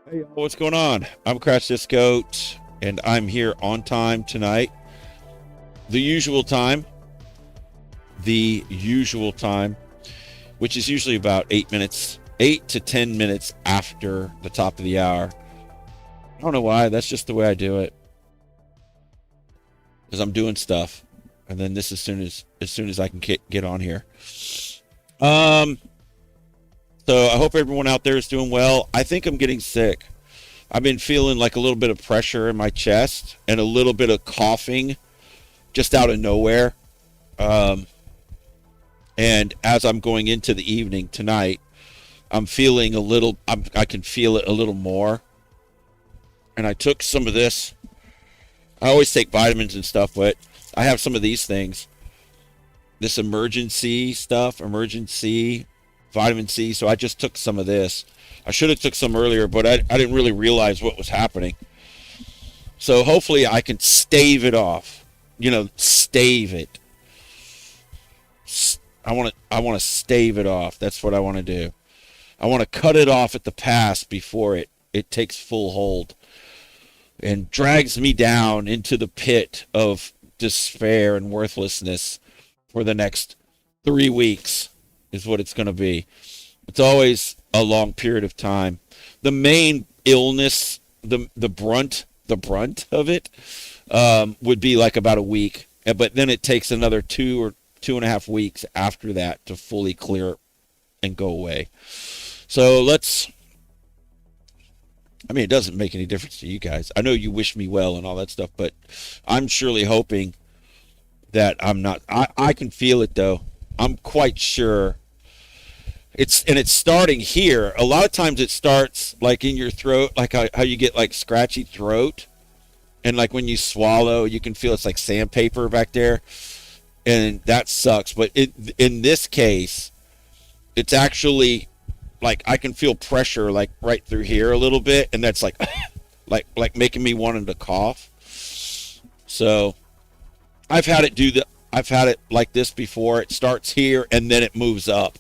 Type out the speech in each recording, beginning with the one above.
Hey, y'all, what's going on? I'm Crash This Goat, and I'm here on time tonight. The usual time, the usual time, which is usually about 8 minutes, 8 to 10 minutes after the top of the hour. I don't know why. That's just the way I do it, because I'm doing stuff, and then this as soon as I can get on here. Um. So I hope everyone out there is doing well. I think I'm getting sick. I've been feeling like a little bit of pressure in my chest and a little bit of coughing just out of nowhere. Um, and as I'm going into the evening tonight, I'm feeling a little, I can feel it a little more. And I took some of this. I always take vitamins and stuff, but I have some of these things. This emergency stuff, emergency vitamin C. So I just took some of this. I should have took some earlier, but I didn't really realize what was happening. So hopefully I can stave it off. Stave it. I want to stave it off. That's what I want to do. I want to cut it off at the pass before it takes full hold and drags me down into the pit of despair and worthlessness for the next 3 weeks is what it's going to be. It's always a long period of time. The main illness, the brunt of it, would be like about a week, but then it takes another 2 or 2.5 weeks after that to fully clear and go away. So let's. I mean, it doesn't make any difference to you guys. I know you wish me well and all that stuff, but I'm surely hoping that I'm not. I can feel it though. I'm quite sure it's starting here. A lot of times it starts like in your throat, like how you get like scratchy throat, and like when you swallow, you can feel it's like sandpaper back there, and that sucks. But in this case, it's actually like I can feel pressure like right through here a little bit, and that's like like making me wanting to cough. So I've had it like this before. It starts here and then it moves up,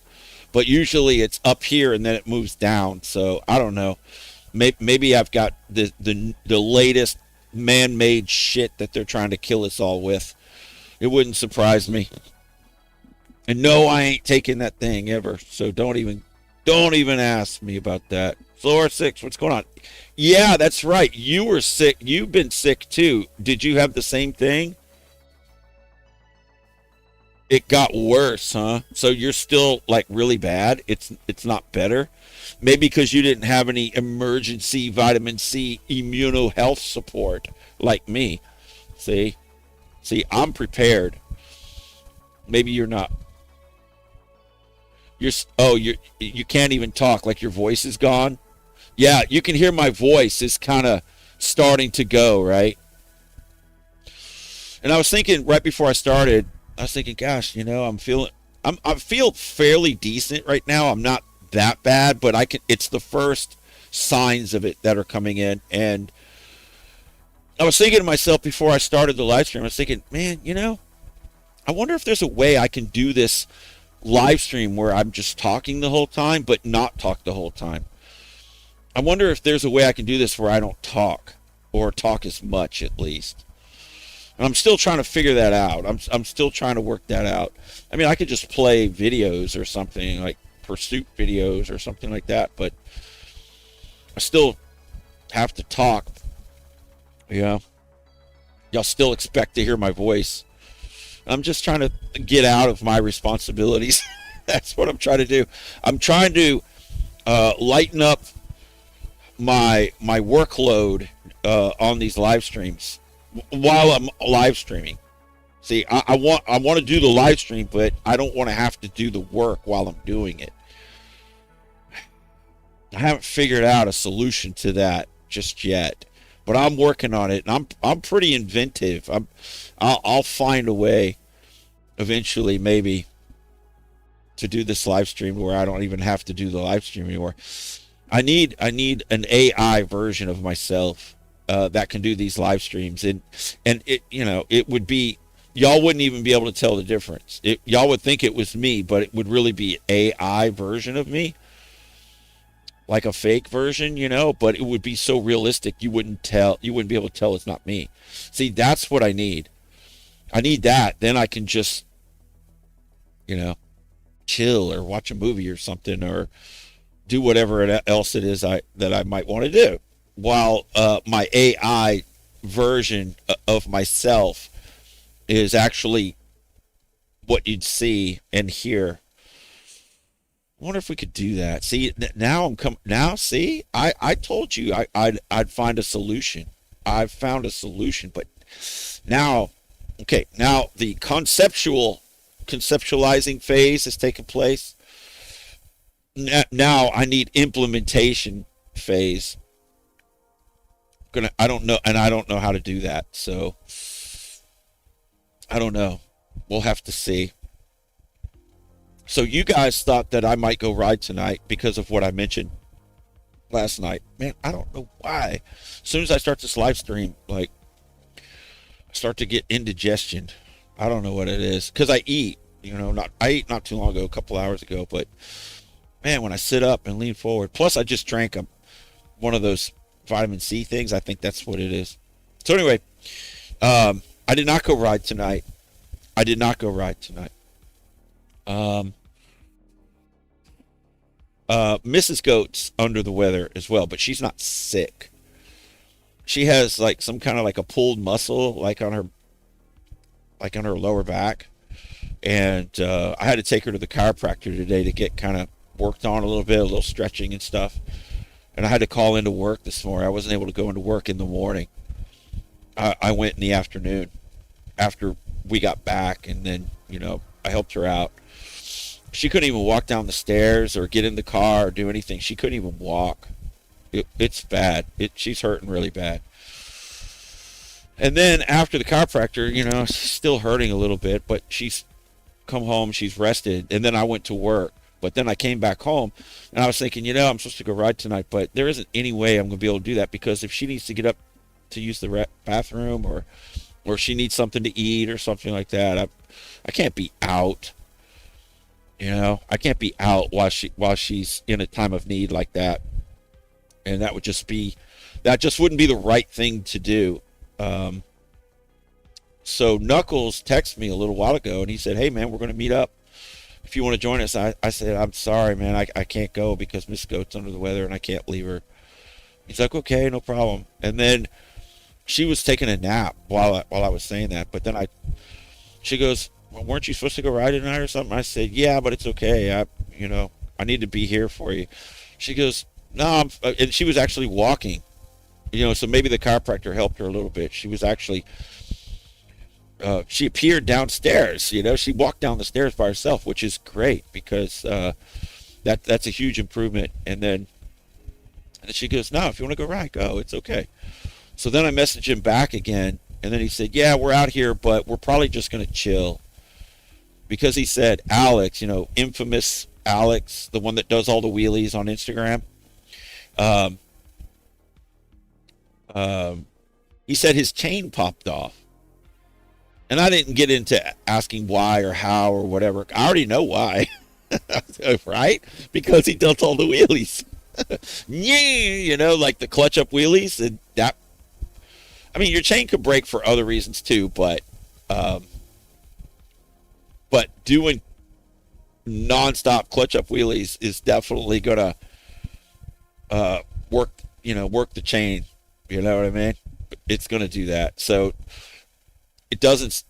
but usually it's up here and then it moves down. So I don't know. Maybe I've got the latest man-made shit that they're trying to kill us all with. It wouldn't surprise me. And no, I ain't taking that thing ever. So don't even ask me about that. Floor 6, what's going on? Yeah, that's right. You were sick. You've been sick too. Did you have the same thing? It got worse, huh? So you're still like really bad. It's not better. Maybe because you didn't have any emergency vitamin C immuno health support like me. See? See, I'm prepared. Maybe you're not. You can't even talk, like your voice is gone. Yeah, you can hear my voice is kind of starting to go, right? And I was thinking right before I started, I was thinking, gosh, I feel fairly decent right now. I'm not that bad, but it's the first signs of it that are coming in. And I was thinking to myself before I started the live stream, I was thinking, man, I wonder if there's a way I can do this live stream where I'm just talking the whole time, but not talk the whole time. I wonder if there's a way I can do this where I don't talk, or talk as much at least. And I'm still trying to figure that out. I'm still trying to work that out. I mean, I could just play videos or something, like pursuit videos or something like that, but I still have to talk. Yeah. Y'all still expect to hear my voice. I'm just trying to get out of my responsibilities. That's what I'm trying to do. I'm trying to lighten up my workload on these live streams while I'm live streaming. See, I want to do the live stream, but I don't want to have to do the work while I'm doing it. I haven't figured out a solution to that just yet, but I'm working on it, and I'm pretty inventive. I'll find a way eventually, maybe, to do this live stream where I don't even have to do the live stream anymore. I need an AI version of myself that can do these live streams, and it would be, y'all wouldn't even be able to tell the difference. Y'all would think it was me, but it would really be AI version of me. like a fake version, but it would be so realistic you wouldn't be able to tell it's not me. See, that's what I need. I need that. Then I can just, you know, chill or watch a movie or something or do whatever else it is that I might want to do. While my AI version of myself is actually what you'd see and hear. I wonder if we could do that. See, now I'm come now. See, I told you I'd find a solution. I've found a solution, but now, okay, now the conceptualizing phase has taken place. Now I need implementation phase. I don't know, and I don't know how to do that. So I don't know. We'll have to see. So you guys thought that I might go ride tonight because of what I mentioned last night. Man, I don't know why. As soon as I start this live stream, like, I start to get indigestion. I don't know what it is. Because I eat, I ate not too long ago, a couple hours ago, but man, when I sit up and lean forward, plus I just drank one of those vitamin C things. I think that's what it is. So anyway, I did not go ride tonight. Mrs. Goat's under the weather as well, but she's not sick. She has like some kind of like a pulled muscle, like on her lower back, and I had to take her to the chiropractor today to get kind of worked on a little stretching and stuff. And I had to call into work this morning. I wasn't able to go into work in the morning. I went in the afternoon after we got back, and then I helped her out. She couldn't even walk down the stairs or get in the car or do anything. She couldn't even walk. It's bad. She's hurting really bad. And then after the chiropractor, she's still hurting a little bit, but she's come home, she's rested, and then I went to work. But then I came back home, and I was thinking, I'm supposed to go ride tonight, but there isn't any way I'm going to be able to do that, because if she needs to get up to use the bathroom or she needs something to eat or something like that, I can't be out. I can't be out while she's in a time of need like that. And that just wouldn't be the right thing to do. So Knuckles texted me a little while ago, and he said, "Hey man, we're going to meet up if you want to join us." I said, "I'm sorry, man. I can't go because Miss Goat's under the weather and I can't leave her." He's like, "Okay, no problem." And then she was taking a nap while I was saying that. But then she goes, "Well, weren't you supposed to go ride tonight or something?" I said, "Yeah, but it's okay. I need to be here for you." She goes, "No," and she was actually walking, so maybe the chiropractor helped her a little bit. She was actually, she appeared downstairs, she walked down the stairs by herself, which is great because that's a huge improvement. And then she goes, "No, if you want to go ride, go. It's okay." So then I messaged him back again, and then he said, "Yeah, we're out here, but we're probably just going to chill." Because he said Alex, infamous Alex, the one that does all the wheelies on Instagram, he said his chain popped off. And I didn't get into asking why or how or whatever. I already know why. Right? Because he does all the wheelies. Like the clutch up wheelies. And your chain could break for other reasons too, but doing non-stop clutch up wheelies is definitely gonna work the chain. You know what I mean? It's gonna do that. So it doesn't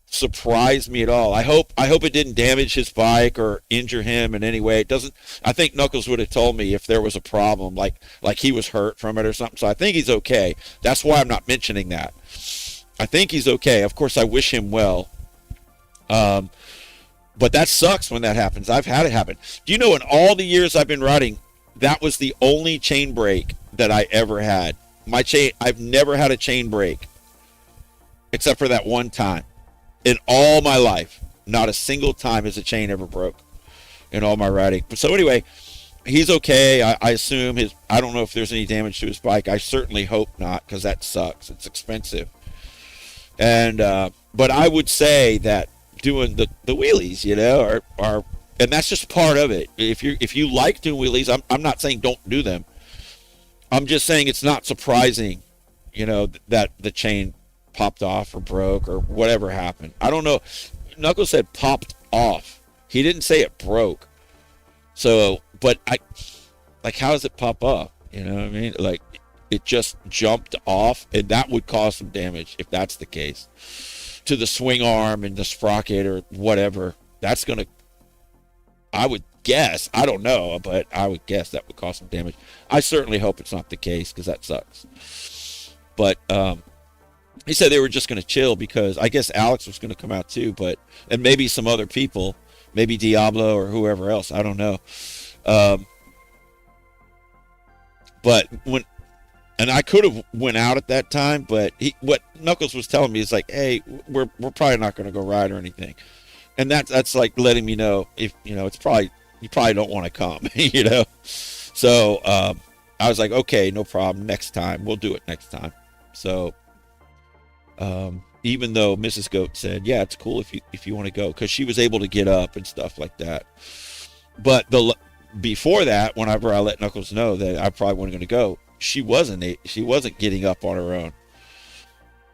surprise me at all. I hope it didn't damage his bike or injure him in any way. It doesn't. I think Knuckles would have told me if there was a problem, like he was hurt from it or something. So I think he's okay. That's why I'm not mentioning that. I think he's okay. Of course, I wish him well. But that sucks when that happens. I've had it happen. Do you know, in all the years I've been riding, that was the only chain break that I ever had. I've never had a chain break except for that one time. In all my life, not a single time has a chain ever broke in all my riding. So anyway, he's okay. I assume I don't know if there's any damage to his bike. I certainly hope not, because that sucks. It's expensive. And but I would say that doing the wheelies, are And that's just part of it. If you like doing wheelies, I'm not saying don't do them. I'm just saying it's not surprising, that the chain popped off or broke or whatever happened. I don't know. Knuckles said popped off. He didn't say it broke. So, but how does it pop off? You know what I mean? Like, it just jumped off, and that would cause some damage if that's the case. To the swing arm and the sprocket or whatever. That's going to, I would guess, I don't know, but I would guess that would cause some damage. I certainly hope it's not the case, because that sucks. But he said they were just going to chill, because I guess Alex was going to come out too, and maybe some other people, maybe Diablo or whoever else, I don't know. But and I could have went out at that time, but what Knuckles was telling me is like, hey, we're probably not going to go ride or anything. And that's like letting me know, if, it's probably, you probably don't want to come, So I was like, okay, no problem. Next time. We'll do it next time. So even though Mrs. Goat said, yeah, it's cool if you want to go, because she was able to get up and stuff like that. But before that, whenever I let Knuckles know that I probably wasn't going to go, she wasn't getting up on her own.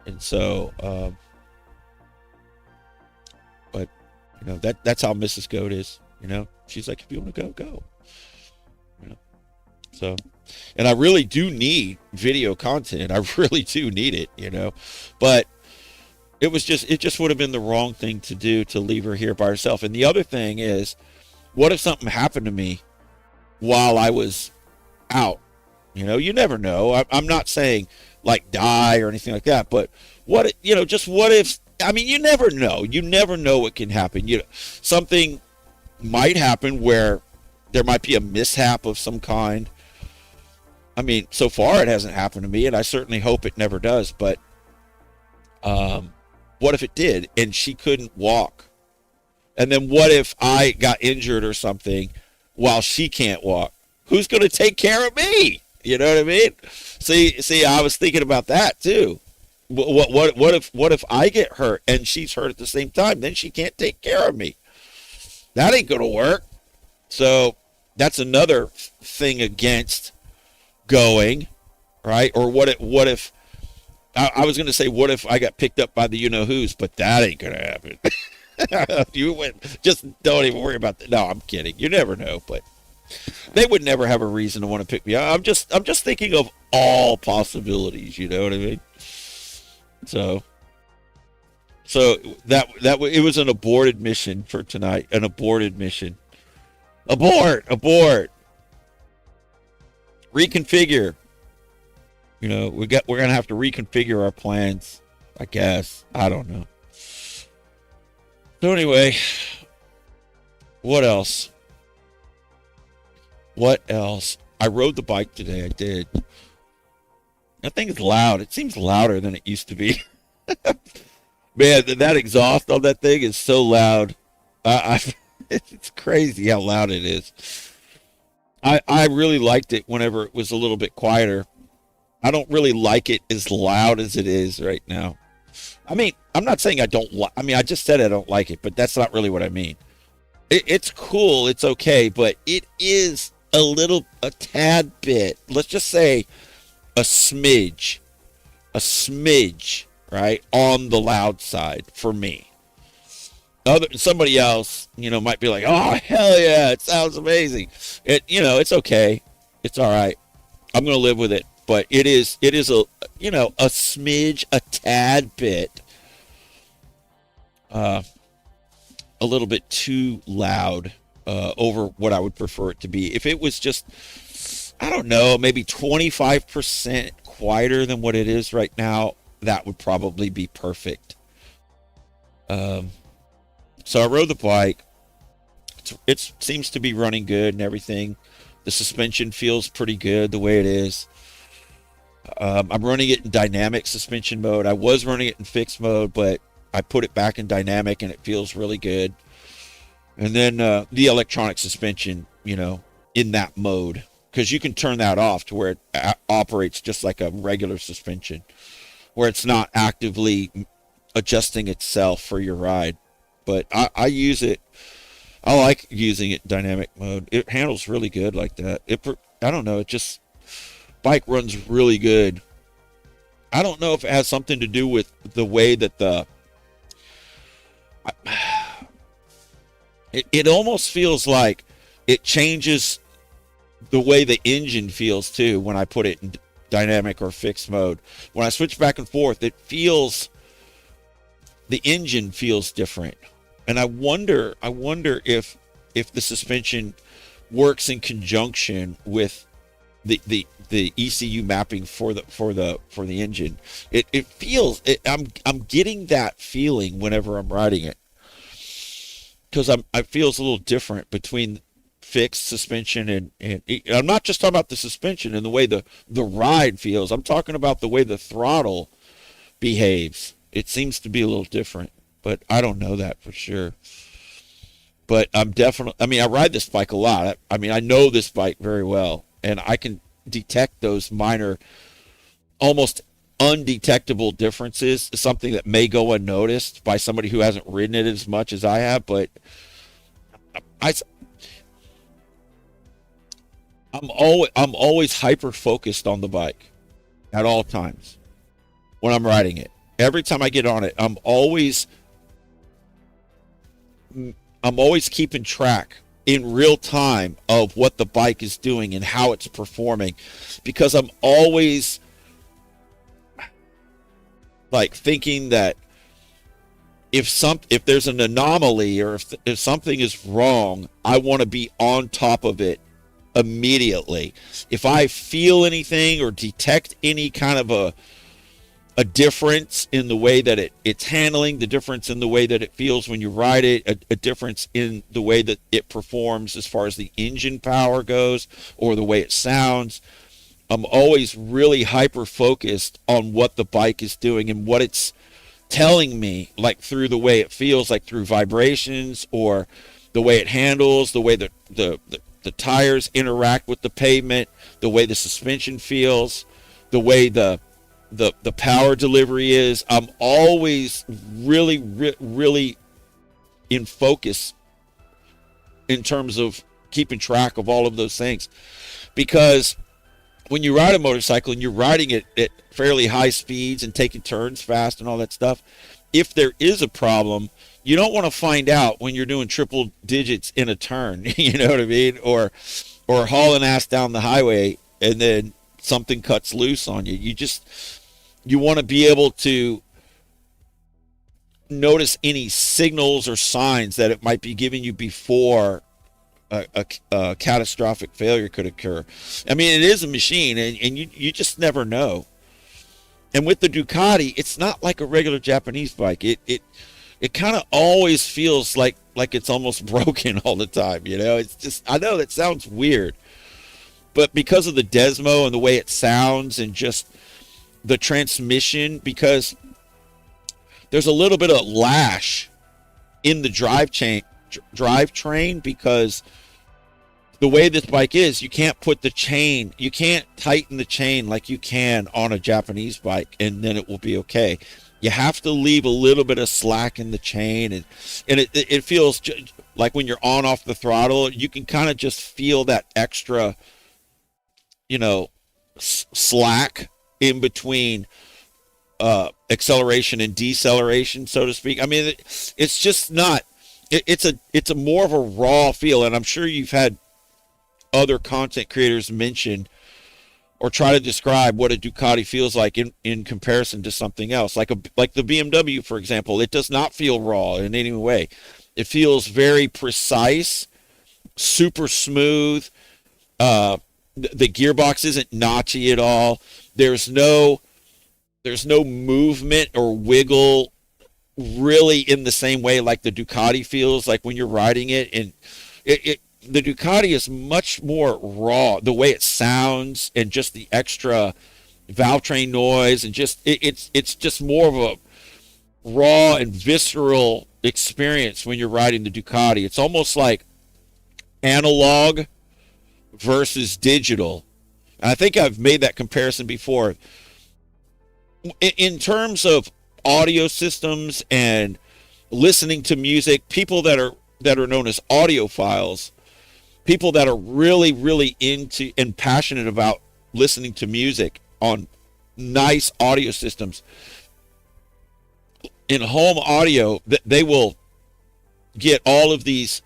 And so but that's how Mrs. Goat is. She's like, if you want to go. So, and I really do need video content. I really do need it. But it just would have been the wrong thing to do, to leave her here by herself. And the other thing is, what if something happened to me while I was out? You never know. I'm not saying like die or anything like that, but what if, I mean, you never know. You never know what can happen. Something might happen where there might be a mishap of some kind. I mean, so far it hasn't happened to me, and I certainly hope it never does, but what if it did and she couldn't walk? And then what if I got injured or something while she can't walk? Who's going to take care of me? You know what I mean? See, I was thinking about that too. What if I get hurt and she's hurt at the same time? Then she can't take care of me. That ain't going to work. So that's another thing against going, right? Or what if I was going to say, what if I got picked up by the you-know-who's, but that ain't going to happen. Just don't even worry about that. No, I'm kidding. You never know, but they would never have a reason to want to pick me up. I'm just thinking of all possibilities. You know what I mean? So that it was an aborted mission for tonight. An aborted mission. Abort. Reconfigure. We're gonna have to reconfigure our plans, I guess. I don't know. So anyway, what else? I rode the bike today. I did. That thing is loud. It seems louder than it used to be. Man, that exhaust on that thing is so loud. It's crazy how loud it is. I really liked it whenever it was a little bit quieter. I don't really like it as loud as it is right now. I mean, I'm not saying I don't like, I just said I don't like it, but that's not really what I mean. It's cool, it's okay, but it is a tad bit, let's just say a smidge, right, on the loud side for me. Somebody else, might be like, oh, hell yeah, it sounds amazing. It's okay. It's all right. I'm going to live with it. But it is a smidge, a tad bit, a little bit too loud over what I would prefer it to be. If it was just, I don't know, maybe 25% quieter than what it is right now, that would probably be perfect. So I rode the bike. It seems to be running good and everything. The suspension feels pretty good the way it is. I'm running it in dynamic suspension mode. I was running it in fixed mode, but I put it back in dynamic and it feels really good. And then the electronic suspension, in that mode, because you can turn that off to where it operates just like a regular suspension, where it's not actively adjusting itself for your ride. But I use it. I like using it in dynamic mode. It handles really good like that. I don't know. It just bike runs really good. I don't know if it has something to do with the way that it almost feels like it changes the way the engine feels too when I put it in dynamic or fixed mode. When I switch back and forth, the engine feels different. And I wonder if the suspension works in conjunction with the ECU mapping for the engine. It feels I'm getting that feeling whenever I'm riding it, because it feels a little different between fixed suspension and I'm not just talking about the suspension and the way the ride feels. I'm talking about the way the throttle behaves. It seems to be a little different, but I don't know that for sure. But I'm definitely, I mean, I ride this bike a lot. I mean, I know this bike very well, and I can detect those minor, almost undetectable differences, something that may go unnoticed by somebody who hasn't ridden it as much as I have. But I, I'm always hyper focused on the bike at all times when I'm riding it. Every time I get on it, I'm always keeping track in real time of what the bike is doing and how it's performing, because I'm always like thinking that if there's an anomaly or if something is wrong, I want to be on top of it immediately. If I feel anything or detect any kind of a difference in the way that it's handling, the difference in the way that it feels when you ride it, a difference in the way that it performs as far as the engine power goes or the way it sounds, I'm always really hyper focused on what the bike is doing and what it's telling me, like through the way it feels, like through vibrations or the way it handles, the way that the tires interact with the pavement, the way the suspension feels, the way the power delivery is. I'm always really in focus in terms of keeping track of all of those things, because when you ride a motorcycle and you're riding it at fairly high speeds and taking turns fast and all that stuff, if there is a problem, you don't want to find out when you're doing triple digits in a turn, you know what I mean, or hauling ass down the highway and then something cuts loose on you. You want to be able to notice any signals or signs that it might be giving you before a catastrophic failure could occur. I mean, it is a machine, and you just never know. And with the Ducati, it's not like a regular Japanese bike. It kind of always feels like it's almost broken all the time. You know, it's just, I know that sounds weird, but because of the Desmo and the way it sounds and just the transmission, because there's a little bit of lash in the drivetrain, because the way this bike is, you can't tighten the chain like you can on a Japanese bike and then it will be okay. You have to leave a little bit of slack in the chain, and it feels like when you're on off the throttle, you can kind of just feel that extra, you know, slack in between acceleration and deceleration, so to speak. I mean, it's just not. It's a more of a raw feel, and I'm sure you've had other content creators mention or try to describe what a Ducati feels like in comparison to something else, like the BMW, for example. It does not feel raw in any way. It feels very precise, super smooth. The gearbox isn't notchy at all. There's no movement or wiggle really in the same way like the Ducati feels like when you're riding it. And the Ducati is much more raw, the way it sounds and just the extra valve train noise, and just it's just more of a raw and visceral experience when you're riding the Ducati. It's almost like analog versus digital. And I think I've made that comparison before. In terms of audio systems and listening to music, people that are that are known as audiophiles, people that are really, really into and passionate about listening to music on nice audio systems. In home audio, they will get all of these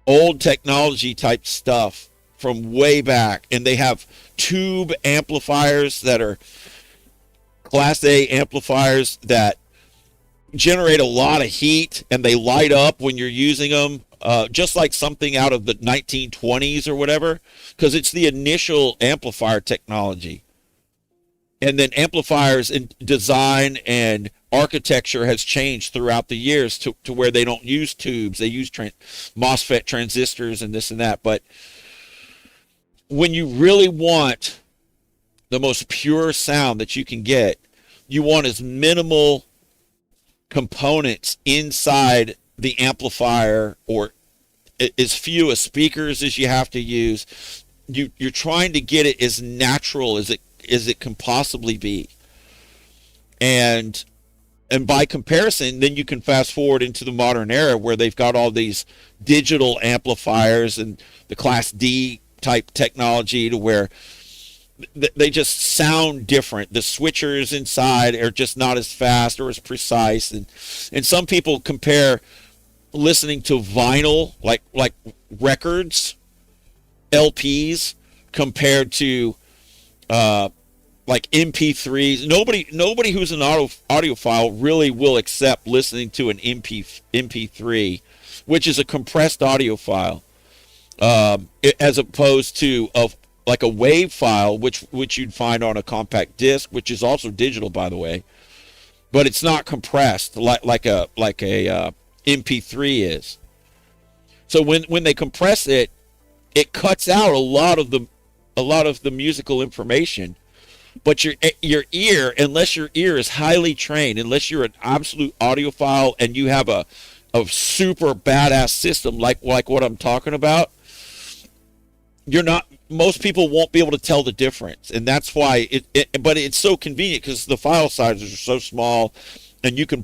old technology type stuff from way back, and they have tube amplifiers that are class A amplifiers that generate a lot of heat, and they light up when you're using them, just like something out of the 1920s or whatever, because it's the initial amplifier technology. And then amplifiers in design and architecture has changed throughout the years to where they don't use tubes. They use MOSFET transistors and this and that. But when you really want the most pure sound that you can get, you want as minimal components inside the amplifier, or as few as speakers as you have to use. You're trying to get it as natural as it can possibly be. And by comparison, then you can fast forward into the modern era where they've got all these digital amplifiers and the Class D type technology to where they just sound different. The switchers inside are just not as fast or as precise. And some people compare listening to vinyl, like records, LPs, compared to like MP3s. Nobody who's an audiophile really will accept listening to an MP3, which is a compressed audio file, as opposed to like a wave file, which you'd find on a compact disc, which is also digital, by the way, but it's not compressed like a MP3 is. So when they compress it, it cuts out a lot of the musical information. But your ear, unless your ear is highly trained, unless you're an absolute audiophile and you have a super badass system like what I'm talking about, you're not. Most people won't be able to tell the difference, and that's why but it's so convenient because the file sizes are so small, and you can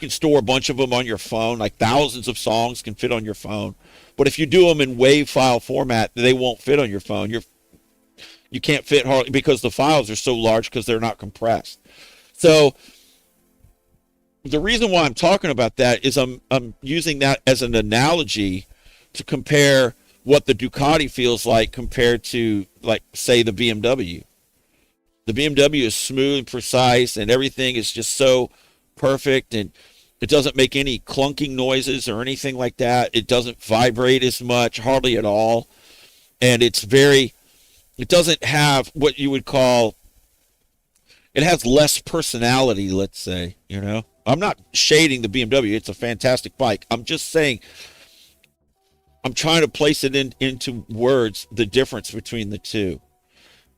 store a bunch of them on your phone. Like thousands of songs can fit on your phone. But if you do them in WAV file format, they won't fit on your phone. You can't fit hardly because the files are so large because they're not compressed. So the reason why I'm talking about that is I'm using that as an analogy to compare what the Ducati feels like compared to, like, say, the BMW. The BMW is smooth and precise, and everything is just so perfect, and it doesn't make any clunking noises or anything like that. It doesn't vibrate as much, hardly at all. And it doesn't have what you would call, it has less personality, let's say, I'm not shading the BMW. It's a fantastic bike. I'm just saying, I'm trying to place it into words, the difference between the two.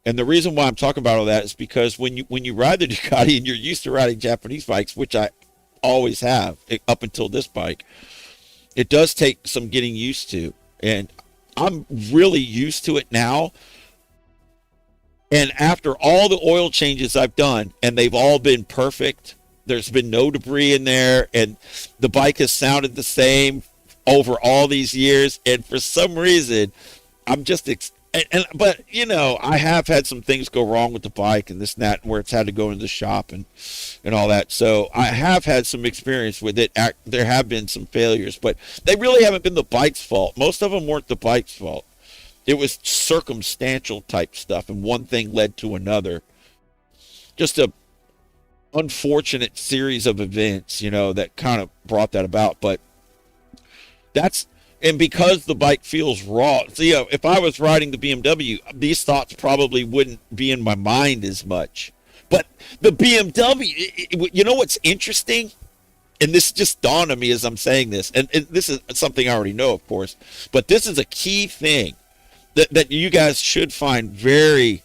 And the reason why I'm talking about all that is because when you ride the Ducati and you're used to riding Japanese bikes, which I always have up until this bike, it does take some getting used to. And I'm really used to it now. And after all the oil changes I've done, and they've all been perfect, there's been no debris in there, and the bike has sounded the same over all these years. And for some reason, I'm just, but I have had some things go wrong with the bike and this and that, where it's had to go into the shop and all that. So I have had some experience with it. There have been some failures, but they really haven't been the bike's fault. Most of them weren't the bike's fault. It was circumstantial type stuff, and one thing led to another. Just a unfortunate series of events, that kind of brought that about. But and because the bike feels raw. So, if I was riding the BMW, these thoughts probably wouldn't be in my mind as much. But the BMW, what's interesting? And this just dawned on me as I'm saying this, and this is something I already know, of course, but this is a key thing that you guys should find very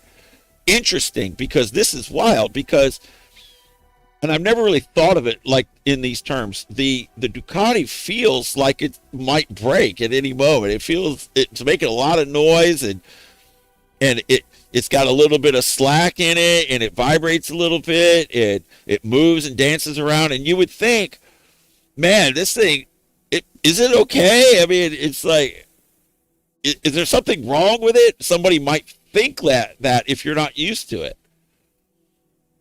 interesting, because this is wild. And I've never really thought of it like in these terms. The Ducati feels like it might break at any moment. It feels it's making a lot of noise, and it's got a little bit of slack in it, and it vibrates a little bit. It moves and dances around, and you would think, man, this thing, Is it okay? I mean, it's like, is there something wrong with it? Somebody might think that if you're not used to it.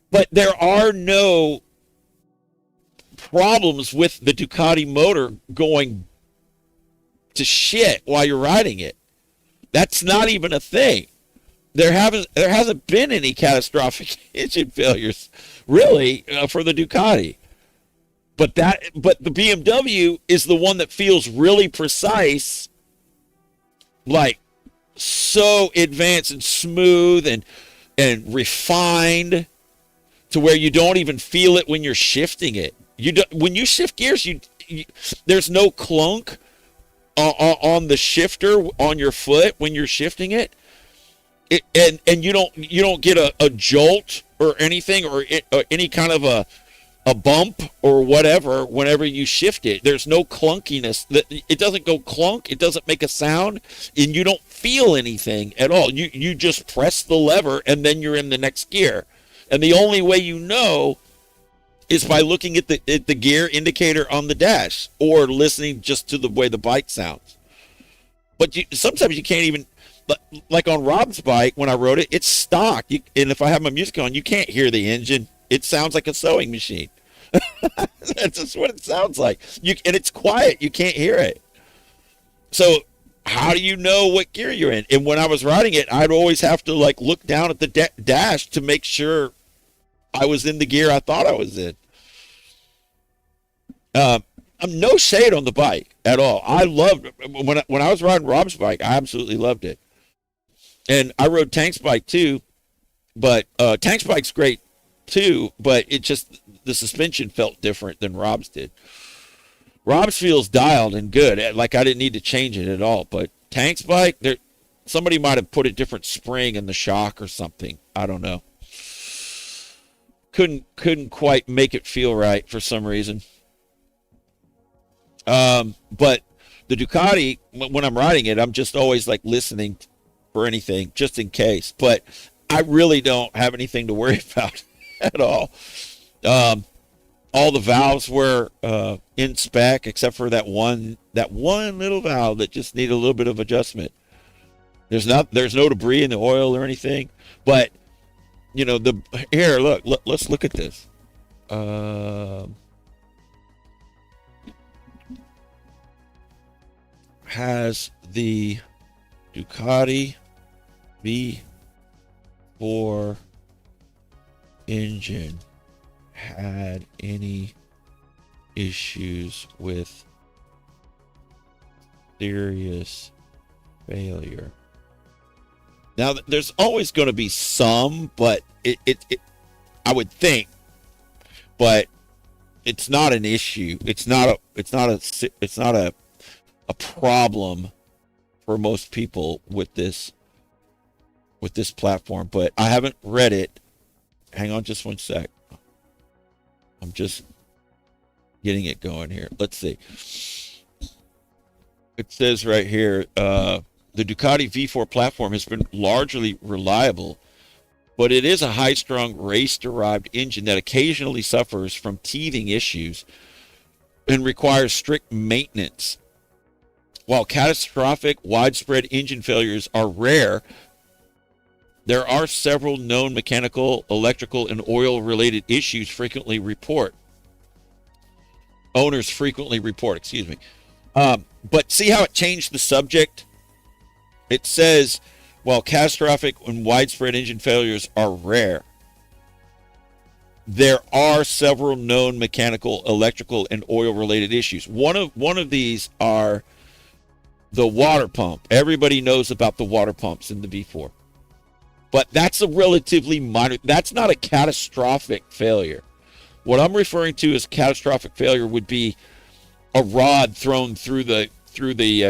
But there are no problems with the Ducati motor going to shit while you're riding it. That's not even a thing. There hasn't been any catastrophic engine failures really for the Ducati. But the BMW is the one that feels really precise, like so advanced and smooth and refined to where you don't even feel it when you're shifting it. When you shift gears, there's no clunk on the shifter on your foot when you're shifting it. And you don't get a jolt or anything or any kind of a bump or whatever whenever you shift it. There's no clunkiness. It doesn't go clunk. It doesn't make a sound, and you don't feel anything at all. You just press the lever, and then you're in the next gear. And the only way you know is by looking at the gear indicator on the dash or listening just to the way the bike sounds. But sometimes you can't even, like on Rob's bike, when I rode it, it's stock. And if I have my music on, you can't hear the engine. It sounds like a sewing machine. That's just what it sounds like. And it's quiet. You can't hear it. So how do you know what gear you're in? And when I was riding it, I'd always have to like look down at the dash to make sure I was in the gear I thought I was in. I'm no shade on the bike at all. I loved when I was riding Rob's bike. I absolutely loved it. And I rode Tank's bike too, but Tank's bike's great too, but it just, the suspension felt different than Rob's did. Rob's feels dialed and good, like I didn't need to change it at all. But Tank's bike, somebody might have put a different spring in the shock or something. I don't know. Couldn't quite make it feel right for some reason. But the Ducati, when I'm riding it, I'm just always like listening for anything, just in case. But I really don't have anything to worry about at all. All the valves were in spec except for that one little valve that just needed a little bit of adjustment. There's no debris in the oil or anything, but here, let's look at this. Has the Ducati V4 engine had any issues with serious failure? Now, there's always going to be some, but it I would think, but it's not an issue. It's not a problem for most people with this platform. But I haven't read it. Hang on just one sec. I'm just getting it going here. Let's see. It says right here, the Ducati V4 platform has been largely reliable, but it is a high-strung race-derived engine that occasionally suffers from teething issues and requires strict maintenance. While catastrophic, widespread engine failures are rare, there are several known mechanical, electrical, and oil-related issues owners frequently report, excuse me. But see how it changed the subject? It says, while catastrophic and widespread engine failures are rare, there are several known mechanical, electrical, and oil-related issues. One of these are the water pump. Everybody knows about the water pumps in the V4. But that's a relatively minor, that's not a catastrophic failure. What I'm referring to as catastrophic failure would be a rod thrown through the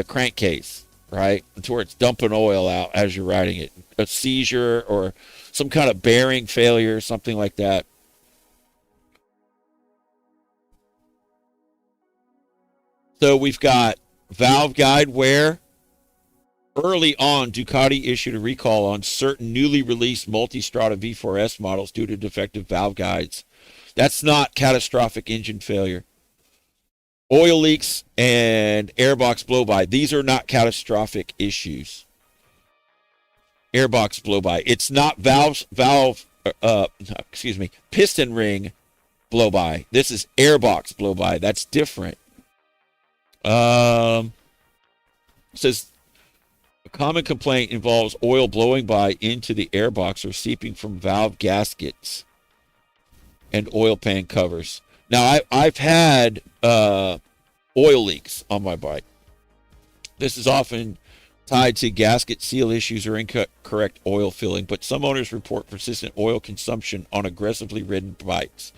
crankcase, right? To where it's dumping oil out as you're riding it. A seizure or some kind of bearing failure, something like that. So we've got valve guide wear. Early on, Ducati issued a recall on certain newly released Multistrada V4S models due to defective valve guides. That's not catastrophic engine failure. Oil leaks and airbox blow-by. These are not catastrophic issues. Airbox blow-by. It's not piston ring blow-by. This is airbox blow-by. That's different. It says a common complaint involves oil blowing by into the airbox or seeping from valve gaskets and oil pan covers. Now, I've had oil leaks on my bike. This is often tied to gasket seal issues or incorrect oil filling, but some owners report persistent oil consumption on aggressively ridden bikes.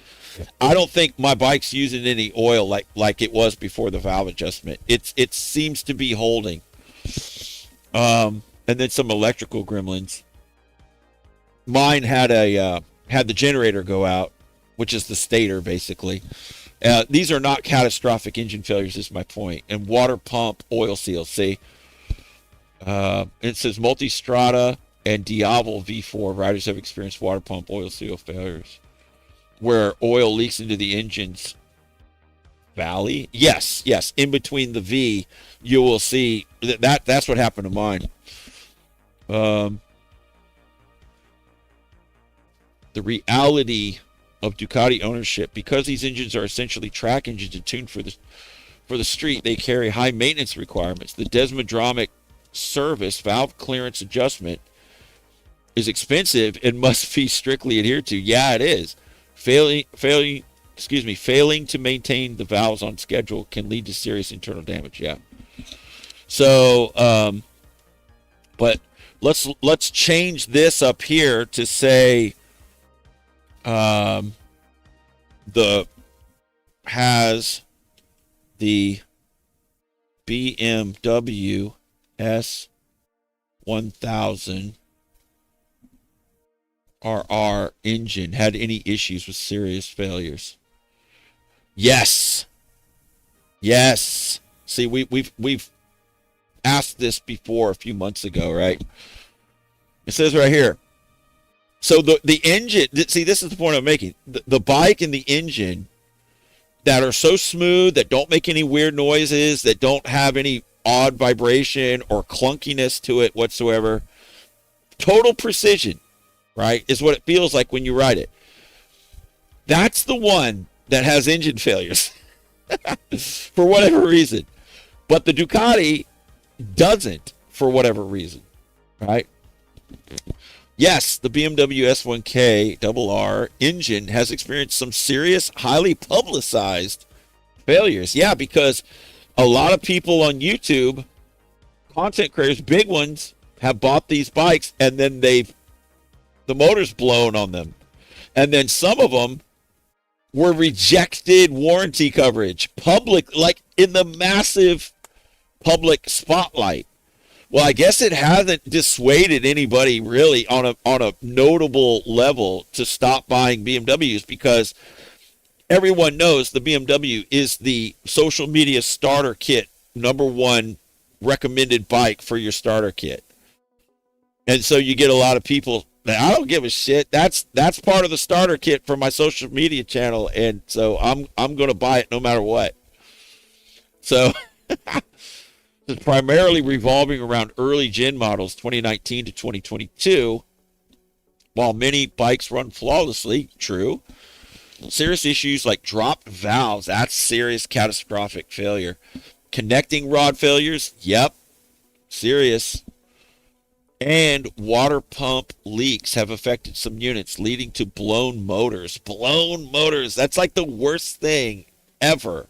I don't think my bike's using any oil like it was before the valve adjustment. It seems to be holding. And then some electrical gremlins. Mine had the generator go out, which is the stator basically. These are not catastrophic engine failures, is my point. And water pump oil seals. See, it says Multistrada and Diablo V4 riders have experienced water pump oil seal failures, where oil leaks into the engine's valley. Yes. In between the V, you will see that's what happened to mine. The reality of Ducati ownership, because these engines are essentially track engines and tuned for the street, they carry high maintenance requirements. The desmodromic service valve clearance adjustment is expensive and must be strictly adhered to. Yeah, it is. Failing to maintain the valves on schedule can lead to serious internal damage. Yeah. So, but let's change this up here to say, has the BMW S1000 RR engine had any issues with serious failures? Yes. See, we've asked this before a few months ago, right? It says right here. So the engine, see, this is the point I'm making. The bike and the engine that are so smooth, that don't make any weird noises, that don't have any odd vibration or clunkiness to it whatsoever. Total precision, right, is what it feels like when you ride it. That's the one that has engine failures for whatever reason. But the Ducati doesn't for whatever reason, right? Yes, the BMW S1K RR engine has experienced some serious, highly publicized failures. Yeah, because a lot of people on YouTube, content creators, big ones, have bought these bikes and then the motor's blown on them. And then some of them were rejected warranty coverage, public, like in the massive public spotlight. Well, I guess it hasn't dissuaded anybody really on a notable level to stop buying BMWs, because everyone knows the BMW is the social media starter kit #1 recommended bike for your starter kit. And so you get a lot of people that, I don't give a shit. That's part of the starter kit for my social media channel, and so I'm going to buy it no matter what. So it's primarily revolving around early gen models 2019 to 2022. While many bikes run flawlessly, true. Serious issues like dropped valves, that's serious catastrophic failure. Connecting rod failures, yep, serious. And water pump leaks have affected some units, leading to blown motors. Blown motors, that's like the worst thing ever.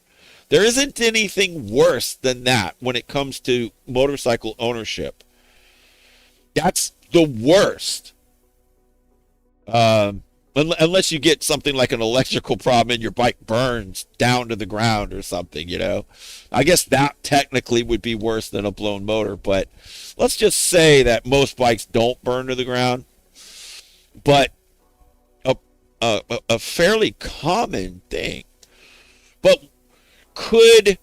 There isn't anything worse than that when it comes to motorcycle ownership. That's the worst. Unless you get something like an electrical problem and your bike burns down to the ground or something, you know. I guess that technically would be worse than a blown motor, but let's just say that most bikes don't burn to the ground. But a fairly common thing. But could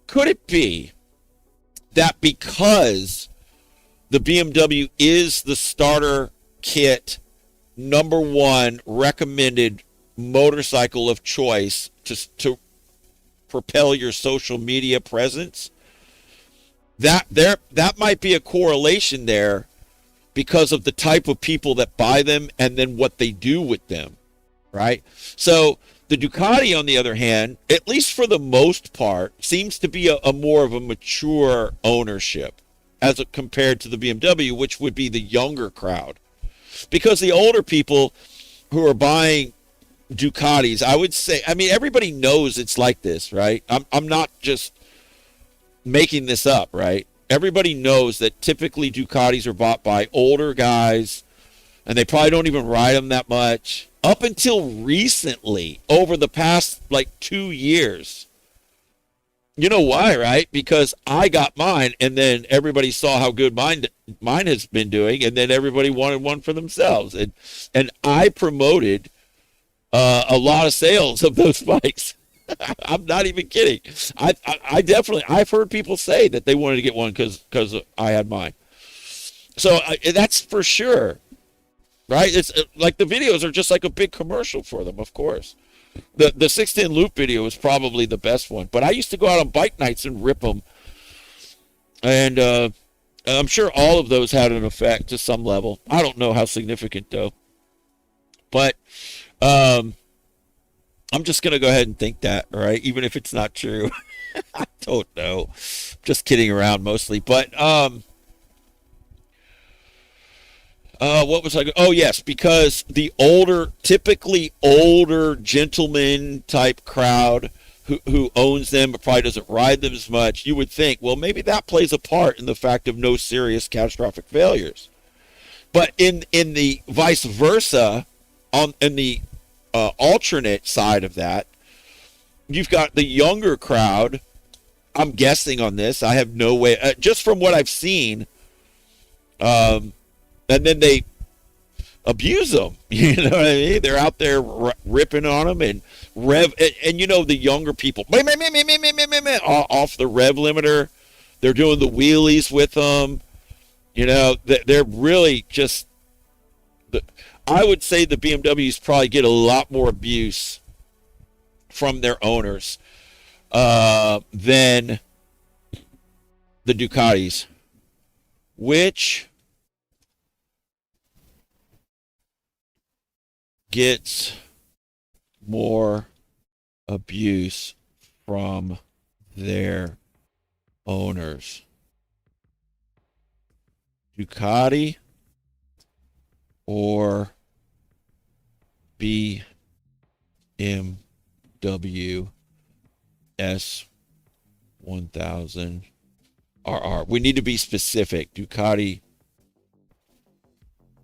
it be that because the BMW is the starter kit #1 recommended motorcycle of choice to propel your social media presence. That might be a correlation there because of the type of people that buy them and then what they do with them, right? So the Ducati, on the other hand, at least for the most part, seems to be a more of a mature ownership as compared to the BMW, which would be the younger crowd. Because the older people who are buying Ducatis, I would say, I mean, everybody knows it's like this, right? I'm not just making this up, right? Everybody knows that typically Ducatis are bought by older guys, and they probably don't even ride them that much. Up until recently, over the past like 2 years. You know why, right? Because I got mine, and then everybody saw how good mine has been doing, and then everybody wanted one for themselves. And I promoted a lot of sales of those bikes. I'm not even kidding. I definitely, I've heard people say that they wanted to get one because I had mine. So that's for sure, right? It's like the videos are just like a big commercial for them, of course. The 610 Loop video is probably the best one. But I used to go out on bike nights and rip them. And I'm sure all of those had an effect to some level. I don't know how significant, though. But I'm just going to go ahead and think that, all right? Even if it's not true. I don't know. Just kidding around mostly. But what was I going? Oh, yes, because the typically older gentleman type crowd who owns them but probably doesn't ride them as much, you would think, well, maybe that plays a part in the fact of no serious catastrophic failures. But in the vice versa, in the alternate side of that, you've got the younger crowd. I'm guessing on this. I have no way, just from what I've seen, and then they abuse them. You know what I mean? They're out there ripping on them and and you know, the younger people off the rev limiter. They're doing the wheelies with them. You know, they're really just. I would say the BMWs probably get a lot more abuse from their owners than the Ducatis, which gets more abuse from their owners. Ducati or BMW S1000 RR. We need to be specific. Ducati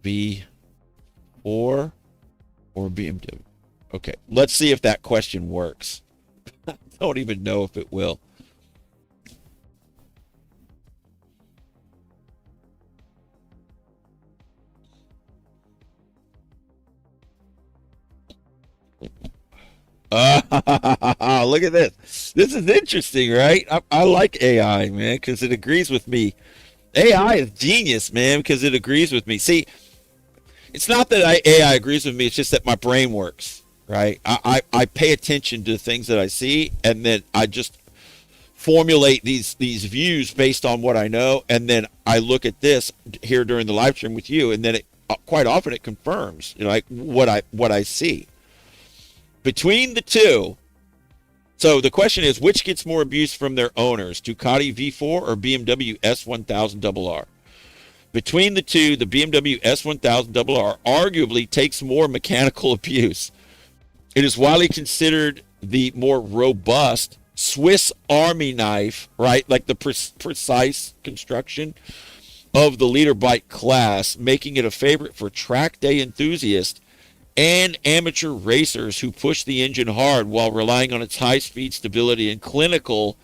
V4 or BMW. Okay, let's see if that question works. I don't even know if it will. Look at this. This is interesting, right? I like AI, man, because it agrees with me. AI is genius, man, because it agrees with me. See, it's not that AI agrees with me. It's just that my brain works, right? I pay attention to the things that I see, and then I just formulate these views based on what I know, and then I look at this here during the live stream with you, and then it quite often it confirms, you know, like what I see. Between the two, so the question is, which gets more abuse from their owners, Ducati V4 or BMW S1000RR? Between the two, the BMW S1000RR arguably takes more mechanical abuse. It is widely considered the more robust Swiss Army knife, right? Like the precise construction of the leader bike class, making it a favorite for track day enthusiasts and amateur racers who push the engine hard while relying on its high-speed stability and clinical,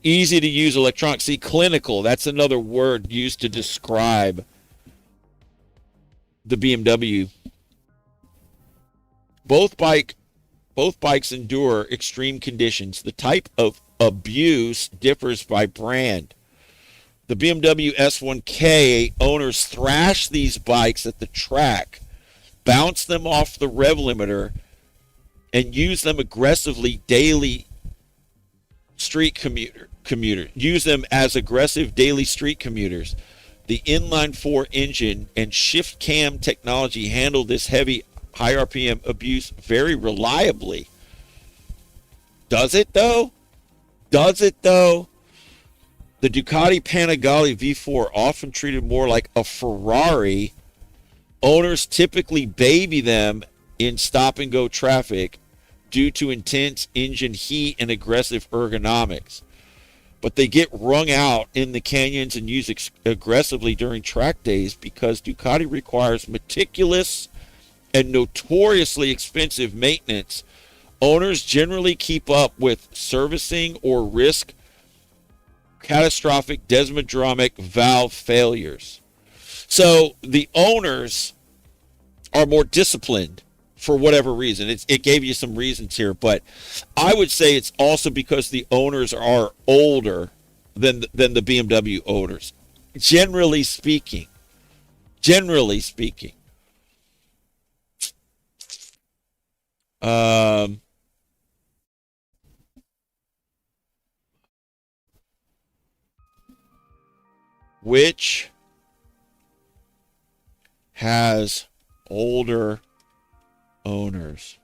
easy-to-use electronics. See, clinical, that's another word used to describe the BMW. Both bikes endure extreme conditions. The type of abuse differs by brand. The BMW S1K owners thrash these bikes at the track, bounce them off the rev limiter, and use them aggressively daily street commuter. Use them as aggressive daily street commuters. The inline four engine and shift cam technology handle this heavy high RPM abuse very reliably. Does it though? Does it though? The Ducati Panigale V4, often treated more like a Ferrari, owners typically baby them in stop-and-go traffic due to intense engine heat and aggressive ergonomics. But they get wrung out in the canyons and used aggressively during track days because Ducati requires meticulous and notoriously expensive maintenance. Owners generally keep up with servicing or risk catastrophic desmodromic valve failures. So the owners are more disciplined for whatever reason. It gave you some reasons here, but I would say it's also because the owners are older than the BMW owners. Generally speaking. Which has older owners?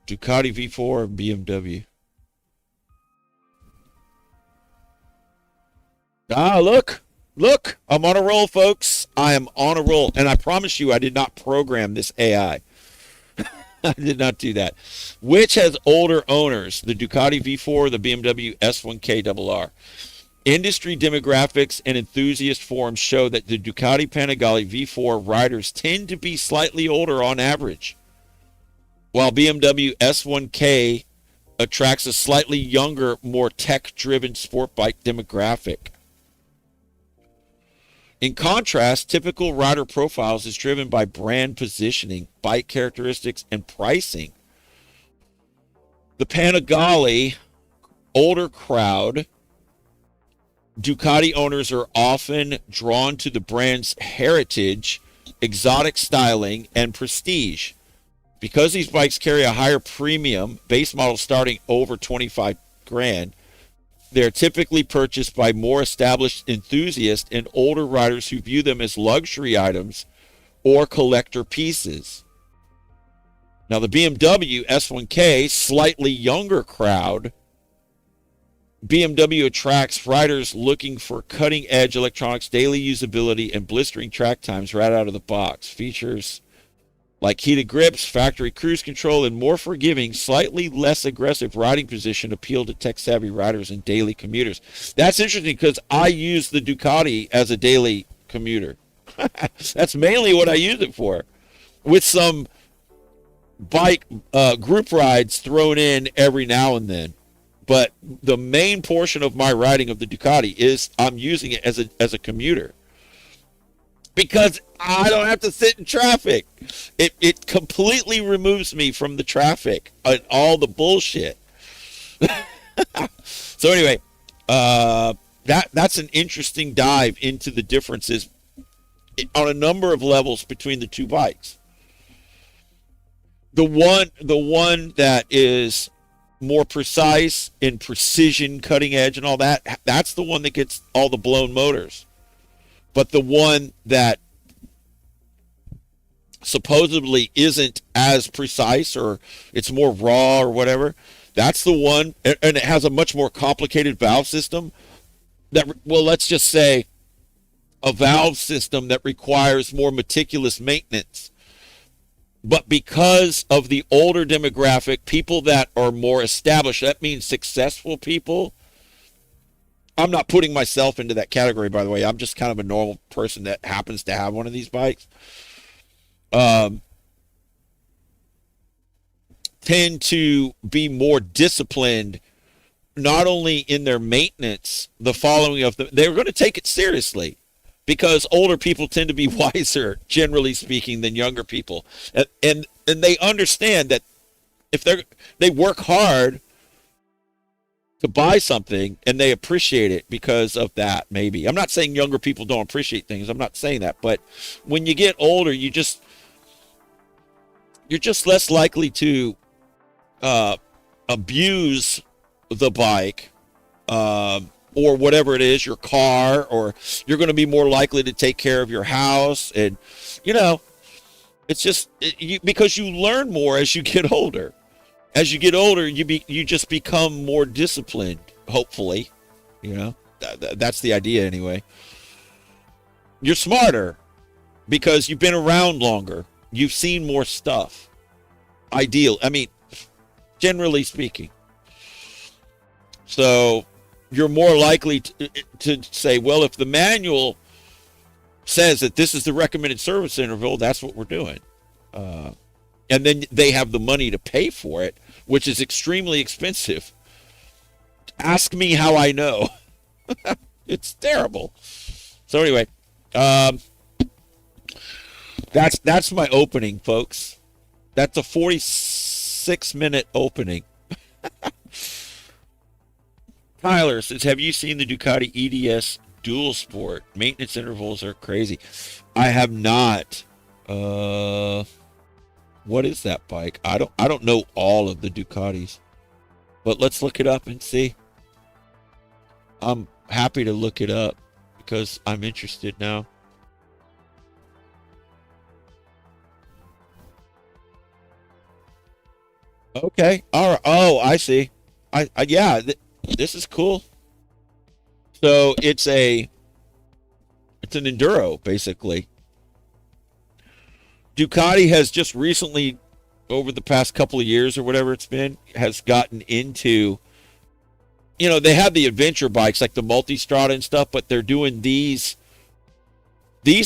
Ducati V4 or BMW? Look, I'm on a roll, folks. I am on a roll, and I promise you I did not program this AI. I did not do that. Which has older owners, the Ducati V4 or the BMW S1K RR? Industry demographics and enthusiast forums show that the Ducati Panigale V4 riders tend to be slightly older on average, while BMW S1K attracts a slightly younger, more tech-driven sport bike demographic. In contrast, typical rider profiles is driven by brand positioning, bike characteristics, and pricing. The Panigale older crowd, Ducati owners are often drawn to the brand's heritage, exotic styling, and prestige. Because these bikes carry a higher premium, base model starting over 25 grand, they're typically purchased by more established enthusiasts and older riders who view them as luxury items or collector pieces. Now, the BMW S1K, slightly younger crowd, BMW attracts riders looking for cutting-edge electronics, daily usability, and blistering track times right out of the box. Features like heated grips, factory cruise control, and more forgiving, slightly less aggressive riding position appeal to tech-savvy riders and daily commuters. That's interesting because I use the Ducati as a daily commuter. That's mainly what I use it for, with some bike group rides thrown in every now and then. But the main portion of my riding of the Ducati is I'm using it as a commuter, because I don't have to sit in traffic. It completely removes me from the traffic and all the bullshit. So anyway, that's an interesting dive into the differences on a number of levels between the two bikes. The one that is more precise in precision, cutting edge, and all that, that's the one that gets all the blown motors. But the one that supposedly isn't as precise, or it's more raw or whatever, that's the one, and it has a much more complicated valve system that, well, let's just say a valve system that requires more meticulous maintenance. But because of the older demographic, people that are more established, that means successful people. I'm not putting myself into that category, by the way. I'm just kind of a normal person that happens to have one of these bikes. Tend to be more disciplined, not only in their maintenance, the following of them. They're going to take it seriously, because older people tend to be wiser, generally speaking, than younger people. And they understand that if they work hard to buy something, and they appreciate it because of that, maybe. I'm not saying younger people don't appreciate things. I'm not saying that. But when you get older, you're just less likely to uh, abuse the bike, or whatever it is, your car, or you're going to be more likely to take care of your house. And, you know, it's just because you learn more as you get older. As you get older, you just become more disciplined, hopefully. You know, that's the idea anyway. You're smarter because you've been around longer. You've seen more stuff. I mean, generally speaking. So you're more likely to say, well, if the manual says that this is the recommended service interval, that's what we're doing. And then they have the money to pay for it, which is extremely expensive. Ask me how I know. It's terrible. So anyway, that's my opening, folks. That's a 46-minute opening. Tyler says, have you seen the Ducati EDS Dual Sport? Maintenance intervals are crazy. I have not. What is that bike? I don't know all of the Ducatis, but let's look it up and see. I'm happy to look it up because I'm interested now. Okay. All right. Oh, I see. Yeah. This is cool. So it's an enduro basically. Ducati has just recently, over the past couple of years or whatever it's been, has gotten into, they have the adventure bikes like the Multistrada and stuff, but they're doing these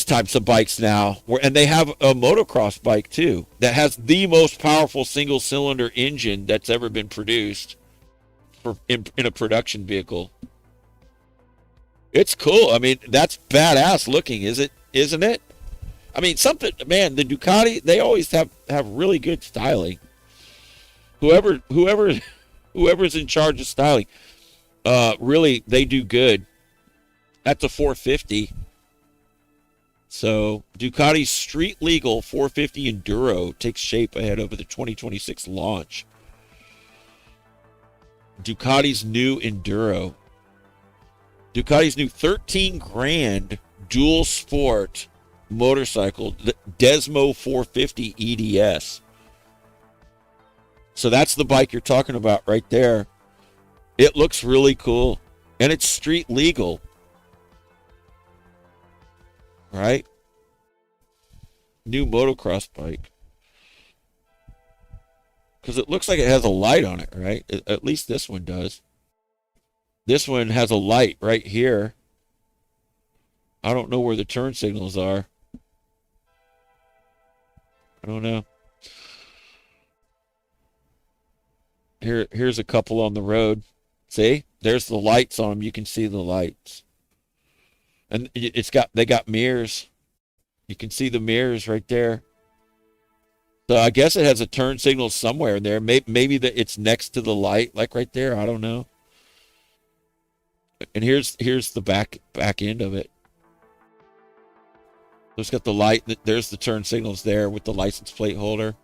types of bikes now, and they have a motocross bike too that has the most powerful single cylinder engine that's ever been produced in a production vehicle. It's cool. I mean, that's badass looking, isn't it? I mean, the Ducati, they always have really good styling. Whoever's in charge of styling, really, they do good. That's a 450. So Ducati's street legal 450 Enduro takes shape ahead of the 2026 launch. Ducati's new Enduro. Ducati's new 13 grand dual sport motorcycle, the Desmo 450 EDS. So that's the bike you're talking about right there. It looks really cool. And it's street legal. Right? New motocross bike. Because it looks like it has a light on it, right? At least this one does. This one has a light right here. I don't know where the turn signals are. I don't know. Here's a couple on the road. See? There's the lights on them. You can see the lights. And they got mirrors. You can see the mirrors right there. So I guess it has a turn signal somewhere in there. Maybe that it's next to the light, like right there. I don't know. And here's the back end of it. So it's got the light. There's the turn signals there with the license plate holder.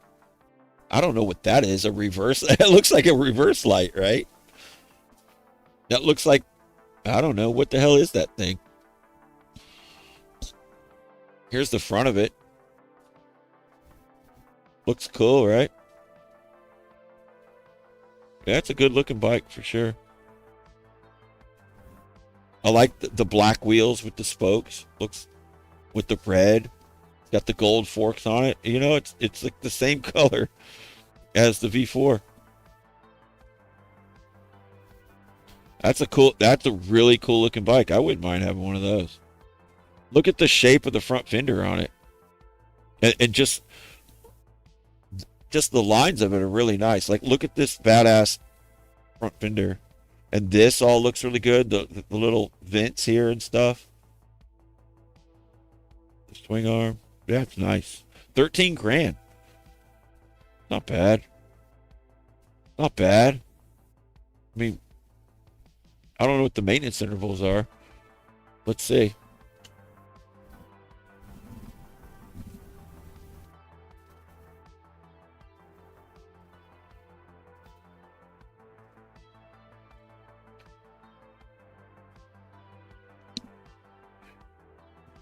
I don't know what that is. A reverse. It looks like a reverse light, right? That looks like, I don't know. What the hell is that thing? Here's the front of it. Looks cool, right? Yeah, it's a good looking bike for sure. I like the black wheels with the spokes. Looks with the red. It's got the gold forks on it. It's like the same color as the V4. That's a really cool looking bike. I wouldn't mind having one of those. Look at the shape of the front fender on it. And just the lines of it are really nice. Like, look at this badass front fender. And this all looks really good. The little vents here and stuff. The swing arm. Yeah, it's nice. 13 grand. Not bad. Not bad. I mean, I don't know what the maintenance intervals are. Let's see.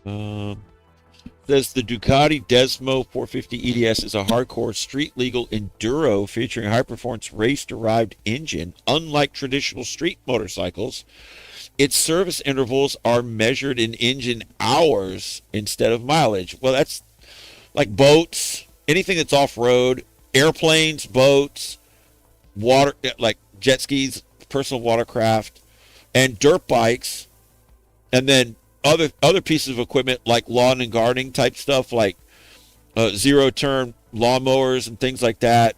Um, Says the Ducati Desmo 450 EDS is a hardcore street legal enduro featuring a high performance race derived engine. Unlike traditional street motorcycles, its service intervals are measured in engine hours instead of mileage. Well, that's like boats, anything that's off road, airplanes, boats, water, like jet skis, personal watercraft, and dirt bikes, and then other pieces of equipment like lawn and gardening type stuff, like zero turn lawnmowers and things like that.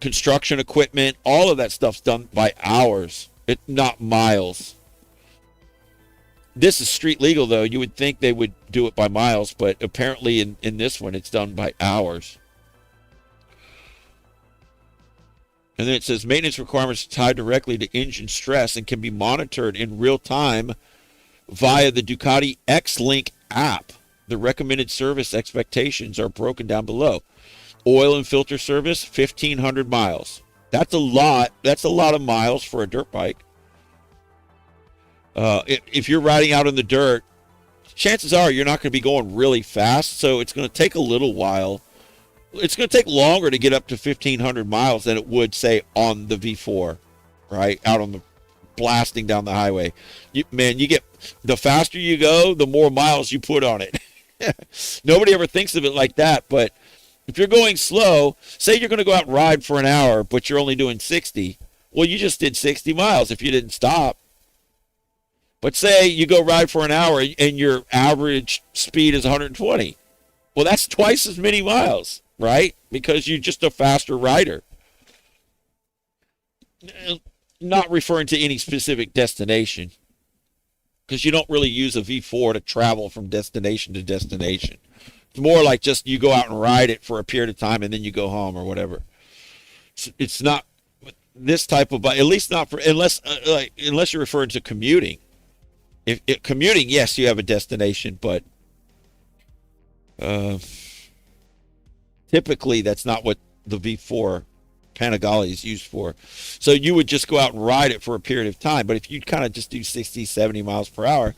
Construction equipment, all of that stuff's done by hours, not miles. This is street legal, though. You would think they would do it by miles, but apparently in this one, it's done by hours. And then it says maintenance requirements tie directly to engine stress and can be monitored in real time via the Ducati X-Link app. The recommended service expectations are broken down below. Oil and filter service, 1,500 miles. That's a lot. That's a lot of miles for a dirt bike. If you're riding out in the dirt, chances are you're not going to be going really fast, so it's going to take a little while. It's going to take longer to get up to 1,500 miles than it would, say, on the V4, right? Out on the blasting down the highway. You get, the faster you go, the more miles you put on it. Nobody ever thinks of it like that, but if you're going slow, say you're going to go out and ride for an hour, but you're only doing 60, well, you just did 60 miles if you didn't stop. But say you go ride for an hour and your average speed is 120. Well, that's twice as many miles, right? Because you're just a faster rider. Not referring to any specific destination, because you don't really use a V4 to travel from destination to destination. It's more like just you go out and ride it for a period of time and then you go home or whatever. It's not this type of bike, at least not for, unless you're referring to commuting. If commuting, yes, you have a destination, but typically that's not what the V4 Panigale is used for. So you would just go out and ride it for a period of time. But if you kind of just do 60, 70 miles per hour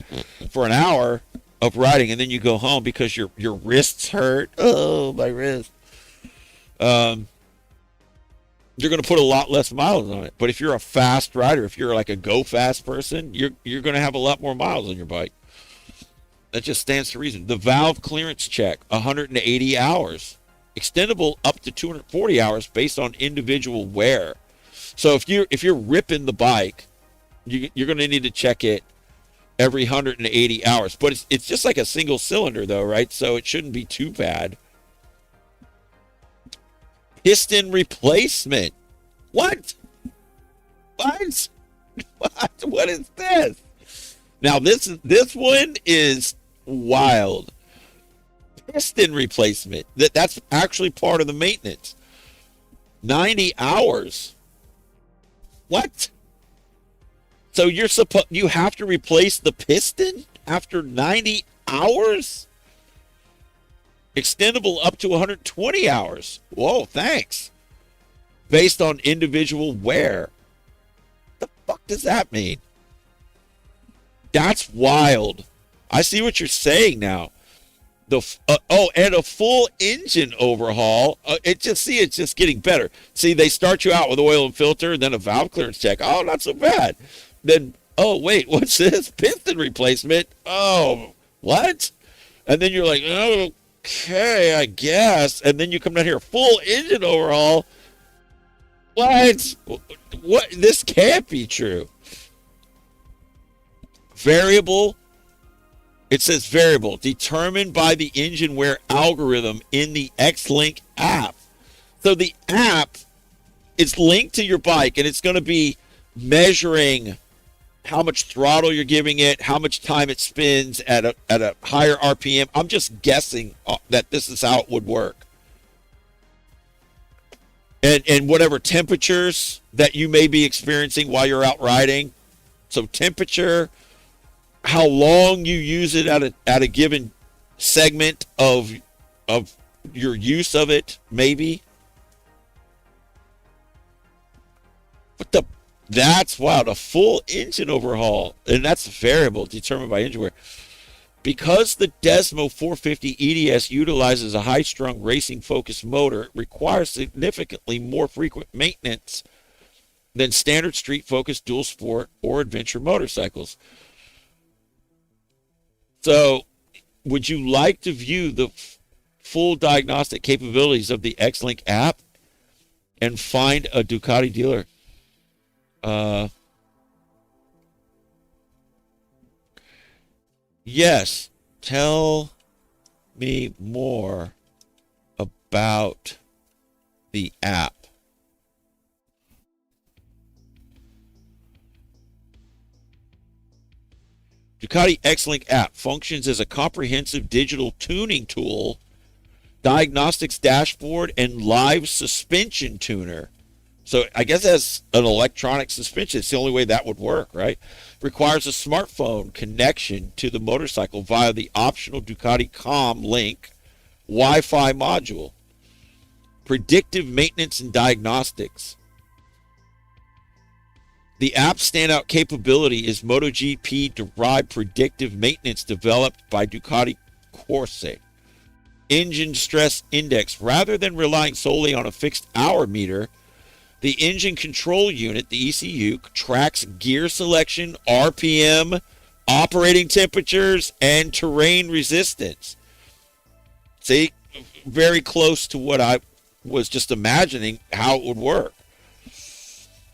for an hour of riding, and then you go home because your wrists hurt. Oh, my wrist. You're going to put a lot less miles on it. But if you're a fast rider, if you're like a go fast person, you're going to have a lot more miles on your bike. That just stands to reason. The valve clearance check, 180 hours. Extendable up to 240 hours based on individual wear. So if you're ripping the bike, you're going to need to check it every 180 hours. But it's just like a single cylinder, though, right? So it shouldn't be too bad. Piston replacement. What? What is this? Now this one is wild. Piston replacement. That's actually part of the maintenance. 90 hours. What? So you have to replace the piston after 90 hours? Extendable up to 120 hours. Whoa, thanks. Based on individual wear. What the fuck does that mean? That's wild. I see what you're saying now. And a full engine overhaul. It's just getting better. See, they start you out with oil and filter, then a valve clearance check. Oh, not so bad. Then, oh wait, what's this? Piston replacement. Oh, what? And then you're like, okay, I guess. And then you come down here, full engine overhaul. What? This can't be true. Variable. It says variable, determined by the engine wear algorithm in the X-Link app. So the app is linked to your bike, and it's going to be measuring how much throttle you're giving it, how much time it spins at a higher RPM. I'm just guessing that this is how it would work. And whatever temperatures that you may be experiencing while you're out riding. So temperature, how long you use it at a given segment of your use of it, maybe. That's wild. A full engine overhaul, and that's variable, determined by engine wear. Because the Desmo 450 EDS utilizes a high-strung racing-focused motor, it requires significantly more frequent maintenance than standard street-focused dual sport or adventure motorcycles. So, would you like to view the full diagnostic capabilities of the X-Link app and find a Ducati dealer? Yes. Tell me more about the app. Ducati X-Link app functions as a comprehensive digital tuning tool, diagnostics dashboard, and live suspension tuner. So I guess as an electronic suspension, it's the only way that would work, right? Requires a smartphone connection to the motorcycle via the optional Ducati Com Link Wi-Fi module. Predictive maintenance and diagnostics. The app's standout capability is MotoGP-derived predictive maintenance developed by Ducati Corse. Engine stress index. Rather than relying solely on a fixed hour meter, the engine control unit, the ECU, tracks gear selection, RPM, operating temperatures, and terrain resistance. See, very close to what I was just imagining how it would work.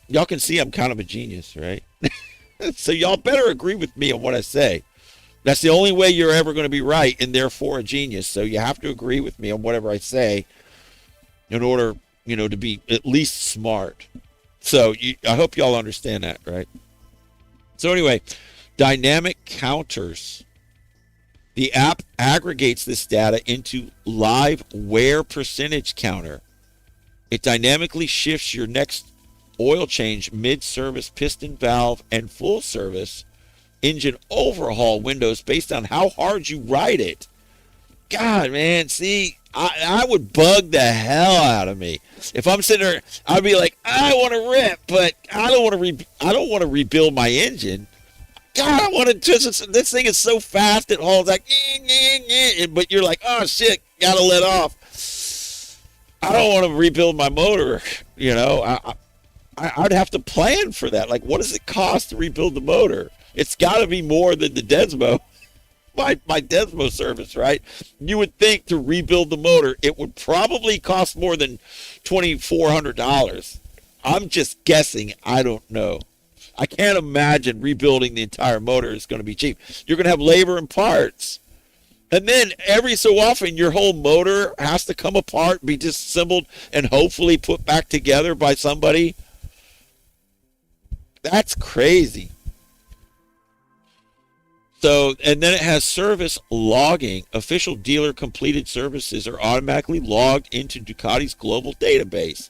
Y'all can see I'm kind of a genius, right? So y'all better agree with me on what I say. That's the only way you're ever going to be right and therefore a genius. So you have to agree with me on whatever I say in order, to be at least smart. So I hope y'all understand that, right? So anyway, dynamic counters. The app aggregates this data into live wear percentage counter. It dynamically shifts your next oil change, mid-service, piston valve, and full service engine overhaul windows based on how hard you ride it. God, man, see, I would bug the hell out of me if I'm sitting there. I'd be like, I want to rip, but I don't want to rebuild my engine. God, I want to just. This thing is so fast it hauls like, but you're like, oh shit, gotta let off. I don't want to rebuild my motor. I'd have to plan for that. Like, what does it cost to rebuild the motor? It's got to be more than the Desmo. My Desmo service, right? You would think to rebuild the motor, it would probably cost more than $2,400. I'm just guessing. I don't know. I can't imagine rebuilding the entire motor is going to be cheap. You're going to have labor and parts. And then every so often, your whole motor has to come apart, be disassembled, and hopefully put back together by somebody. That's crazy. So, and then it has service logging. Official dealer completed services are automatically logged into Ducati's global database.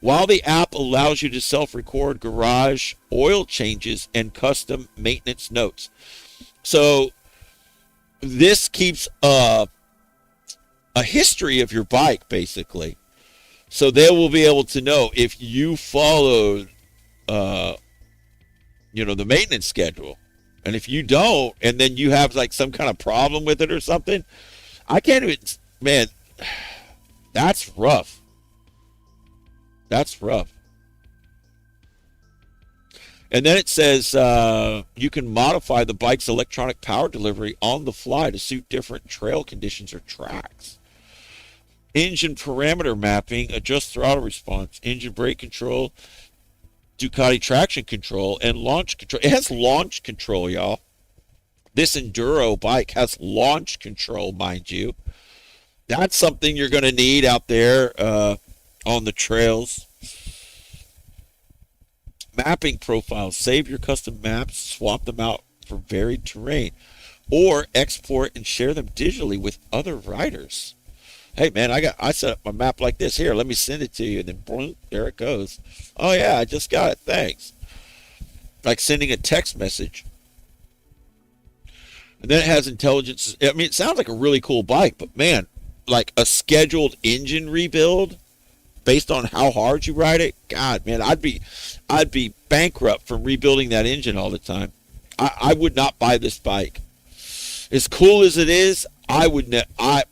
While the app allows you to self-record garage oil changes and custom maintenance notes. So, this keeps a history of your bike, basically. So they will be able to know if you followed, the maintenance schedule. And if you don't, and then you have like some kind of problem with it or something, I can't even, man, that's rough. That's rough. And then it says you can modify the bike's electronic power delivery on the fly to suit different trail conditions or tracks. Engine parameter mapping, adjust throttle response, engine brake control, Ducati traction control, and launch control. It has launch control, y'all. This enduro bike has launch control, mind you. That's something you're going to need out there on the trails. Mapping profiles. Save your custom maps, swap them out for varied terrain, or export and share them digitally with other riders. Hey man, I set up my map like this. Here, let me send it to you, and then boom, there it goes. Oh yeah, I just got it. Thanks. Like sending a text message. And then it has intelligence. I mean, it sounds like a really cool bike, but man, like a scheduled engine rebuild based on how hard you ride it. God, man, I'd be bankrupt from rebuilding that engine all the time. I would not buy this bike. As cool as it is, I would I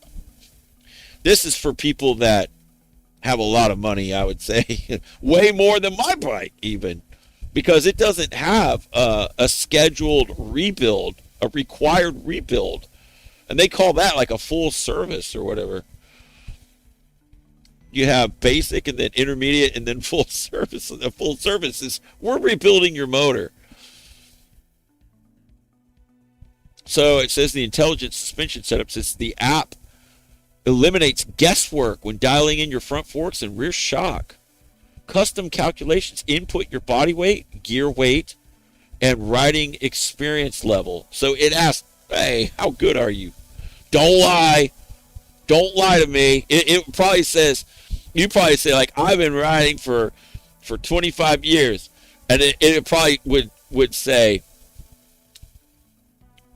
this is for people that have a lot of money, I would say. Way more than my bike even, because it doesn't have a scheduled rebuild, a required rebuild. And they call that like a full service or whatever. You have basic and then intermediate and then full service. The full service is we're rebuilding your motor. So it says the intelligent suspension setup says the app eliminates guesswork when dialing in your front forks and rear shock. Custom calculations input your body weight, gear weight, and riding experience level. So it asks, hey, how good are you? Don't lie. Don't lie to me. It probably says, you probably say, like, I've been riding for 25 years. And it probably would say,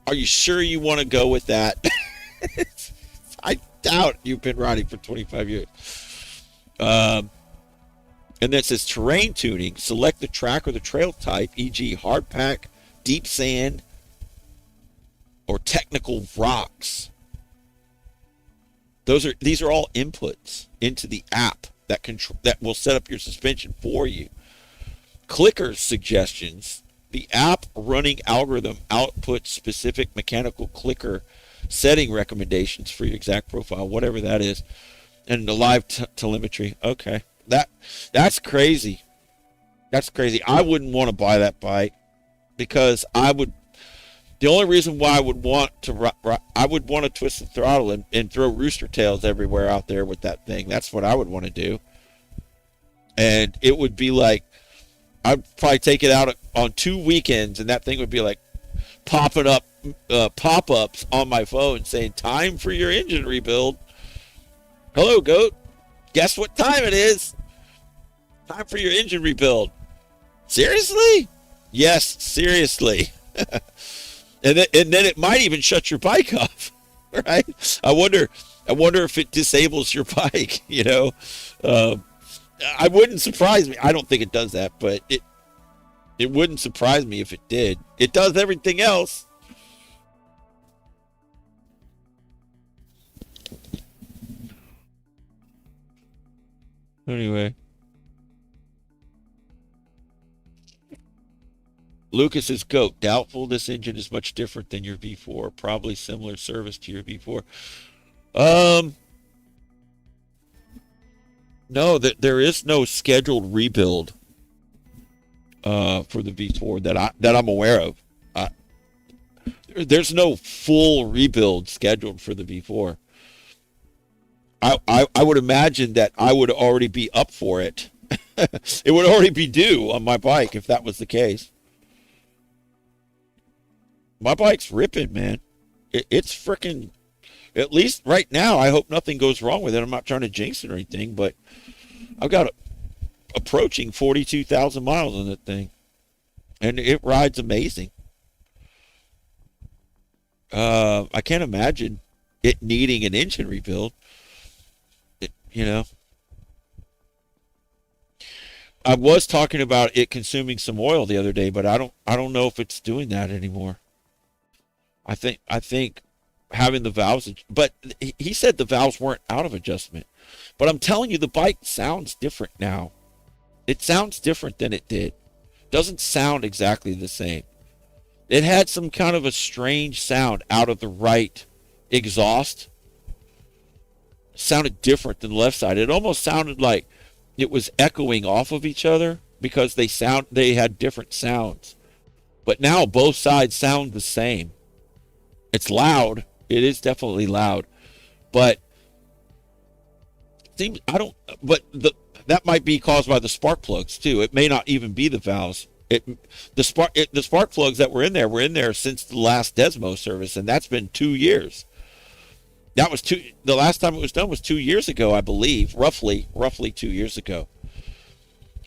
are you sure you want to go with that? I doubt you've been riding for 25 years. And then it says terrain tuning. Select the track or the trail type, e.g. hard pack, deep sand, or technical rocks. These are all inputs into the app that will set up your suspension for you. Clicker suggestions. The app running algorithm outputs specific mechanical clicker setting recommendations for your exact profile, whatever that is, and the live telemetry. Okay, that's crazy. That's crazy. I wouldn't want to buy that bike because the only reason why I would want to twist the throttle and throw rooster tails everywhere out there with that thing. That's what I would want to do. And it would be like, I'd probably take it out on 2 weekends, and that thing would be like popping up pop-ups on my phone saying, time for your engine rebuild. Hello, goat. Guess what time it is? Time for your engine rebuild. Seriously? Yes, seriously. And then it might even shut your bike off, right? I wonder if it disables your bike, you know. I wouldn't surprise me. I don't think it does that, but it wouldn't surprise me if it did. It does everything else. Anyway. Lucas's goat. Doubtful this engine is much different than your V4. Probably similar service to your V4. No, there is no scheduled rebuild for the V4 that I'm aware of. There's no full rebuild scheduled for the V4. I would imagine that I would already be up for it. It would already be due on my bike if that was the case. My bike's ripping, man. It's freaking, at least right now, I hope nothing goes wrong with it. I'm not trying to jinx it or anything, but I've got approaching 42,000 miles on that thing. And it rides amazing. I can't imagine it needing an engine rebuild. You know. I was talking about it consuming some oil the other day, but I don't know if it's doing that anymore. I think having the valves, but he said the valves weren't out of adjustment. But I'm telling you, the bike sounds different now. It sounds different than it did. Doesn't sound exactly the same. It had some kind of a strange sound out of the right exhaust. Sounded different than the left side. It almost sounded like it was echoing off of each other because they had different sounds. But now both sides sound the same. It's loud. It is definitely loud. But that might be caused by the spark plugs too. It may not even be the valves. The spark plugs that were in there since the last Desmo service, and that's been 2 years. The last time it was done was 2 years ago, I believe, roughly 2 years ago.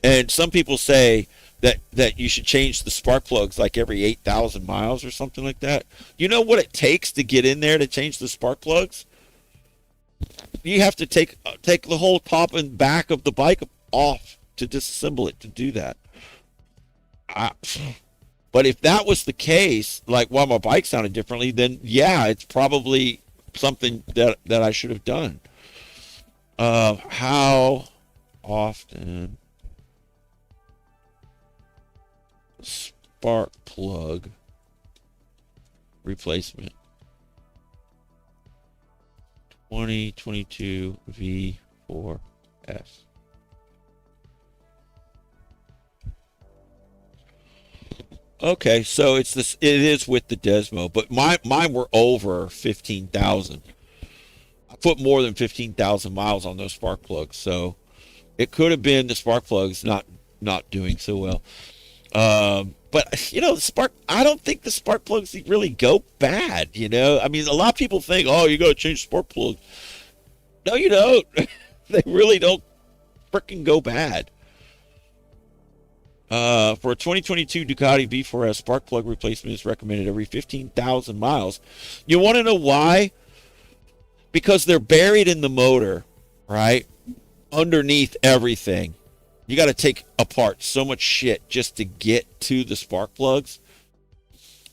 And some people say that you should change the spark plugs like every 8,000 miles or something like that. You know what it takes to get in there to change the spark plugs? You have to take the whole top and back of the bike off to disassemble it to do that. But if that was the case, like why my bike sounded differently, then yeah, it's probably something that I should have done. How often spark plug replacement 2022 V4S. Okay, so it's this. It is with the Desmo, but mine were over 15,000. I put more than 15,000 miles on those spark plugs, so it could have been the spark plugs not doing so well. But the spark. I don't think the spark plugs really go bad. I mean, a lot of people think, oh, you got to change spark plugs. No, you don't. They really don't freaking go bad. For a 2022 Ducati V4S, spark plug replacement is recommended every 15,000 miles. You want to know why? Because they're buried in the motor, right? Underneath everything. You got to take apart so much shit just to get to the spark plugs.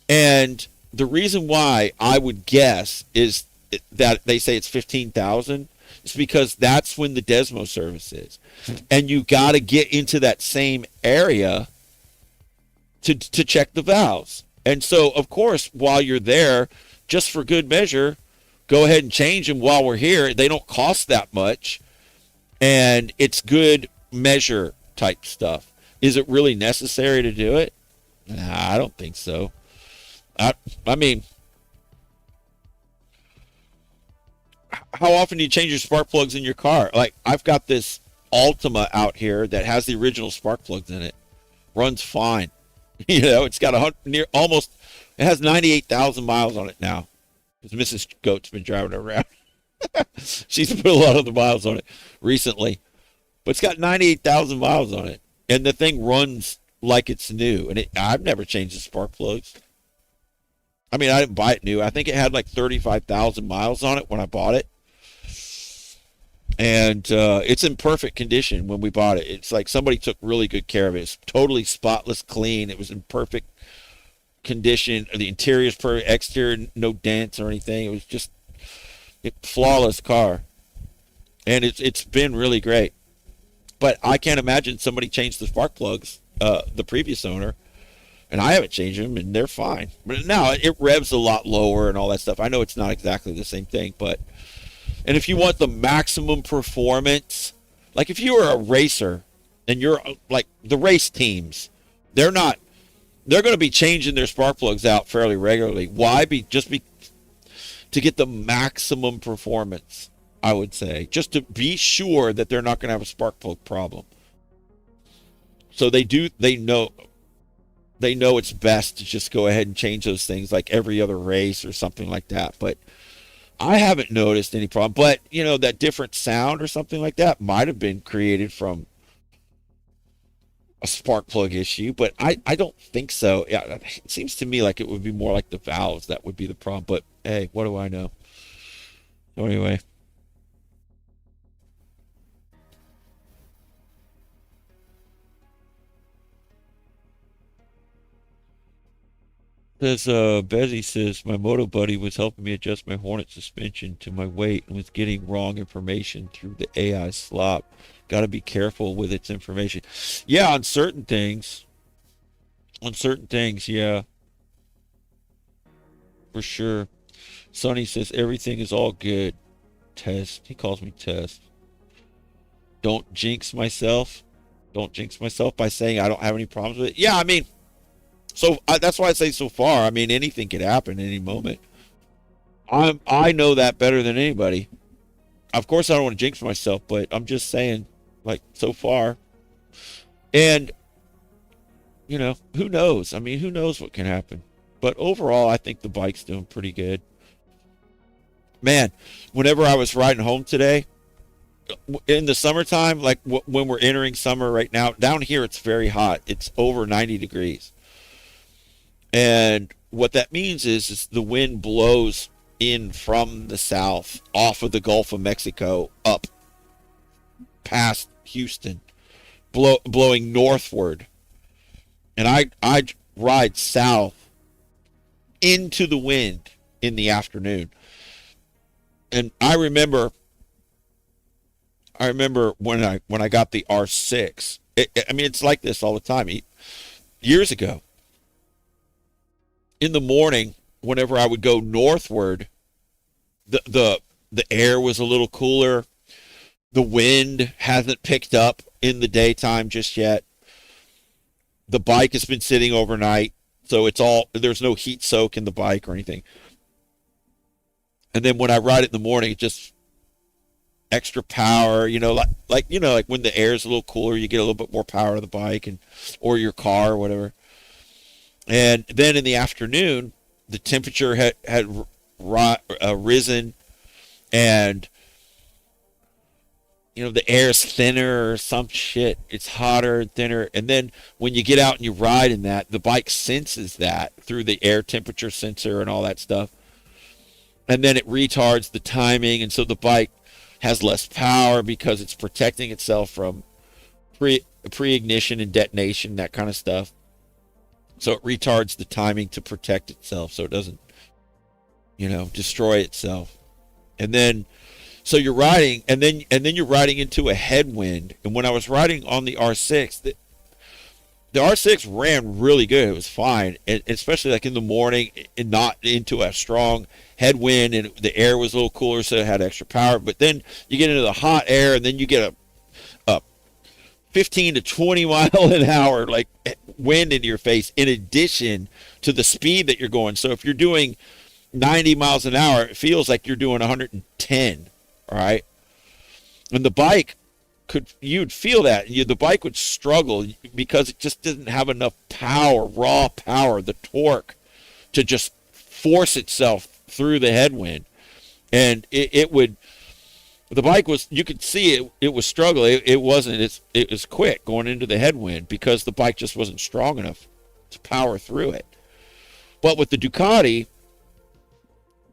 And the reason why I would guess is that they say it's 15,000 is because that's when the Desmo service is. And you got to get into that same area to check the valves. And so, of course, while you're there, just for good measure, go ahead and change them while we're here. They don't cost that much. And it's good measure type stuff. Is it really necessary to do it? Nah, I don't think so. I mean, how often do you change your spark plugs in your car? Like, I've got this Altima out here that has the original spark plugs in it. Runs fine. It's got it has 98,000 miles on it now. Because Mrs. Goat's been driving it around. She's put a lot of the miles on it recently. But it's got 98,000 miles on it. And the thing runs like it's new. And I've never changed the spark plugs. I mean, I didn't buy it new. I think it had like 35,000 miles on it when I bought it. And it's in perfect condition when we bought it. It's like somebody took really good care of it. It's totally spotless clean. It was in perfect condition. The interior is perfect. Exterior, no dents or anything. It was just a flawless car. And it's been really great. But I can't imagine somebody changed the spark plugs, the previous owner, and I haven't changed them, and they're fine. But now it revs a lot lower and all that stuff. I know it's not exactly the same thing, and if you want the maximum performance, like if you were a racer and you're like the race teams, they're going to be changing their spark plugs out fairly regularly. Why? To get the maximum performance, I would say, just to be sure that they're not going to have a spark plug problem. So they know it's best to just go ahead and change those things like every other race or something like that. But I haven't noticed any problem. But, that different sound or something like that might have been created from a spark plug issue. But I don't think so. Yeah, it seems to me like it would be more like the valves that would be the problem. But, hey, what do I know? So anyway. Says Bezzy says my moto buddy was helping me adjust my Hornet suspension to my weight and was getting wrong information through the AI slop. Got to be careful with its information. Yeah, on certain things. Yeah, for sure. Sonny says everything is all good. Test. He calls me Test. Don't jinx myself. Don't jinx myself by saying I don't have any problems with it. Yeah, I mean. So that's why I say so far. I mean, anything could happen at any moment. I know that better than anybody. Of course, I don't want to jinx myself, but I'm just saying, like, so far. And, who knows? I mean, who knows what can happen? But overall, I think the bike's doing pretty good. Man, whenever I was riding home today, in the summertime, like when we're entering summer right now, down here it's very hot. It's over 90 degrees. And what that means is the wind blows in from the south, off of the Gulf of Mexico, up past Houston, blowing northward. And ride south into the wind in the afternoon. And I remember when I got the R6. I mean, it's like this all the time. Years ago, in the morning, whenever I would go northward, the air was a little cooler. The wind hasn't picked up in the daytime just yet. The bike has been sitting overnight, so there's no heat soak in the bike or anything. And then when I ride it in the morning, it just extra power, like when the air is a little cooler, you get a little bit more power of the bike or your car or whatever. And then in the afternoon, the temperature had risen, and the air's thinner or some shit. It's hotter and thinner. And then when you get out and you ride in that, the bike senses that through the air temperature sensor and all that stuff. And then it retards the timing. And so the bike has less power because it's protecting itself from pre-ignition and detonation, that kind of stuff. So it retards the timing to protect itself so it doesn't, destroy itself. And then so you're riding, and then you're riding into a headwind. And when I was riding on the R6, the R6 ran really good. It was fine, and especially like in the morning, and not into a strong headwind, and the air was a little cooler, so it had extra power. But then you get into the hot air, and then you get a 15 to 20 mile an hour like wind into your face, in addition to the speed that you're going. So if you're doing 90 miles an hour, it feels like you're doing 110. All right. And the bike you'd feel that. The bike would struggle because it just didn't have enough power, raw power, the torque to just force itself through the headwind. And the bike was, you could see it was struggling. It was quick going into the headwind because the bike just wasn't strong enough to power through it. But with the Ducati,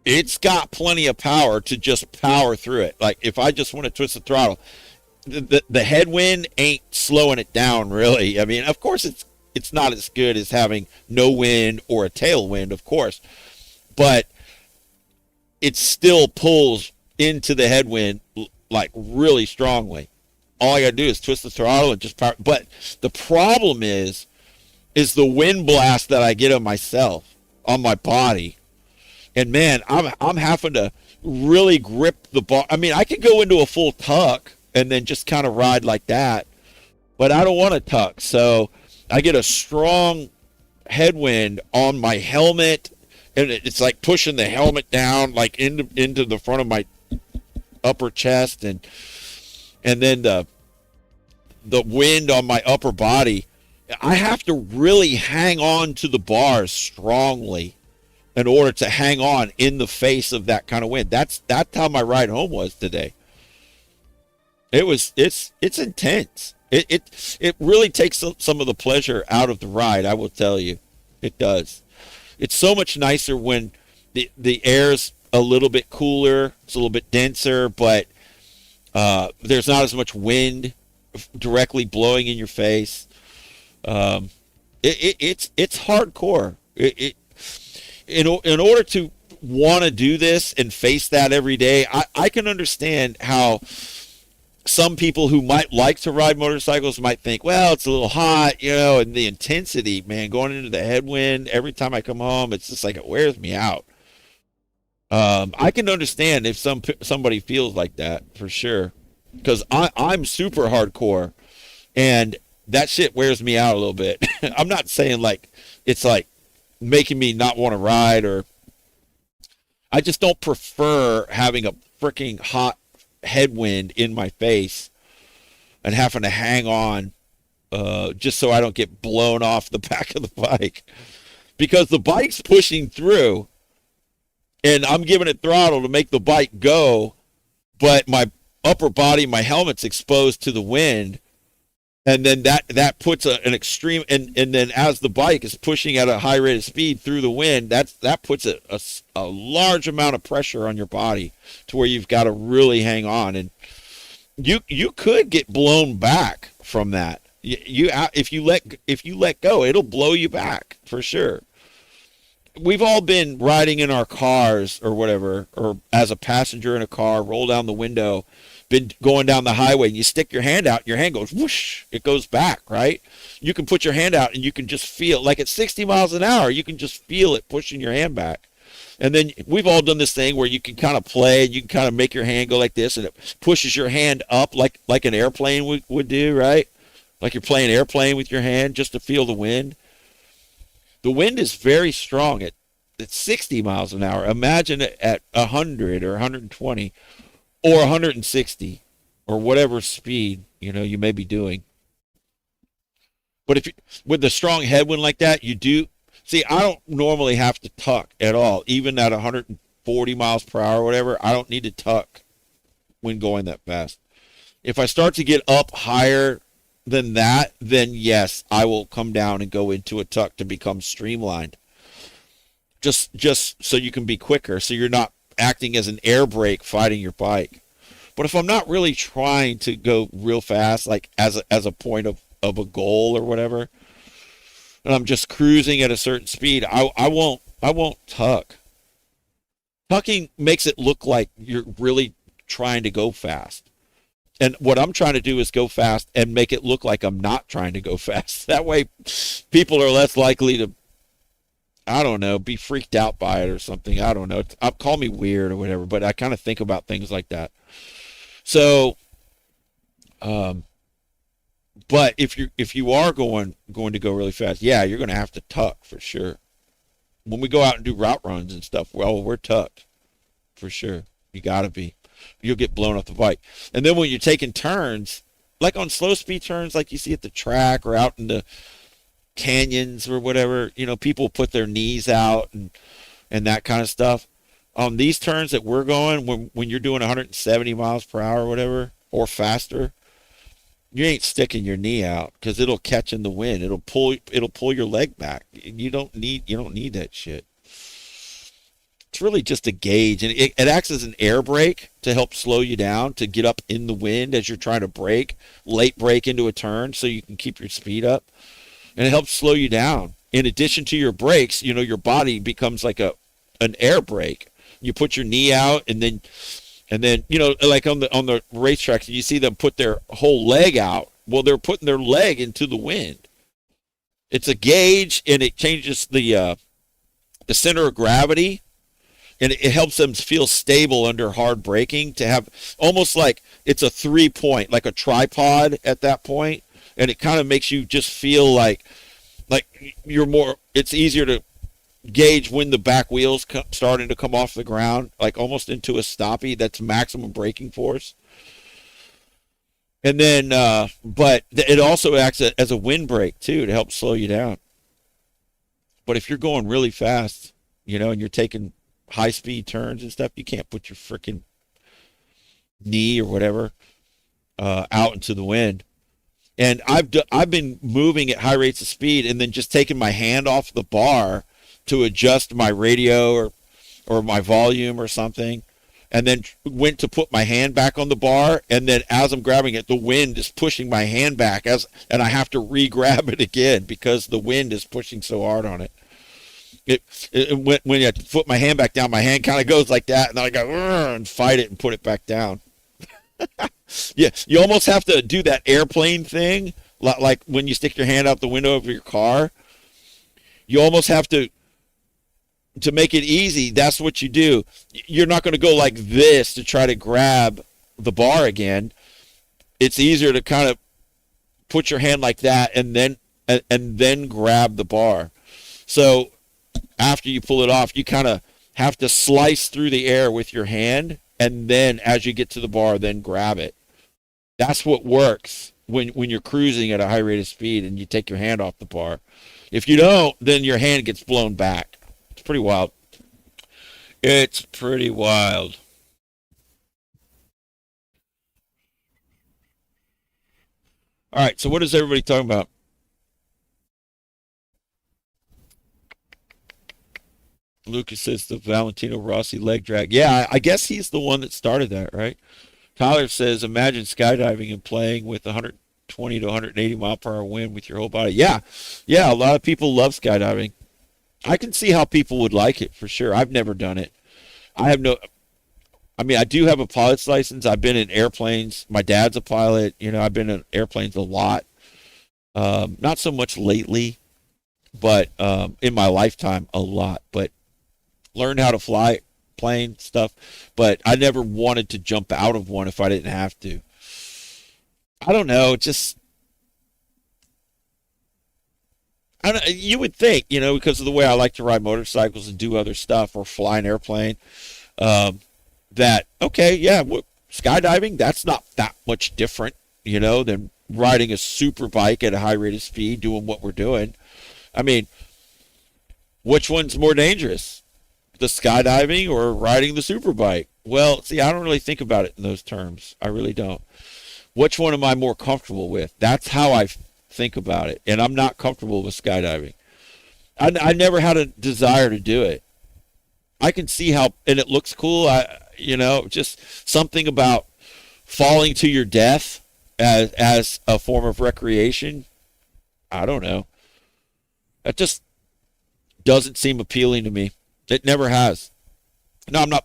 it's got plenty of power to just power through it. Like if I just want to twist the throttle, the headwind ain't slowing it down really. I mean, of course it's not as good as having no wind or a tailwind, of course, but it still pulls into the headwind like really strongly. All I gotta do is twist the throttle and just power. But the problem is the wind blast that I get on myself, on my body. And man, I'm having to really grip the bar. I mean, I could go into a full tuck and then just kind of ride like that, but I don't want to tuck. So I get a strong headwind on my helmet, and it's like pushing the helmet down like into the front of my upper chest, and then the wind on my upper body. I have to really hang on to the bars strongly in order to hang on in the face of that kind of wind. That's how my ride home was today. It's intense. It really takes some of the pleasure out of the ride, I will tell you. It does. It's so much nicer when the air's a little bit cooler, it's a little bit denser, but there's not as much wind directly blowing in your face. It's hardcore. In order to want to do this and face that every day, I can understand how some people who might like to ride motorcycles might think, well, it's a little hot, and the intensity, man, going into the headwind every time I come home, it's just like it wears me out. I can understand if somebody feels like that for sure, because I'm super hardcore, and that shit wears me out a little bit. I'm not saying like it's like making me not want to ride, or I just don't prefer having a freaking hot headwind in my face and having to hang on just so I don't get blown off the back of the bike, because the bike's pushing through and I'm giving it throttle to make the bike go, but my upper body, my helmet's exposed to the wind. And then that puts an extreme, and then as the bike is pushing at a high rate of speed through the wind, that puts a large amount of pressure on your body to where you've got to really hang on, and you could get blown back from that. If you let go, it'll blow you back for sure. We've all been riding in our cars or whatever, or as a passenger in a car, roll down the window, been going down the highway, and you stick your hand out, and your hand goes whoosh, it goes back, right? You can put your hand out, and you can just feel, like at 60 miles an hour, you can just feel it pushing your hand back. And then we've all done this thing where you can kind of play, and you can kind of make your hand go like this, and it pushes your hand up like an airplane would do, right? Like you're playing airplane with your hand just to feel the wind. The wind is very strong at 60 miles an hour. Imagine it at 100 or 120 or 160 or whatever speed, you may be doing. But if you, with a strong headwind like that, you do see. I don't normally have to tuck at all, even at 140 miles per hour or whatever. I don't need to tuck when going that fast. If I start to get up higher than that, then yes, I will come down and go into a tuck to become streamlined. Just so you can be quicker, so you're not acting as an air brake fighting your bike. But if I'm not really trying to go real fast, like as a point of a goal or whatever, and I'm just cruising at a certain speed, I won't tuck. Tucking makes it look like you're really trying to go fast. And what I'm trying to do is go fast and make it look like I'm not trying to go fast. That way people are less likely to, I don't know, be freaked out by it or something. I don't know. Call me weird or whatever, but I kind of think about things like that. So, but if you are going to go really fast, yeah, you're going to have to tuck for sure. When we go out and do route runs and stuff, well, we're tucked for sure. You got to be. You'll get blown off the bike. And then when you're taking turns, like on slow speed turns, like you see at the track or out in the canyons or whatever, people put their knees out and that kind of stuff. On these turns that we're going, when you're doing 170 miles per hour or whatever, or faster, you ain't sticking your knee out because it'll catch in the wind. It'll pull your leg back. You don't need that shit. It's really just a gauge, and it acts as an air brake to help slow you down, to get up in the wind as you're trying to late brake into a turn so you can keep your speed up. And it helps slow you down. In addition to your brakes, your body becomes like an air brake. You put your knee out, and then like on the racetracks, you see them put their whole leg out. Well, they're putting their leg into the wind. It's a gauge, and it changes the center of gravity, and it helps them feel stable under hard braking, to have almost like it's a 3-point, like a tripod at that point, and it kind of makes you just feel like you're more. It's easier to gauge when the back wheels starting to come off the ground, like almost into a stoppie. That's maximum braking force. And then, but it also acts as a wind brake too, to help slow you down. But if you're going really fast, and you're taking high speed turns and stuff, you can't put your freaking knee or whatever out into the wind. And I've been moving at high rates of speed and then just taking my hand off the bar to adjust my radio or my volume or something, and then went to put my hand back on the bar, and then as I'm grabbing it, the wind is pushing my hand back, and I have to re-grab it again because the wind is pushing so hard on it. When I put my hand back down, my hand kind of goes like that, and then I go and fight it and put it back down. Yeah, you almost have to do that airplane thing, like when you stick your hand out the window of your car. You almost have to make it easy. That's what you do. You're not going to go like this to try to grab the bar again. It's easier to kind of put your hand like that and then grab the bar. So after you pull it off, you kind of have to slice through the air with your hand, and then as you get to the bar, then grab it. That's what works when you're cruising at a high rate of speed and you take your hand off the bar. If you don't, then your hand gets blown back. It's pretty wild. It's pretty wild. All right, so what is everybody talking about? Lucas says the Valentino Rossi leg drag. Yeah, I guess he's the one that started that, right? Tyler says, imagine skydiving and playing with 120 to 180 mile per hour wind with your whole body. Yeah, yeah. A lot of people love skydiving. I can see how people would like it for sure. I've never done it. I have no. I mean, I do have a pilot's license. I've been in airplanes. My dad's a pilot. You know, I've been in airplanes a lot. Not so much lately, but in my lifetime, a lot. But learned how to fly plane stuff. But I never wanted to jump out of one if I didn't have to. I don't know. Just I don't, you would think, you know, because of the way I like to ride motorcycles and do other stuff or fly an airplane, um, that okay, yeah, skydiving, that's not that much different, you know, than riding a super bike at a high rate of speed, doing what we're doing. I mean, which one's more dangerous, the skydiving or riding the super bike? Well, see, I don't really think about it in those terms. I really don't. Which one am I more comfortable with? That's how I think about it. And I'm not comfortable with skydiving. I never had a desire to do it. I can see how, and it looks cool. You know, just something about falling to your death as a form of recreation. I don't know. That just doesn't seem appealing to me. It never has. No, I'm not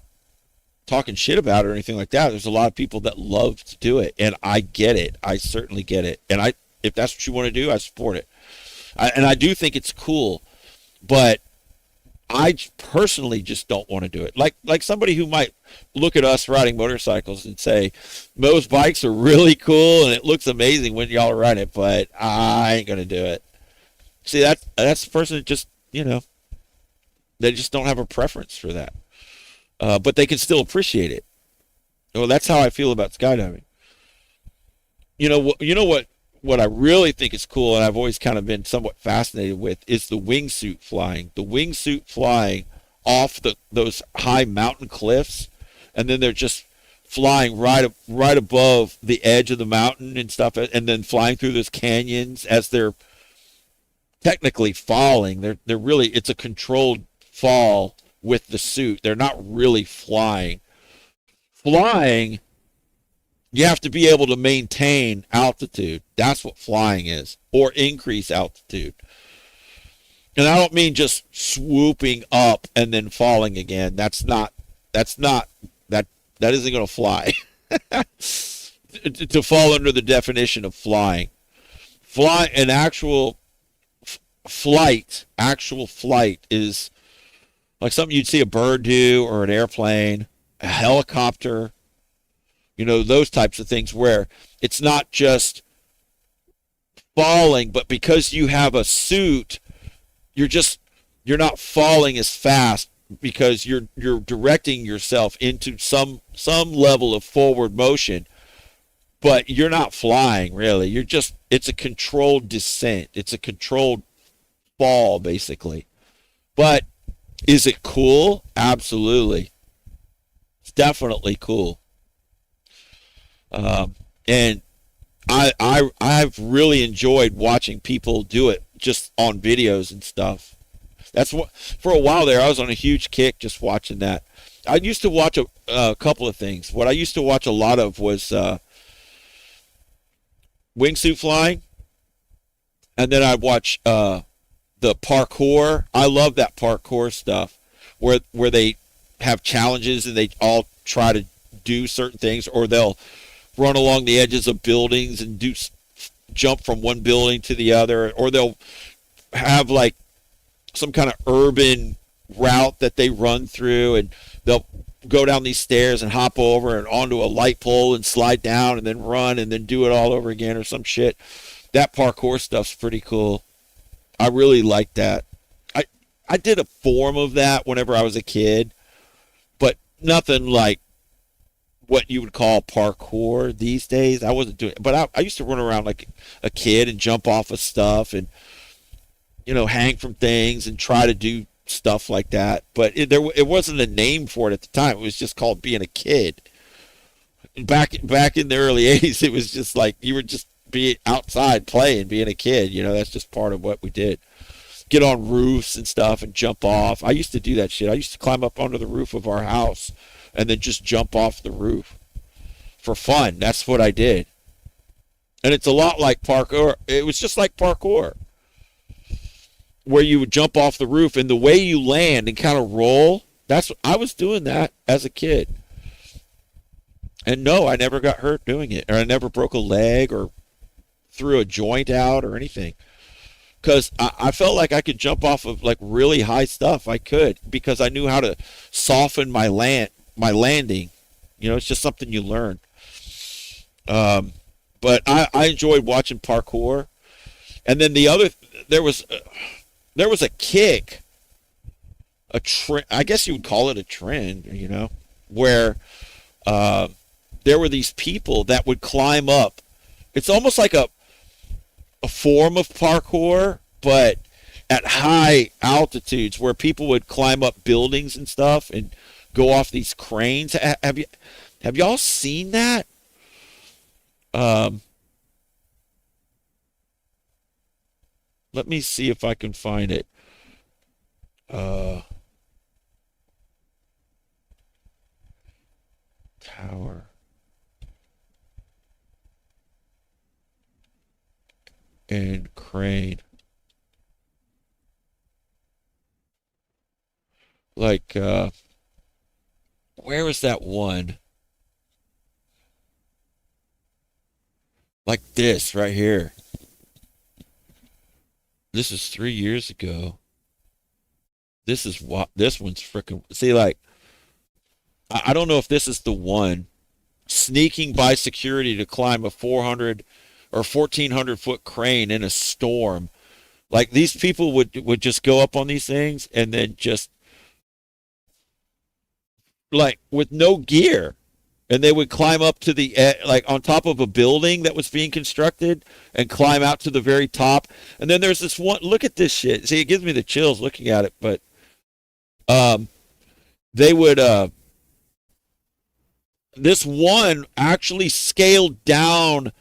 talking shit about it or anything like that. There's a lot of people that love to do it, and I get it. I certainly get it. And if that's what you want to do, I support it. And I do think it's cool, but I personally just don't want to do it. Like somebody who might look at us riding motorcycles and say, those bikes are really cool and it looks amazing when y'all are riding it, but I ain't gonna do it. See, that's the person that just, you know, they just don't have a preference for that. But they can still appreciate it. Well, that's how I feel about skydiving. What I really think is cool, and I've always kind of been somewhat fascinated with, is the wingsuit flying. The wingsuit flying off those high mountain cliffs, and then they're just flying right above the edge of the mountain and stuff, and then flying through those canyons as they're technically falling. They're really, it's a controlled fall with the suit. They're not really flying. Flying, you have to be able to maintain altitude. That's what flying is, or increase altitude. And I don't mean just swooping up and then falling again. That isn't going to fly. To fall under the definition of flying. An actual actual flight is like something you'd see a bird do, or an airplane, a helicopter, you know, those types of things where it's not just falling, but because you have a suit, you're not falling as fast because you're directing yourself into some level of forward motion, but you're not flying really. It's a controlled descent. It's a controlled fall basically. But is it cool? Absolutely. It's definitely cool. And I've really enjoyed watching people do it just on videos and stuff. That's what, for a while there, I was on a huge kick just watching that. I used to watch a couple of things. What I used to watch a lot of was wingsuit flying, and then I'd watch the parkour. I love that parkour stuff where they have challenges and they all try to do certain things, or they'll run along the edges of buildings and jump from one building to the other, or they'll have like some kind of urban route that they run through, and they'll go down these stairs and hop over and onto a light pole and slide down and then run and then do it all over again or some shit. That parkour stuff's pretty cool. I really like that. I did a form of that whenever I was a kid, but nothing like what you would call parkour these days. I wasn't doing it, but I used to run around like a kid and jump off of stuff and, you know, hang from things and try to do stuff like that. But it wasn't a name for it at the time. It was just called being a kid. Back in the early 80s, it was just like you were just being outside playing, being a kid. You know, that's just part of what we did. Get on roofs and stuff and jump off. I used to do that shit. I used to climb up onto the roof of our house and then just jump off the roof for fun. That's what I did. And it's a lot like parkour. It was just like parkour, where you would jump off the roof and the way you land and kind of roll. That's I was doing that as a kid. And no, I never got hurt doing it, or I never broke a leg or threw a joint out or anything. Because I felt like I could jump off of like really high stuff. I could because I knew how to soften my landing. You know, it's just something you learn. Um, but I enjoyed watching parkour. And then the other there was there was a kick, a trend. I guess you would call it a trend. You know, where uh, there were these people that would climb up. It's almost like a form of parkour, but at high altitudes where people would climb up buildings and stuff and go off these cranes. Have y'all seen that? Um, Let me see if I can find it. Uh, Tower and crane. Like, where was that one? Like this right here. This is 3 years ago. This is what this one's freaking. See, like, I don't know if this is the one. Sneaking by security to climb a 400 or 1,400 foot crane in a storm. Like these people would just go up on these things and then just like with no gear, and they would climb up to the like on top of a building that was being constructed and climb out to the very top. And then there's this one. Look at this shit. See, it gives me the chills looking at it. But um, they would this one actually scaled down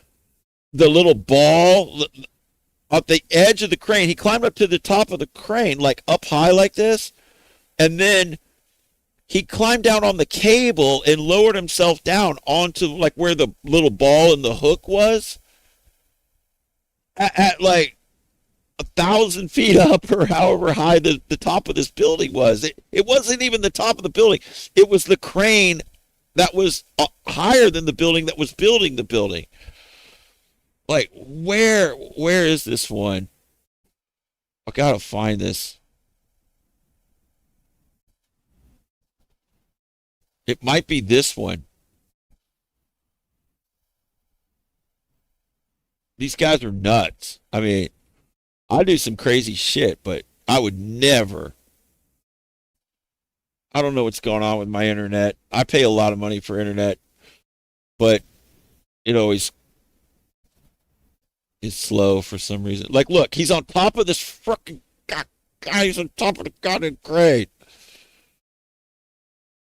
the little ball up the edge of the crane. He climbed up to the top of the crane, like up high like this, and then he climbed down on the cable and lowered himself down onto like where the little ball and the hook was at like 1,000 feet up or however high the top of this building was. It wasn't even the top of the building. It was the crane that was higher than the building that was building the building. Like where is this one? I gotta find this. It might be this one. These guys are nuts. I mean, I do some crazy shit, but I would never. I don't know what's going on with my internet. I pay a lot of money for internet, but it always is slow for some reason. Like, look, he's on top of this fucking guy. He's on top of the goddamn crane.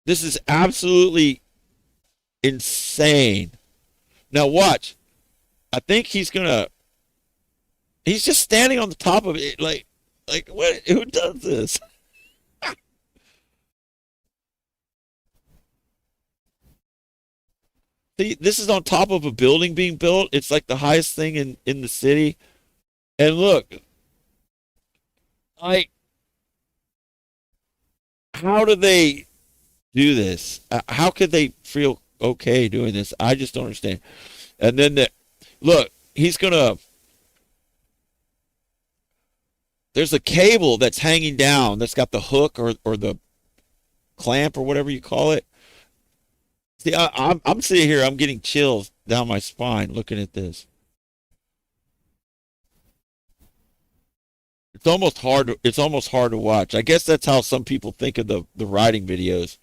This is absolutely insane. Now watch. I think he's gonna. He's just standing on the top of it, like what? Who does this? See, this is on top of a building being built. It's like the highest thing in the city. And look, like, how do they do this? How could they feel okay doing this? I just don't understand. And then look, he's gonna. There's a cable that's hanging down that's got the hook or the clamp or whatever you call it. See, I'm sitting here. I'm getting chills down my spine looking at this. It's almost hard to watch. I guess that's how some people think of the riding videos.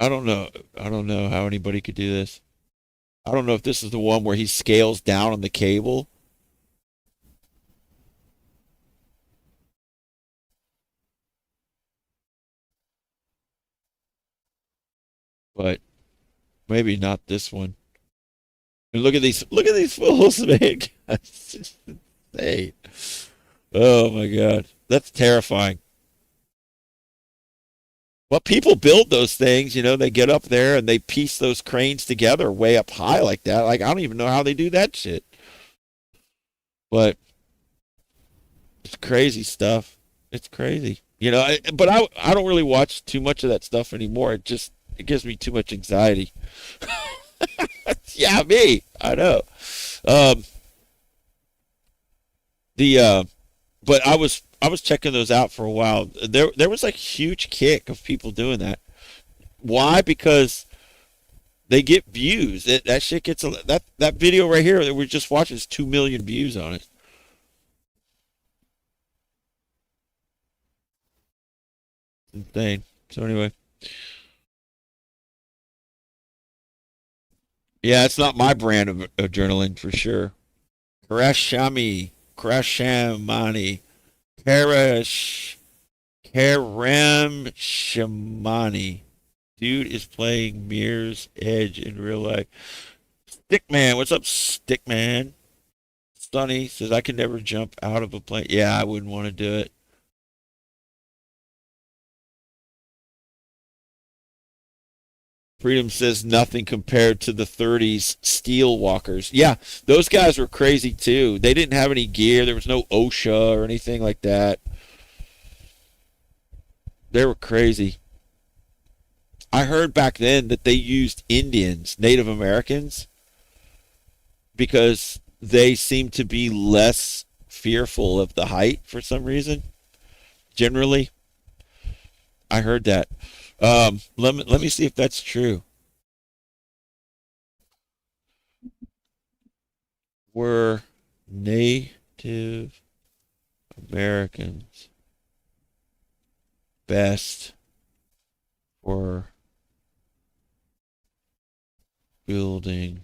I don't know. I don't know how anybody could do this. I don't know if this is the one where he scales down on the cable, but maybe not this one. Look at these fools, man. It's just insane. Oh my god, that's terrifying. Well, people build those things, you know, they get up there and they piece those cranes together way up high like that. Like, I don't even know how they do that shit. But it's crazy stuff. It's crazy. You know, but I don't really watch too much of that stuff anymore. It gives me too much anxiety. Yeah, me. I know. Um, the but I was checking those out for a while. There was like huge kick of people doing that. Why? Because they get views. That shit gets that video right here that we just watched is 2 million views on it. Insane. So anyway, yeah, it's not my brand of adrenaline for sure. Karashami, Karashamani, Karash, Karam Shamani. Dude is playing Mirror's Edge in real life. Stickman, what's up, Stickman? Stunny says I can never jump out of a plane. Yeah, I wouldn't want to do it. Freedom says nothing compared to the 30s steel walkers. Yeah, those guys were crazy too. They didn't have any gear. There was no OSHA or anything like that. They were crazy. I heard back then that they used Indians, Native Americans, because they seemed to be less fearful of the height for some reason. Generally, I heard that. Let me see if that's true. Were Native Americans best for building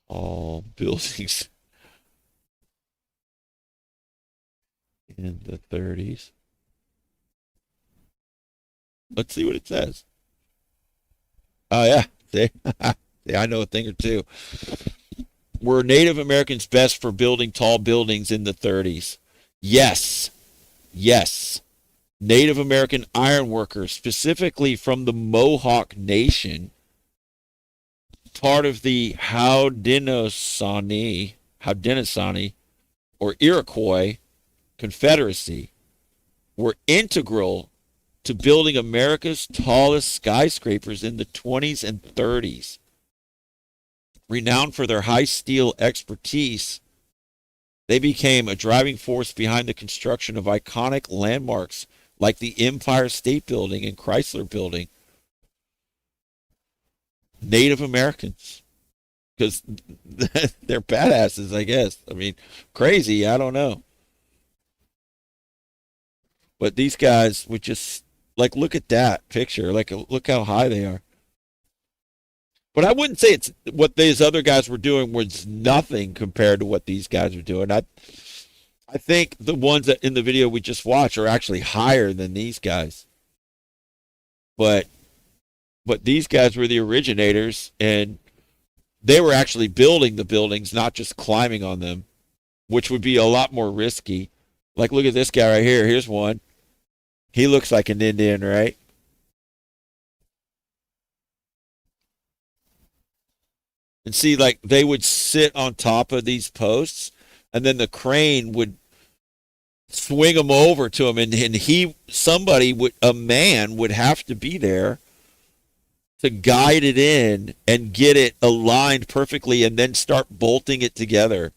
tall buildings in the 30s? Let's see what it says. Oh yeah, see, see, I know a thing or two. Were Native Americans best for building tall buildings in the 30s? Yes, yes. Native American ironworkers, specifically from the Mohawk Nation, part of the Haudenosaunee or Iroquois Confederacy, were integral to building America's tallest skyscrapers in the 20s and 30s. Renowned for their high steel expertise, they became a driving force behind the construction of iconic landmarks like the Empire State Building and Chrysler Building. Native Americans, because they're badasses, I guess. I mean, crazy, I don't know. But these guys would just, like, look at that picture. Like, look how high they are. But I wouldn't say it's what these other guys were doing was nothing compared to what these guys are doing. I think the ones that in the video we just watched are actually higher than these guys. But these guys were the originators, and they were actually building the buildings, not just climbing on them, which would be a lot more risky. Like, look at this guy right here. Here's one. He looks like an Indian, right? And see, like, they would sit on top of these posts, and then the crane would swing them over to him, and a man would have to be there to guide it in and get it aligned perfectly and then start bolting it together.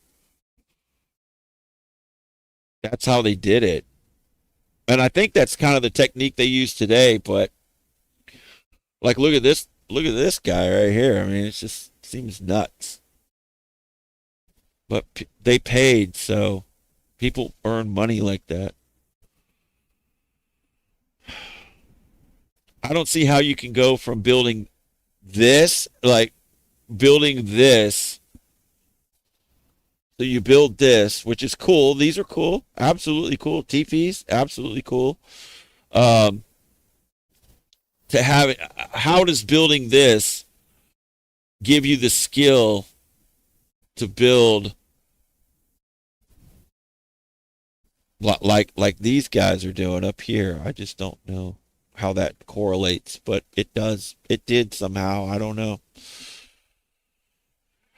That's how they did it. And I think that's kind of the technique they use today, but like look at this guy right here. I mean, it just seems nuts. But they paid, so people earn money like that. I don't see how you can go from building this. So you build this, which is cool. These are cool, absolutely cool. Teepees, absolutely cool. Um, to have it, how does building this give you the skill to build like these guys are doing up here. I just don't know how that correlates, but it does. It did somehow. I don't know.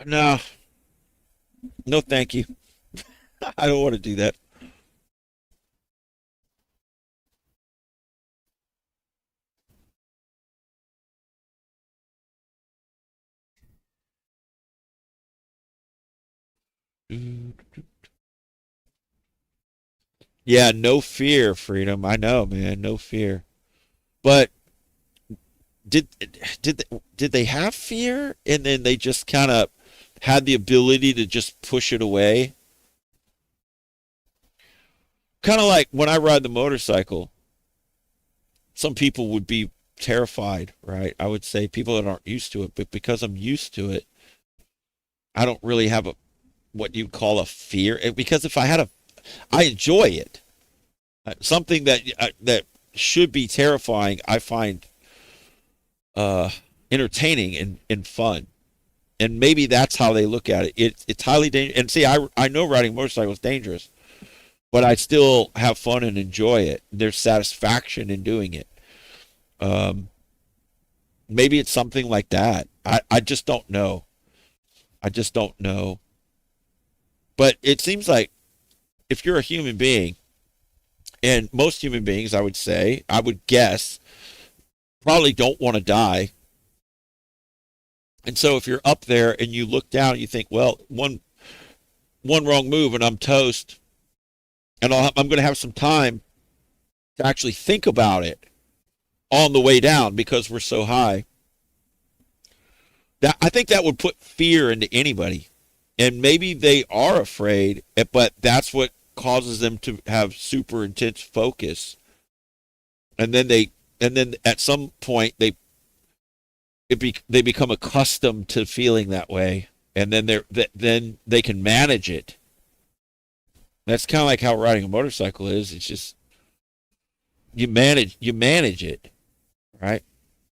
No, no, thank you. I don't want to do that. Yeah, no fear, freedom. I know, man, no fear. But did did they have fear and then they just kind of had the ability to just push it away? Kind of like when I ride the motorcycle, some people would be terrified, right? I would say people that aren't used to it, but because I'm used to it, I don't really have a what you'd call a fear. Because if I had a, I enjoy it. Something that should be terrifying, I find uh, entertaining and fun. And maybe that's how they look at it. It's highly dangerous. And see, I know riding motorcycles is dangerous, but I still have fun and enjoy it. There's satisfaction in doing it. Um, Maybe it's something like that. I just don't know. I just don't know. But it seems like if you're a human being, and most human beings, I would say, I would guess, probably don't want to die. And so if you're up there and you look down, you think, well, one wrong move and I'm toast, and I'm going to have some time to actually think about it on the way down because we're so high. That I think that would put fear into anybody, and maybe they are afraid, but that's what causes them to have super intense focus, and then at some point they become accustomed to feeling that way, and then they can manage it. That's kind of like how riding a motorcycle is. It's just you manage it, right?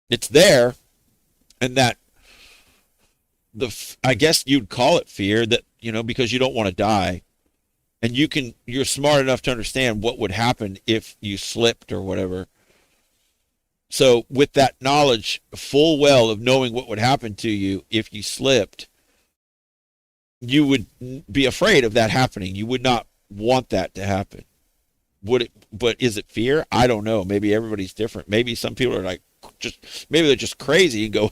It's there, and that I guess you'd call it fear that because you don't want to die, and you're smart enough to understand what would happen if you slipped or whatever. So with that knowledge full well of knowing what would happen to you if you slipped, you would be afraid of that happening. You would not want that to happen. Would it? But is it fear? I don't know. Maybe everybody's different. Maybe some people are like maybe they're just crazy and go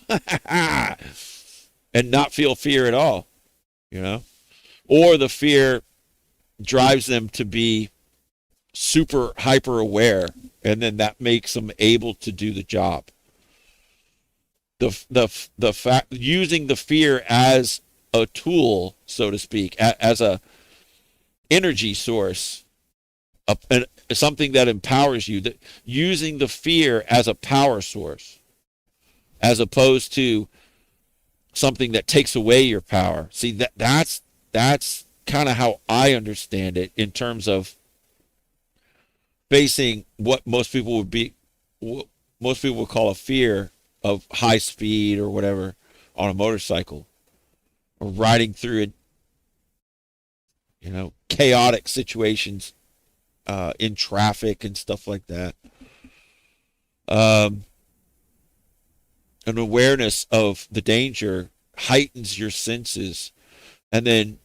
and not feel fear at all, you know? Or the fear drives them to be super hyper aware, and then that makes them able to do the job. The fact using the fear as a tool, so to speak, as a energy source, something that empowers you, that using the fear as a power source, as opposed to something that takes away your power. See, that's kind of how I understand it in terms of facing what most people would call a fear of high speed or whatever on a motorcycle, or riding through it, chaotic situations in traffic and stuff like that. Um, an awareness of the danger heightens your senses, and then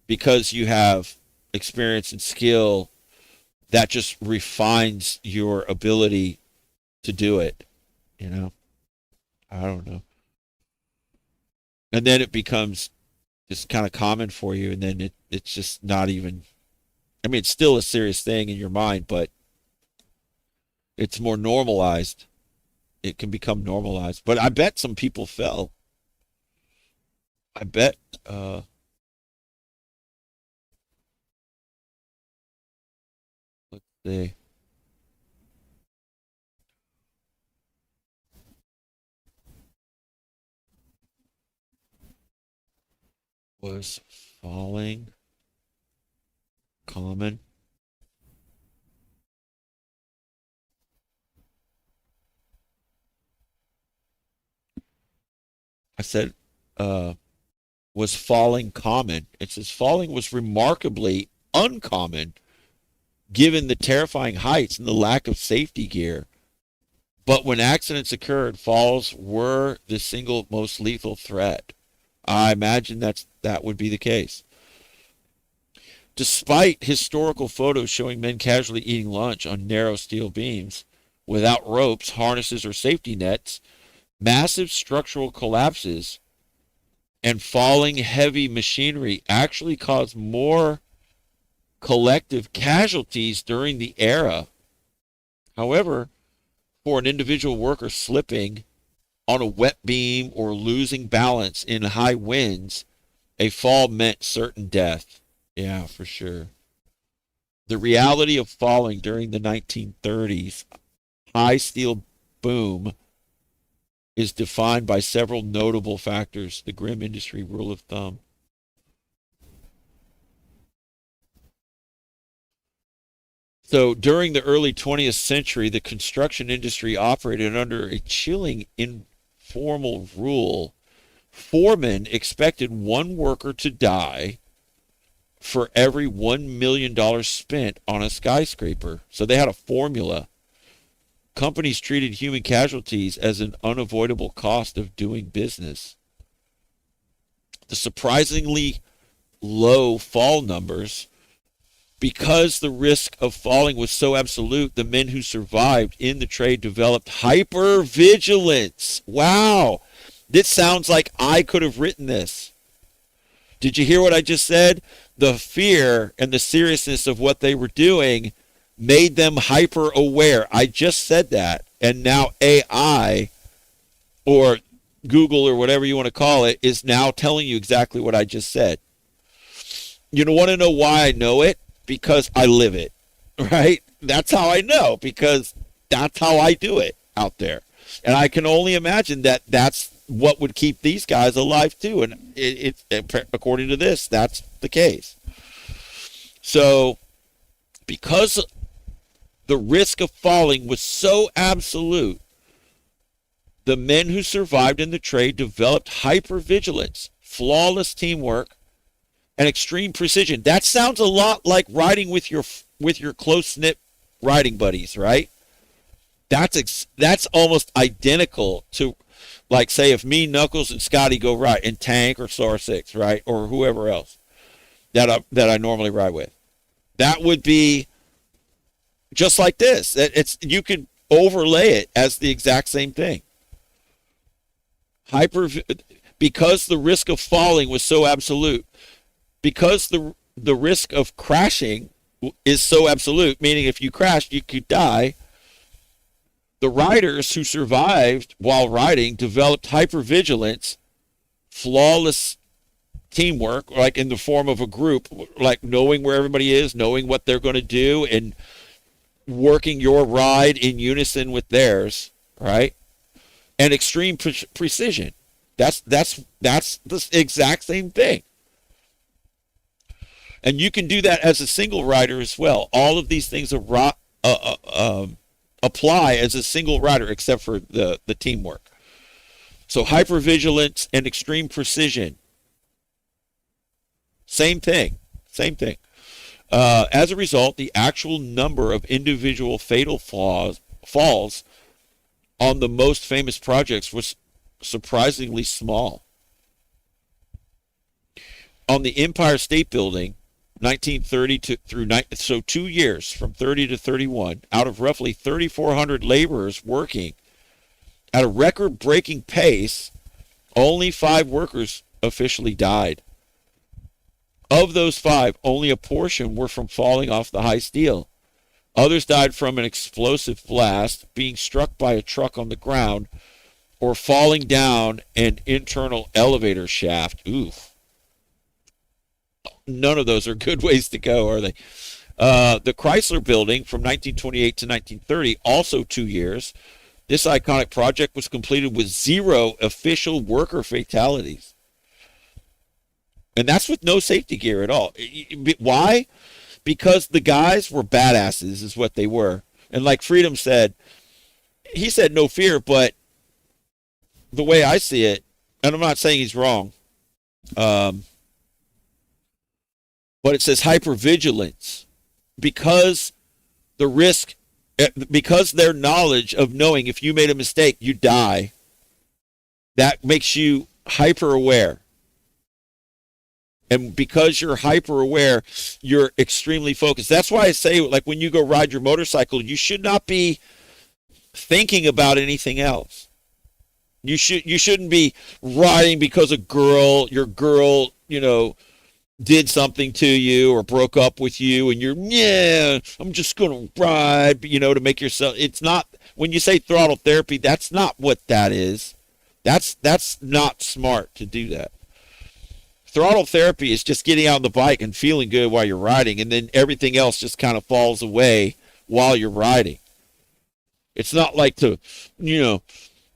because you have experience and skill, that just refines your ability to do it. You know, I don't know. And then it becomes just kind of common for you, and then it's just not even. I mean, it's still a serious thing in your mind, but it's more normalized. It can become normalized. But I bet some people fell. I bet they was falling common. I said uh, was falling common. It says falling was remarkably uncommon given the terrifying heights and the lack of safety gear. But when accidents occurred, falls were the single most lethal threat. I imagine that would be the case. Despite historical photos showing men casually eating lunch on narrow steel beams without ropes, harnesses, or safety nets, massive structural collapses and falling heavy machinery actually caused more collective casualties during the era. However, for an individual worker slipping on a wet beam or losing balance in high winds, a fall meant certain death. Yeah, for sure. The reality of falling during the 1930s high steel boom is defined by several notable factors, the grim industry rule of thumb. So during the early 20th century, the construction industry operated under a chilling informal rule. Foremen expected one worker to die for every $1 million spent on a skyscraper. So they had a formula. Companies treated human casualties as an unavoidable cost of doing business. The surprisingly low fall numbers, because the risk of falling was so absolute, the men who survived in the trade developed hypervigilance. Wow. This sounds like I could have written this. Did you hear what I just said? The fear and the seriousness of what they were doing made them hyper aware. I just said that. And now AI or Google or whatever you want to call it is now telling you exactly what I just said. You want to know why I know it? Because I live it, right? That's how I know, because that's how I do it out there. And I can only imagine that that's what would keep these guys alive too. And according to this, that's the case. So because the risk of falling was so absolute, the men who survived in the trade developed hypervigilance, flawless teamwork, and extreme precision. That sounds a lot like riding with your close-knit riding buddies, right? That's almost identical to, like, say, if me, Knuckles, and Scotty go ride in Tank or Star 6, right, or whoever else that I normally ride with. That would be just like this. You could overlay it as the exact same thing. Because the risk of falling was so absolute, because the risk of crashing is so absolute, meaning if you crashed, you could die. The riders who survived while riding developed hypervigilance, flawless teamwork, like in the form of a group, like knowing where everybody is, knowing what they're going to do, and working your ride in unison with theirs, right? And extreme precision. That's the exact same thing. And you can do that as a single rider as well. All of these things apply as a single rider, except for the teamwork. So hypervigilance and extreme precision. Same thing. As a result, the actual number of individual fatal falls on the most famous projects was surprisingly small. On the Empire State Building, 1930 so 2 years, from 30 to 31, out of roughly 3,400 laborers working at a record-breaking pace, only 5 workers officially died. Of those 5, only a portion were from falling off the high steel. Others died from an explosive blast, being struck by a truck on the ground, or falling down an internal elevator shaft. Oof. None of those are good ways to go, are they? The Chrysler Building from 1928 to 1930, also 2 years. This iconic project was completed with 0 official worker fatalities. And that's with no safety gear at all. Why? Because the guys were badasses, is what they were. And like Freedom said, he said no fear, but the way I see it, and I'm not saying he's wrong, um, but it says hypervigilance because the risk, because their knowledge of knowing if you made a mistake, you die, that makes you hyper aware. And because you're hyper aware, you're extremely focused. That's why I say, like, when you go ride your motorcycle, you should not be thinking about anything else. You shouldn't be riding because your girl, did something to you or broke up with you, and yeah, I'm just gonna ride, to make yourself. It's not, when you say throttle therapy, that's not what that is. That's not smart to do that. Throttle therapy is just getting out on the bike and feeling good while you're riding, and then everything else just kind of falls away while you're riding. It's not like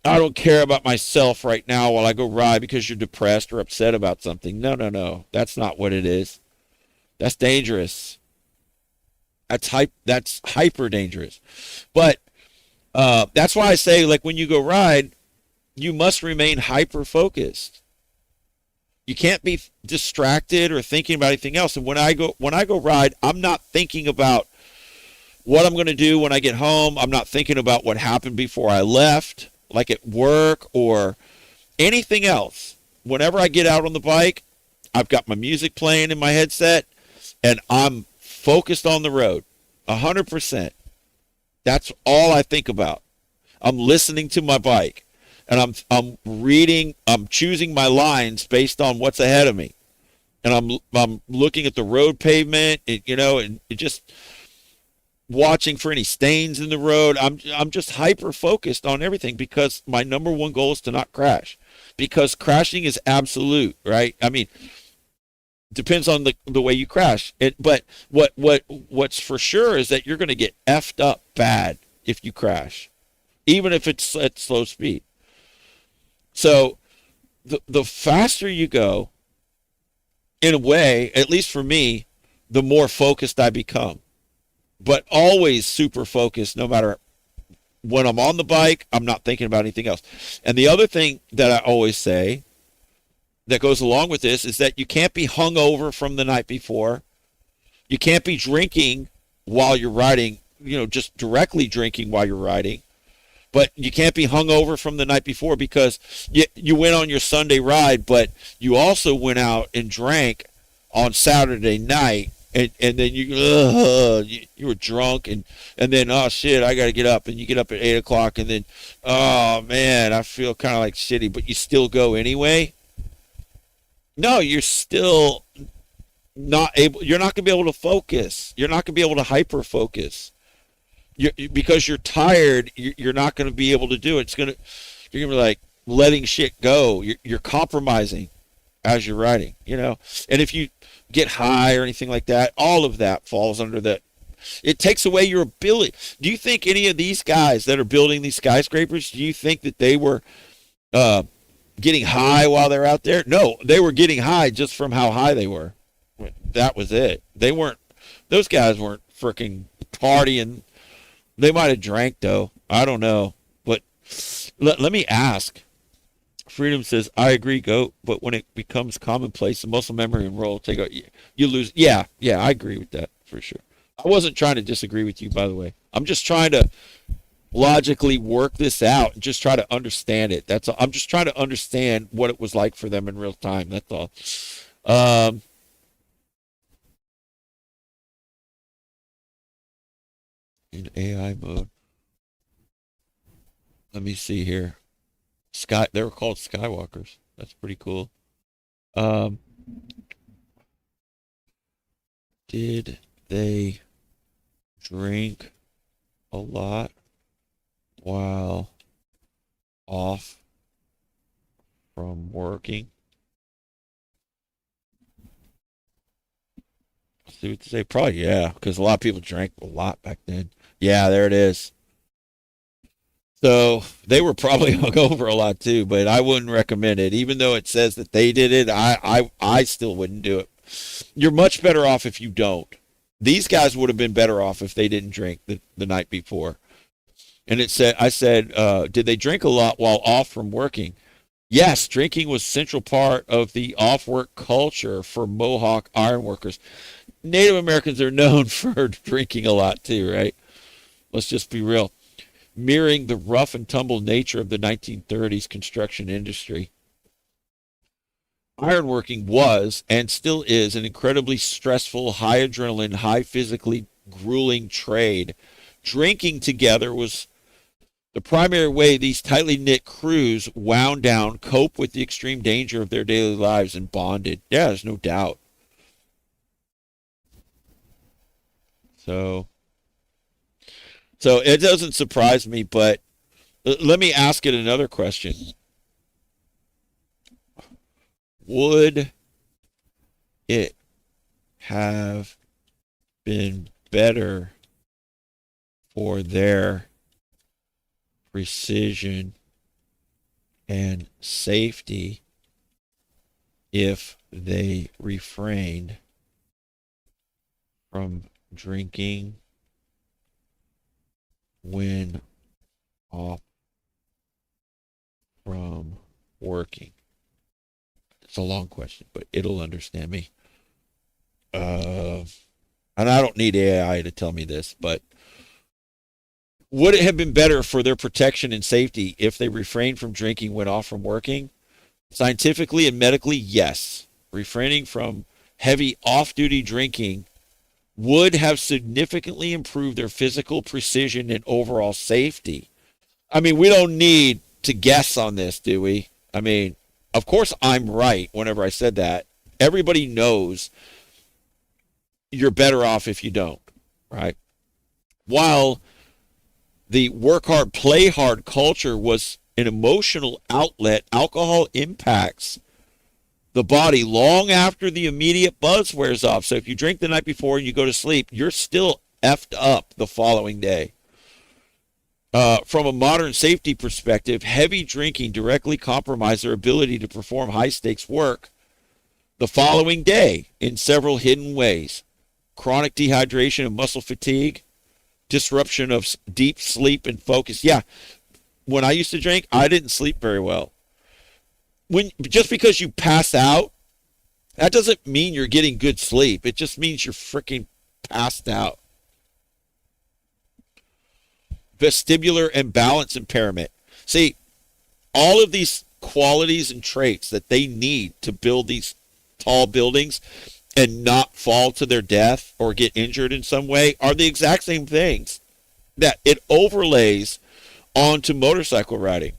I don't care about myself right now while I go ride because you're depressed or upset about something. No, no, no. That's not what it is. That's dangerous. That's hyper dangerous. But that's why I say, like, when you go ride, you must remain hyper focused. You can't be distracted or thinking about anything else. And when I go ride, I'm not thinking about what I'm going to do when I get home. I'm not thinking about what happened before I left, like at work or anything else. Whenever I get out on the bike, I've got my music playing in my headset and I'm focused on the road 100%. That's all I think about. I'm listening to my bike and I'm reading, I'm choosing my lines based on what's ahead of me. And I'm looking at the road pavement, and it just watching for any stains in the road. I'm just hyper focused on everything because my number one goal is to not crash. Because crashing is absolute, right? I mean, depends on the way you crash. But what's for sure is that you're going to get effed up bad if you crash, even if it's at slow speed. So the faster you go, in a way, at least for me, the more focused I become. But always super focused, no matter when I'm on the bike, I'm not thinking about anything else. And the other thing that I always say that goes along with this is that you can't be hungover from the night before. You can't be drinking while you're riding, just directly drinking while you're riding. But you can't be hungover from the night before because you went on your Sunday ride, but you also went out and drank on Saturday night. And then you were drunk and then, oh shit, I got to get up, and you get up at 8 o'clock, and then, oh man, I feel kind of like shitty, but you still go anyway. No, you're still not able. You're not gonna be able to focus. You're not gonna be able to hyper focus. Because you're tired. You're not gonna be able to do it. You're gonna be like letting shit go. You're compromising as you're riding. And if you get high or anything like that, all of that falls under that. It takes away your ability. Do you think any of these guys that are building these skyscrapers, do you think that they were getting high while they're out there? No, they were getting high just from how high they were. That was it. Those guys weren't freaking partying. They might have drank, though. I don't know. But let me ask. Freedom says, I agree, Goat, but when it becomes commonplace, the muscle memory and roll take out, you lose. Yeah, I agree with that for sure. I wasn't trying to disagree with you, by the way. I'm just trying to logically work this out and just try to understand it. That's all. I'm just trying to understand what it was like for them in real time. That's all. In AI mode. Let me see here. They were called Skywalkers. That's pretty cool. Um, did they drink a lot while off from working? Let's see what they say. Probably, yeah, because a lot of people drank a lot back then. Yeah, there it is. So they were probably hungover a lot too, but I wouldn't recommend it. Even though it says that they did it, I still wouldn't do it. You're much better off if you don't. These guys would have been better off if they didn't drink the night before. And I said, did they drink a lot while off from working? Yes, drinking was a central part of the off-work culture for Mohawk ironworkers. Native Americans are known for drinking a lot too, right? Let's just be real. Mirroring the rough and tumble nature of the 1930s construction industry, ironworking was and still is an incredibly stressful, high adrenaline, high physically grueling trade. Drinking together was the primary way these tightly knit crews wound down, cope with the extreme danger of their daily lives, and bonded. Yeah, there's no doubt. So, so it doesn't surprise me, but let me ask it another question. Would it have been better for their precision and safety if they refrained from drinking when off from working? It's a long question, but it'll understand me. And I don't need AI to tell me this, but would it have been better for their protection and safety if they refrained from drinking when off from working? Scientifically and medically, yes. Refraining from heavy off duty drinking would have significantly improved their physical precision and overall safety. I mean, we don't need to guess on this, do we? I mean, of course I'm right whenever I said that. Everybody knows you're better off if you don't, right? While the work hard, play hard culture was an emotional outlet, alcohol impacts the body long after the immediate buzz wears off. So if you drink the night before and you go to sleep, you're still effed up the following day. From a modern safety perspective, heavy drinking directly compromises their ability to perform high stakes work the following day in several hidden ways. Chronic dehydration and muscle fatigue, disruption of deep sleep and focus. Yeah, when I used to drink, I didn't sleep very well. When just because you pass out, that doesn't mean you're getting good sleep. It just means you're freaking passed out. Vestibular and balance impairment. See, all of these qualities and traits that they need to build these tall buildings and not fall to their death or get injured in some way are the exact same things that it overlays onto motorcycle riding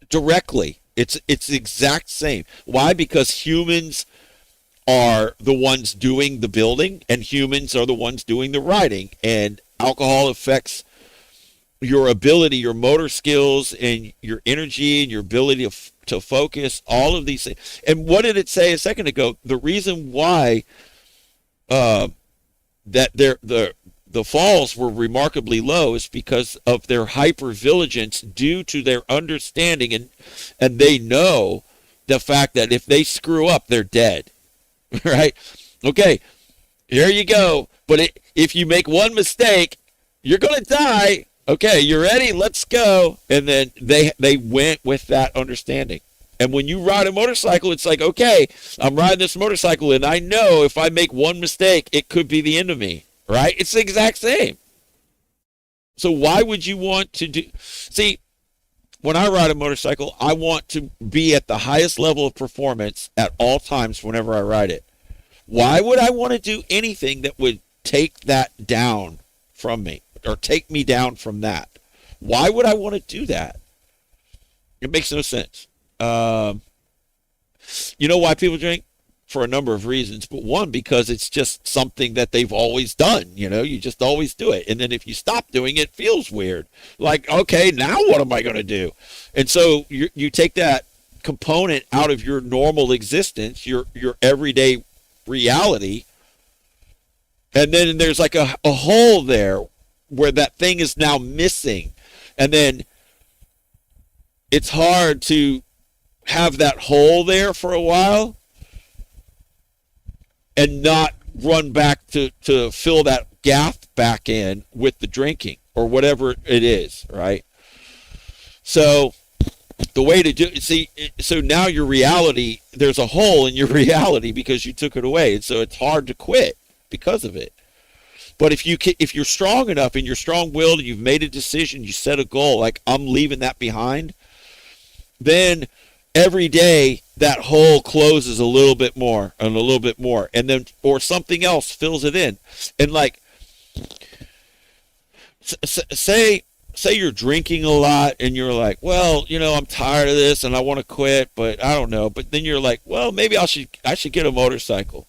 directly. It's the exact same. Why? Because humans are the ones doing the building and humans are the ones doing the riding, and alcohol affects your ability, your motor skills, and your energy, and your ability to focus, all of these things. And what did it say a second ago? The reason why that the falls were remarkably low is because of their hypervigilance due to their understanding, and they know the fact that if they screw up, they're dead. Right? Okay, here you go. But if you make one mistake, you're going to die. Okay, you ready? Let's go. And then they went with that understanding. And when you ride a motorcycle, it's like, okay, I'm riding this motorcycle, and I know if I make one mistake, it could be the end of me. Right? It's the exact same. So why would you want to do... See, when I ride a motorcycle, I want to be at the highest level of performance at all times whenever I ride it. Why would I want to do anything that would take that down from me or take me down from that? Why would I want to do that? It makes no sense. You know why people drink? For a number of reasons, but one, because it's just something that they've always done. You know, you just always do it. And then if you stop doing it, it feels weird. Like, okay, now what am I going to do? And so you take that component out of your normal existence, your everyday reality, and then there's like a hole there where that thing is now missing. And then it's hard to have that hole there for a while and not run back to fill that gap back in with the drinking or whatever it is, right? So The way to do, see, so now your reality, there's a hole in your reality because you took it away, and so it's hard to quit because of it. But if you're strong enough and you're strong-willed and you've made a decision, you set a goal, like I'm leaving that behind, then every day that hole closes a little bit more and a little bit more, and then or something else fills it in. And like say you're drinking a lot and you're like, well, I'm tired of this and I want to quit, but I don't know. But then you're like, well, maybe I should get a motorcycle.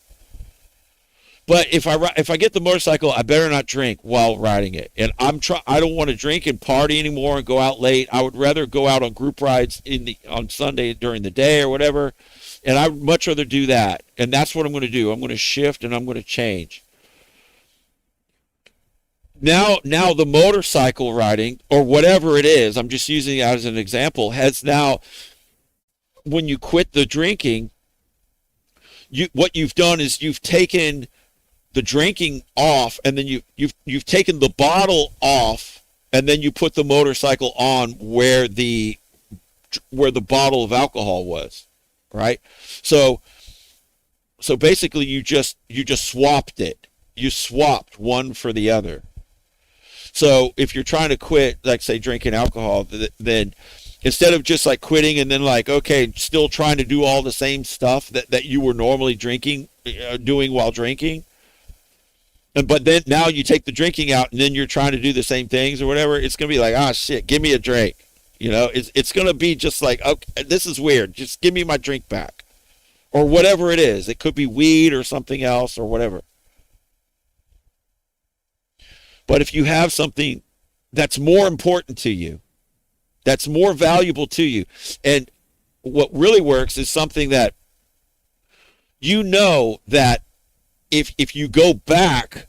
But if I get the motorcycle, I better not drink while riding it. And I don't want to drink and party anymore and go out late. I would rather go out on group rides on Sunday during the day or whatever. And I would much rather do that. And that's what I'm going to do. I'm going to shift and I'm going to change. Now the motorcycle riding or whatever it is, I'm just using it as an example, has now, when you quit the drinking, what you've done is you've taken the drinking off, and then you've taken the bottle off, and then you put the motorcycle on where the bottle of alcohol was, right? So basically you just swapped it. You swapped one for the other. So if you're trying to quit, like say drinking alcohol, then instead of just like quitting and then like, okay, still trying to do all the same stuff that you were normally doing while drinking, but then now you take the drinking out and then you're trying to do the same things or whatever, it's going to be like, ah, shit, give me a drink. It's going to be just like, okay, this is weird. Just give me my drink back or whatever it is. It could be weed or something else or whatever. But if you have something that's more important to you, that's more valuable to you, and what really works is something that that if you go back,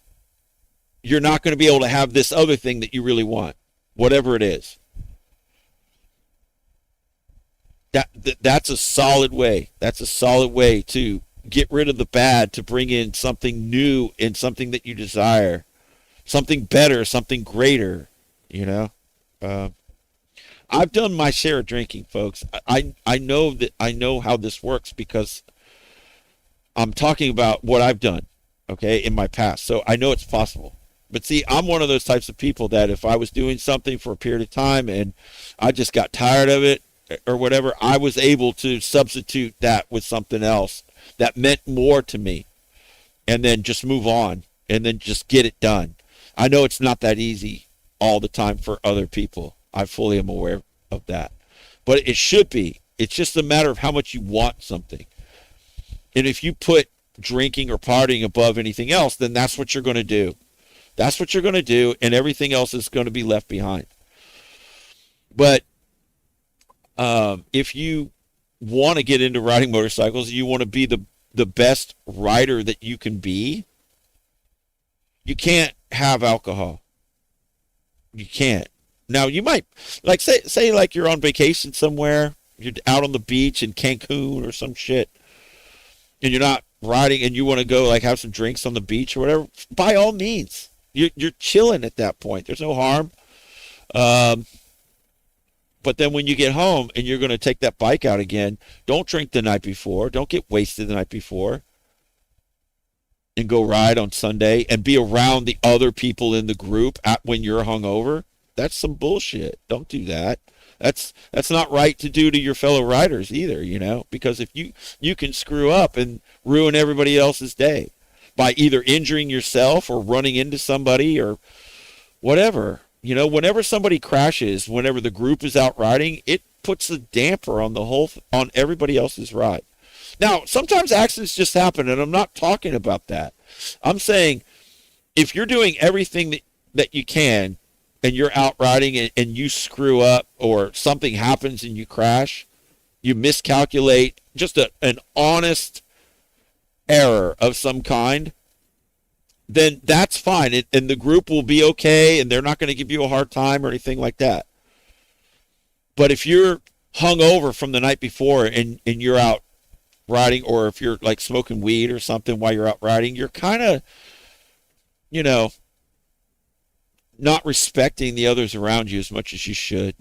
you're not going to be able to have this other thing that you really want, whatever it is. That's a solid way. That's a solid way to get rid of the bad, to bring in something new and something that you desire, something better, something greater. I've done my share of drinking, folks. I know how this works because I'm talking about what I've done, okay, in my past. So I know it's possible. But see, I'm one of those types of people that if I was doing something for a period of time and I just got tired of it or whatever, I was able to substitute that with something else that meant more to me and then just move on and then just get it done. I know it's not that easy all the time for other people. I fully am aware of that. But it should be. It's just a matter of how much you want something. And if you put drinking or partying above anything else, then that's what you're going to do. That's what you're going to do, and everything else is going to be left behind. But if you want to get into riding motorcycles, you want to be the best rider that you can be, you can't have alcohol. You can't. Now, you might, like, say like you're on vacation somewhere, you're out on the beach in Cancun or some shit, and you're not riding and you want to go, like, have some drinks on the beach or whatever, by all means. You're chilling at that point. There's no harm. But then when you get home and you're going to take that bike out again, don't drink the night before. Don't get wasted the night before. And go ride on Sunday and be around the other people in the group when you're hungover. That's some bullshit. Don't do that. That's not right to do to your fellow riders either, because if you can screw up and ruin everybody else's day by either injuring yourself or running into somebody or whatever. Whenever somebody crashes, whenever the group is out riding, it puts a damper on on everybody else's ride. Now, sometimes accidents just happen, and I'm not talking about that. I'm saying if you're doing everything that you can and you're out riding and you screw up or something happens and you crash, you miscalculate, just an honest error of some kind, then that's fine. And the group will be okay, and they're not going to give you a hard time or anything like that. But if you're hungover from the night before and you're out riding, or if you're like smoking weed or something while you're out riding, you're kind of, not respecting the others around you as much as you should.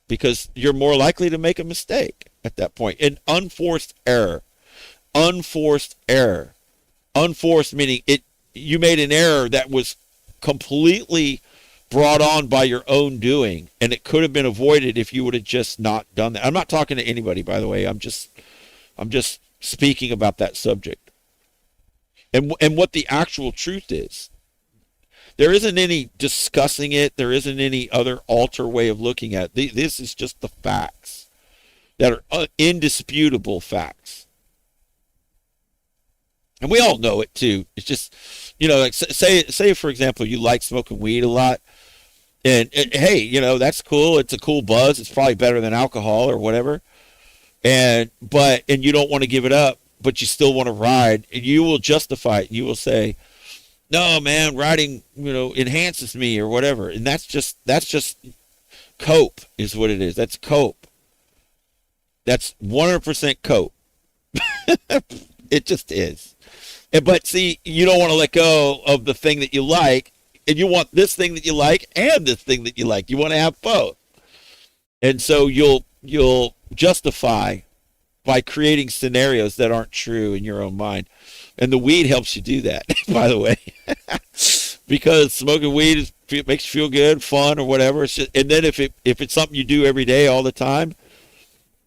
because you're more likely to make a mistake at that point. An unforced error. Unforced error. Unforced meaning you made an error that was completely brought on by your own doing, and it could have been avoided if you would have just not done that. I'm not talking to anybody, by the way. I'm just speaking about that subject. And what the actual truth is. There isn't any discussing it. There isn't any other alter way of looking at it. This is just the facts that are indisputable facts. And we all know it too. It's just, like say for example, you like smoking weed a lot, and hey, that's cool. It's a cool buzz. It's probably better than alcohol or whatever. And you don't want to give it up, but you still want to ride, and you will justify it. You will say, no, man, riding, enhances me or whatever. And that's just cope is what it is. That's cope. That's 100% cope. It just is. But see, you don't want to let go of the thing that you like, and you want this thing that you like and this thing that you like. You want to have both. And so you'll justify by creating scenarios that aren't true in your own mind. And the weed helps you do that, by the way. Because smoking weed makes you feel good, fun, or whatever. And then if it's something you do every day all the time,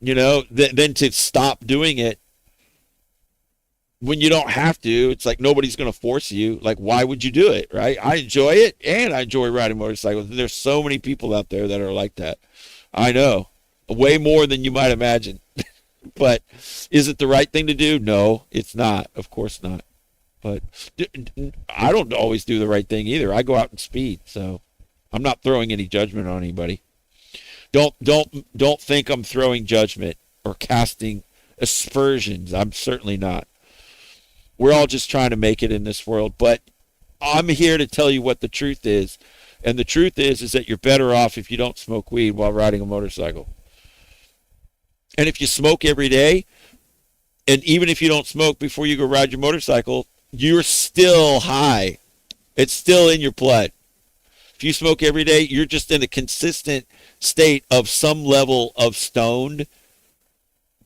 then to stop doing it when you don't have to, it's like nobody's going to force you. Like, why would you do it, right? I enjoy it, and I enjoy riding motorcycles. There's so many people out there that are like that. I know. Way more than you might imagine. But is it the right thing to do? No, it's not. Of course not. But I don't always do the right thing either. I go out and speed, so I'm not throwing any judgment on anybody. Don't think I'm throwing judgment or casting aspersions. I'm certainly not. We're all just trying to make it in this world, but I'm here to tell you what the truth is. And the truth is that you're better off if you don't smoke weed while riding a motorcycle. And if you smoke every day, and even if you don't smoke before you go ride your motorcycle, you're still high. It's still in your blood. If you smoke every day, you're just in a consistent state of some level of stoned,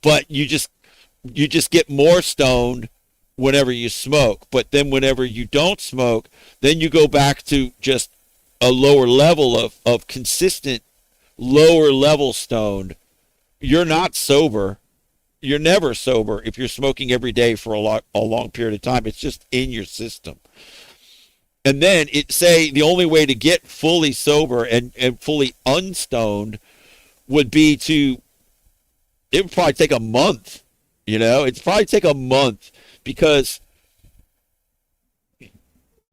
but you just get more stoned whenever you smoke. But then whenever you don't smoke, then you go back to just a lower level of consistent lower level stoned. You're not sober. You're never sober if you're smoking every day for a long period of time. It's just in your system. And then the only way to get fully sober and fully unstoned would be it would probably take a month. It'd probably take a month because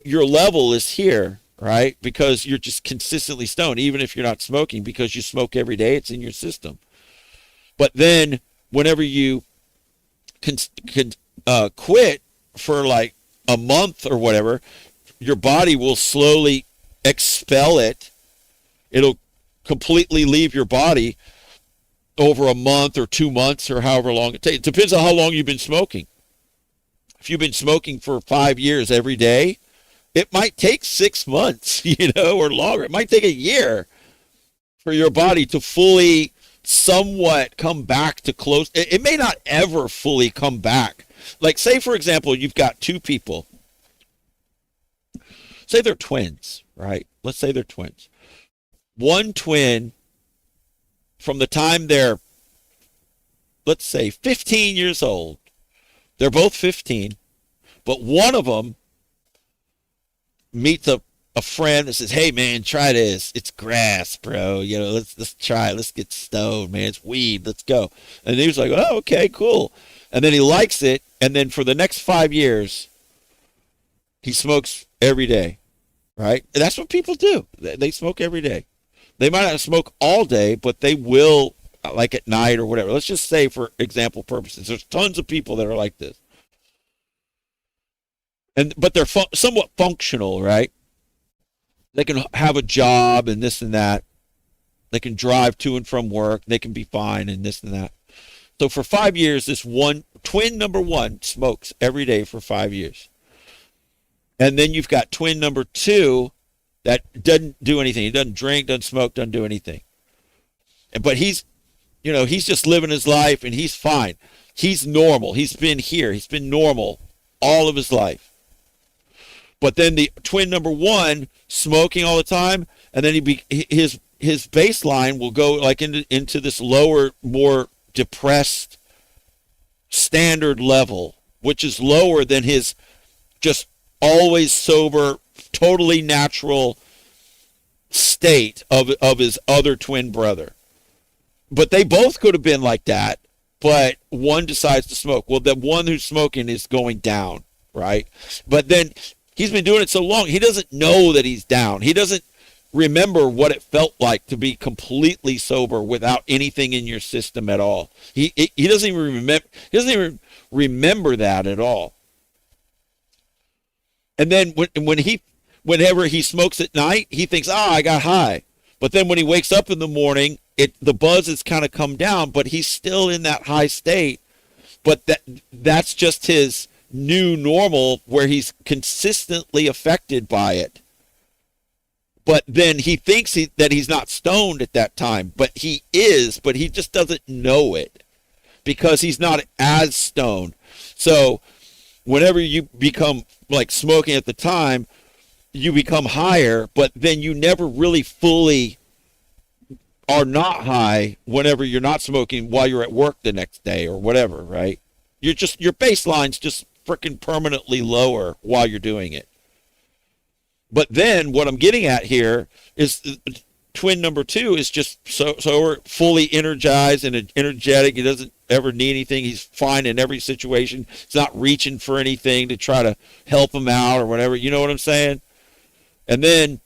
your level is here, right? Because you're just consistently stoned, even if you're not smoking, because you smoke every day, it's in your system. But then whenever you can quit for like a month or whatever, your body will slowly expel it. It'll completely leave your body over a month or 2 months or however long it takes. It depends on how long you've been smoking. If you've been smoking for 5 years every day, it might take 6 months, or longer. It might take a year for your body to fully somewhat come back to close. It may not ever fully come back. Like, say, for example, you've got two people. Say they're twins, right? Let's say they're twins. One twin, from the time they're, let's say, 15 years old, they're both 15, but one of them meets a friend that says, hey, man, try this. It's grass, bro. Let's try it. Let's get stoned, man. It's weed. Let's go. And he was like, oh, okay, cool. And then he likes it, and then for the next 5 years, he smokes every day. Right? And that's what people do. They smoke every day. They might not smoke all day, but they will, like at night or whatever. Let's just say, for example purposes, there's tons of people that are like this. But they're somewhat functional, right? They can have a job and this and that. They can drive to and from work. They can be fine and this and that. So for 5 years, this one twin number one smokes every day for 5 years. And then you've got twin number two that doesn't do anything. He doesn't drink, doesn't smoke, doesn't do anything. But he's just living his life and he's fine. He's normal. He's been here. He's been normal all of his life. But then the twin number one smoking all the time, and then his baseline will go like into this lower, more depressed standard level, which is lower than his just always sober, totally natural state of his other twin brother. But they both could have been like that, but one decides to smoke. Well, the one who's smoking is going down, right? But then he's been doing it so long, he doesn't know that he's down. He doesn't remember what it felt like to be completely sober without anything in your system at all. He doesn't even remember. He doesn't even remember that at all. And then whenever he smokes at night, he thinks, I got high. But then when he wakes up in the morning, the buzz has kind of come down, but he's still in that high state. But that's just his new normal, where he's consistently affected by it. But then he thinks that he's not stoned at that time, but he is, but he just doesn't know it because he's not as stoned. So whenever you become like smoking at the time, you become higher, but then you never really fully are not high whenever you're not smoking while you're at work the next day or whatever, right? Your baseline's just freaking permanently lower while you're doing it. But then what I'm getting at here is twin number two is just so we're fully energized and energetic. He doesn't ever need anything. He's fine in every situation. He's not reaching for anything to try to help him out or whatever. You know what I'm saying? And then,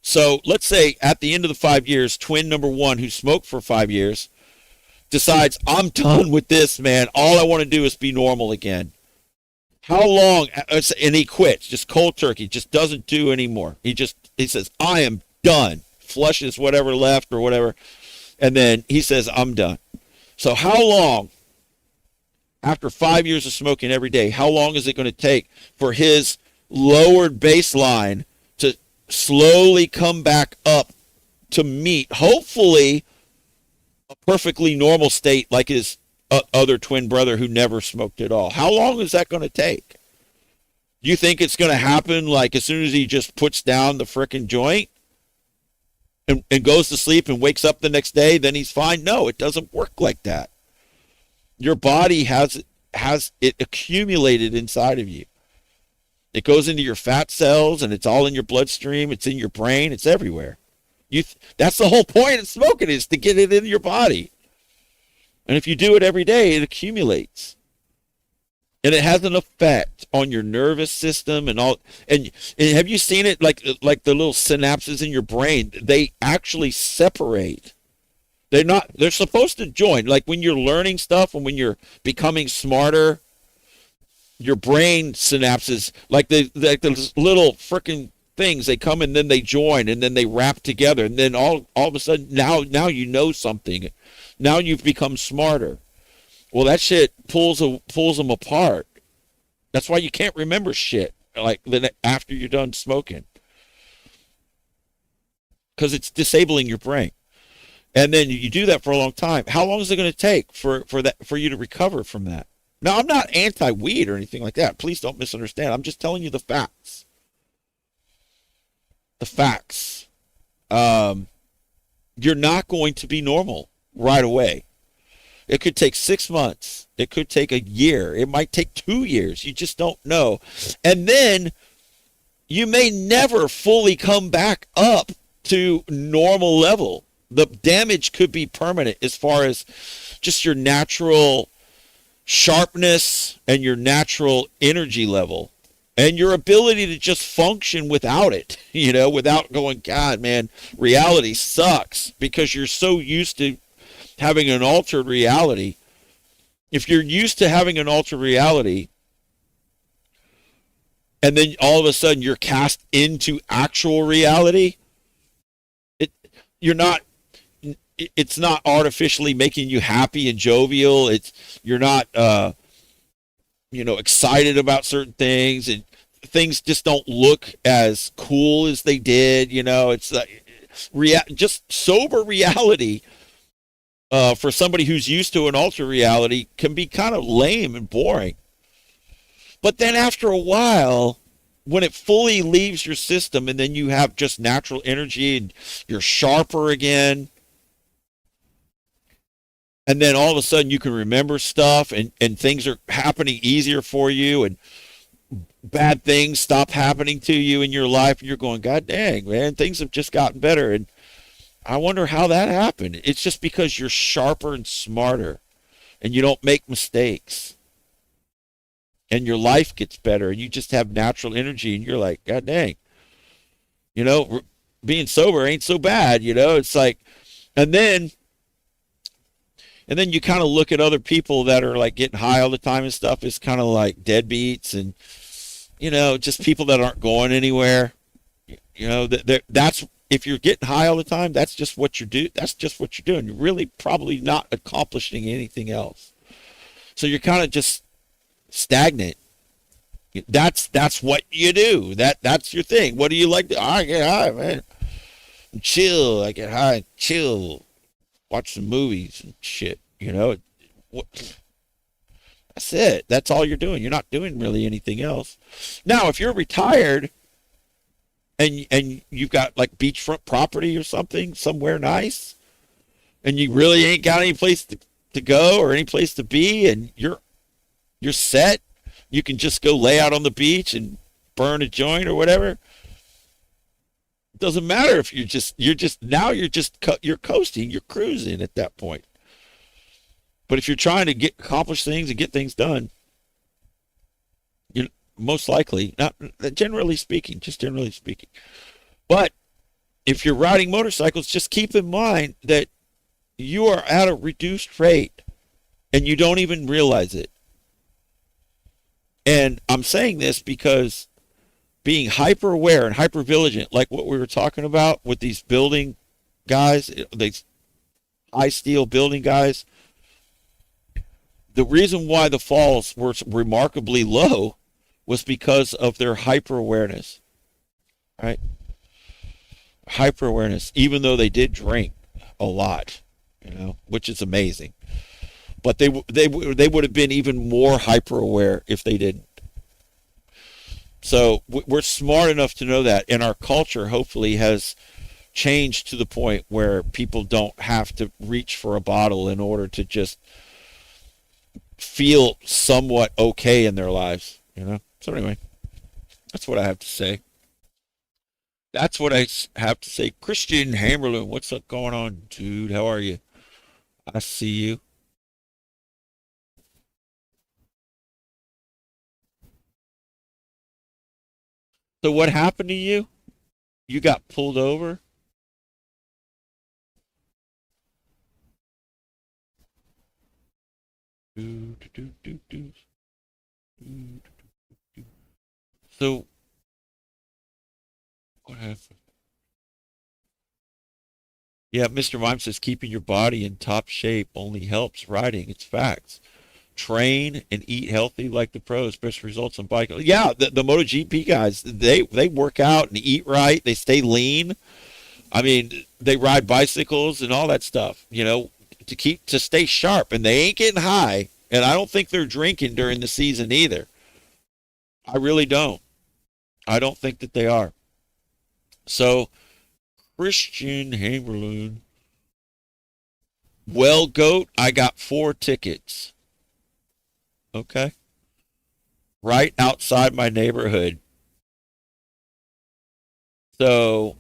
so let's say at the end of the 5 years, twin number one, who smoked for 5 years, decides, I'm done with this, man. All I want to do is be normal again. How long? And he quits, just cold turkey, just doesn't do anymore. He says, I am done. Flushes whatever left or whatever. And then he says, I'm done. So how long, after 5 years of smoking every day, how long is it going to take for his lowered baseline to slowly come back up to meet, hopefully, a perfectly normal state like his other twin brother who never smoked at all? How long is that going to take? You think it's going to happen like as soon as he just puts down the frickin' joint and goes to sleep and wakes up the next day, then he's fine? No, it doesn't work like that. Your body has it accumulated inside of you. It goes into your fat cells and it's all in your bloodstream. It's in your brain. It's everywhere. That's the whole point of smoking, is to get it in your body. And if you do it every day, it accumulates. And it has an effect on your nervous system and all. And have you seen it, like the little synapses in your brain? They actually separate. They're supposed to join. Like when you're learning stuff and when you're becoming smarter, your brain synapses, like the little freaking things, they come and then they join and then they wrap together. And then all of a sudden, now you know something. Now you've become smarter. Well, that shit pulls them apart. That's why you can't remember shit like after you're done smoking, because it's disabling your brain. And then you do that for a long time. How long is it going to take for you to recover from that? Now, I'm not anti-weed or anything like that. Please don't misunderstand. I'm just telling you the facts. The facts. You're not going to be normal right away. It could take 6 months. It could take a year. It might take 2 years. You just don't know. And then you may never fully come back up to normal level. The damage could be permanent as far as just your natural sharpness and your natural energy level and your ability to just function without it, without going, God, man, reality sucks, because you're so used to having an altered reality. If you're used to having an altered reality and then all of a sudden you're cast into actual reality, it's not artificially making you happy and jovial. You're not excited about certain things, and things just don't look as cool as they did. It's just sober reality for somebody who's used to an ultra reality, can be kind of lame and boring. But then after a while, when it fully leaves your system and then you have just natural energy and you're sharper again, and then all of a sudden you can remember stuff, and things are happening easier for you, and bad things stop happening to you in your life, and you're going, God dang, man, things have just gotten better. And I wonder how that happened. It's just because you're sharper and smarter and you don't make mistakes and your life gets better and you just have natural energy, and you're like, God dang, you know, being sober ain't so bad, you know. It's like, and then you kind of look at other people that are like getting high all the time and stuff. It's kind of like deadbeats, and just people that aren't going anywhere. That's, if you're getting high all the time, that's just what you do. That's just what you're doing. You're really probably not accomplishing anything else. So you're kind of just stagnant. That's what you do. That's your thing. What do you like? I get high, man. Chill. I get high and chill. Watch some movies and shit. That's it. That's all you're doing. You're not doing really anything else. Now, if you're retired and you've got like beachfront property or something somewhere nice, and you really ain't got any place to go or any place to be, and you're set, you can just go lay out on the beach and burn a joint or whatever. It doesn't matter if you're coasting, you're cruising at that point. But if you're trying to accomplish things and get things done, you most likely, not generally speaking, just generally speaking. But if you're riding motorcycles, just keep in mind that you are at a reduced rate and you don't even realize it. And I'm saying this because being hyper aware and hyper vigilant, like what we were talking about with these building guys, these high steel building guys, the reason why the falls were remarkably low was because of their hyper awareness, right? Hyper awareness, even though they did drink a lot, which is amazing. But they would have been even more hyper aware if they didn't. So we're smart enough to know that, and our culture hopefully has changed to the point where people don't have to reach for a bottle in order to just feel somewhat okay in their lives, So anyway, that's what I have to say. That's what I have to say. Christian Hammerlin, what's up going on, dude? How are you? I see you. So what happened to you? You got pulled over? Do, do, do, do, do, do, do. So what happened? Yeah, Mr. Mime says keeping your body in top shape only helps riding. It's facts. Train and eat healthy like the pros. Best results on bike. Yeah, the MotoGP guys, they work out and eat right. They stay lean. I mean, they ride bicycles and all that stuff, to stay sharp, and they ain't getting high. And I don't think they're drinking during the season either. I really don't. I don't think that they are. So, Christian Hamberloon. Well, Goat, I got 4 tickets. Okay. Right outside my neighborhood. So,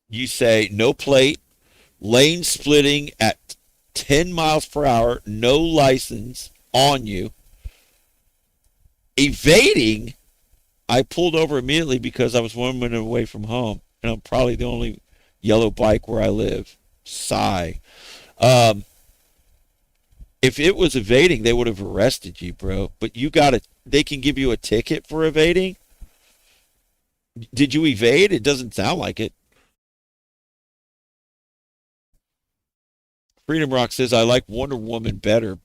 you say no plate, lane splitting at 10 miles per hour, no license on you. Evading, I pulled over immediately because I was 1 minute away from home, and I'm probably the only yellow bike where I live. Sigh. Um, if it was evading, they would have arrested you, bro. But they can give you a ticket for evading. Did you evade? It doesn't sound like it. Freedom Rock says, I like Wonder Woman better.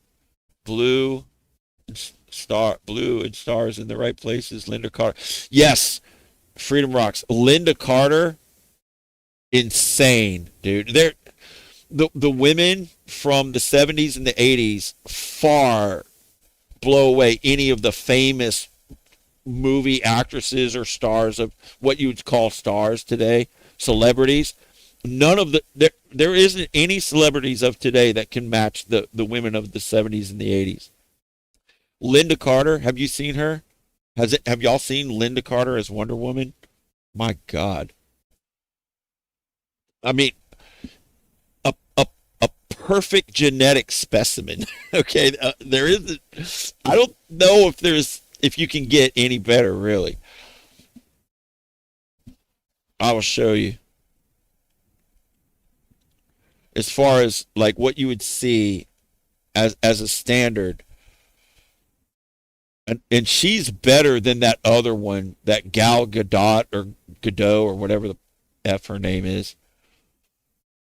Blue blue and stars in the right places. Linda Carter. Yes, Freedom Rocks. Linda Carter insane, dude. The women from the 70s and the 80s far blow away any of the famous movie actresses or stars of what you would call stars today, celebrities. None of there isn't any celebrities of today that can match the women of the 70s and the 80s. Linda Carter, have you seen her? Have y'all seen Linda Carter as Wonder Woman? My God. I mean, a a, a perfect genetic specimen. Okay, there isn't. I don't know if you can get any better. Really, I will show you. As far as like what you would see as a standard, and she's better than that other one, that Gal Gadot or Godot or whatever the f her name is.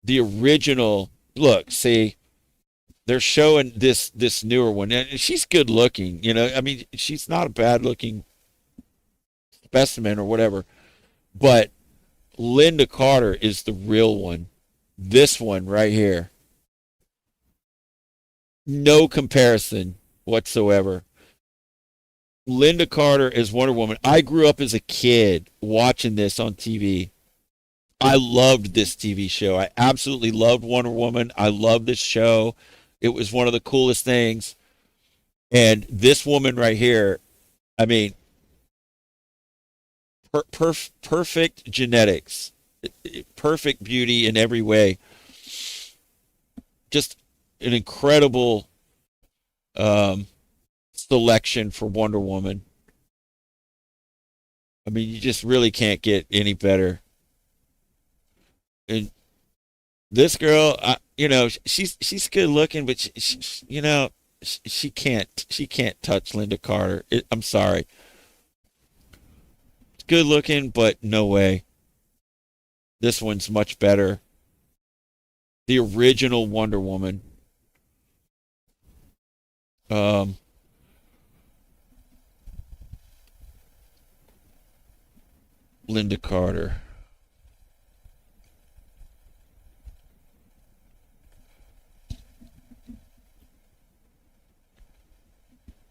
The original. Look, see, they're showing this newer one, and she's good looking. I mean, she's not a bad looking specimen or whatever. But Linda Carter is the real one. This one right here, no comparison whatsoever. Linda Carter is Wonder Woman. I grew up as a kid watching this on TV. I loved this TV show. I absolutely loved Wonder Woman. I loved this show. It was one of the coolest things. And this woman right here, I mean, perfect genetics, perfect beauty in every way. Just an incredible um, selection for Wonder Woman. I mean, you just really can't get any better. And this girl, she's good looking, but she can't touch Linda Carter. I'm sorry, good looking, but no way. This one's much better. The original Wonder Woman. Um, Linda Carter.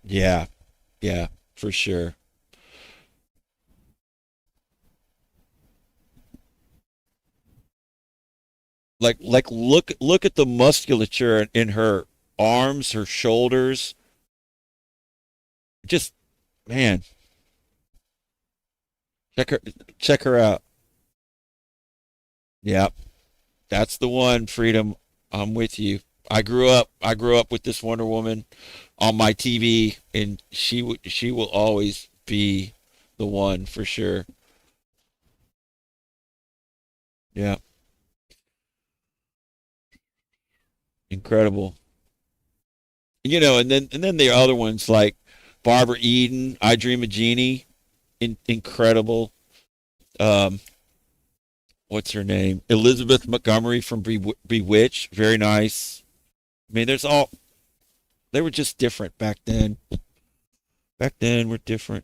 Yeah, yeah, for sure. Like look at the musculature in her arms, her shoulders. Just man, check her check her out. Yeah, that's the one, Freedom. I'm with you. I grew up with this Wonder Woman on my TV, and she will always be the one for sure. Yeah, incredible. And then the other ones like Barbara Eden, I Dream of Jeannie, incredible. Um, what's her name? Elizabeth Montgomery from Bewitched, very nice. I mean, they were just different back then. Back then, we're different.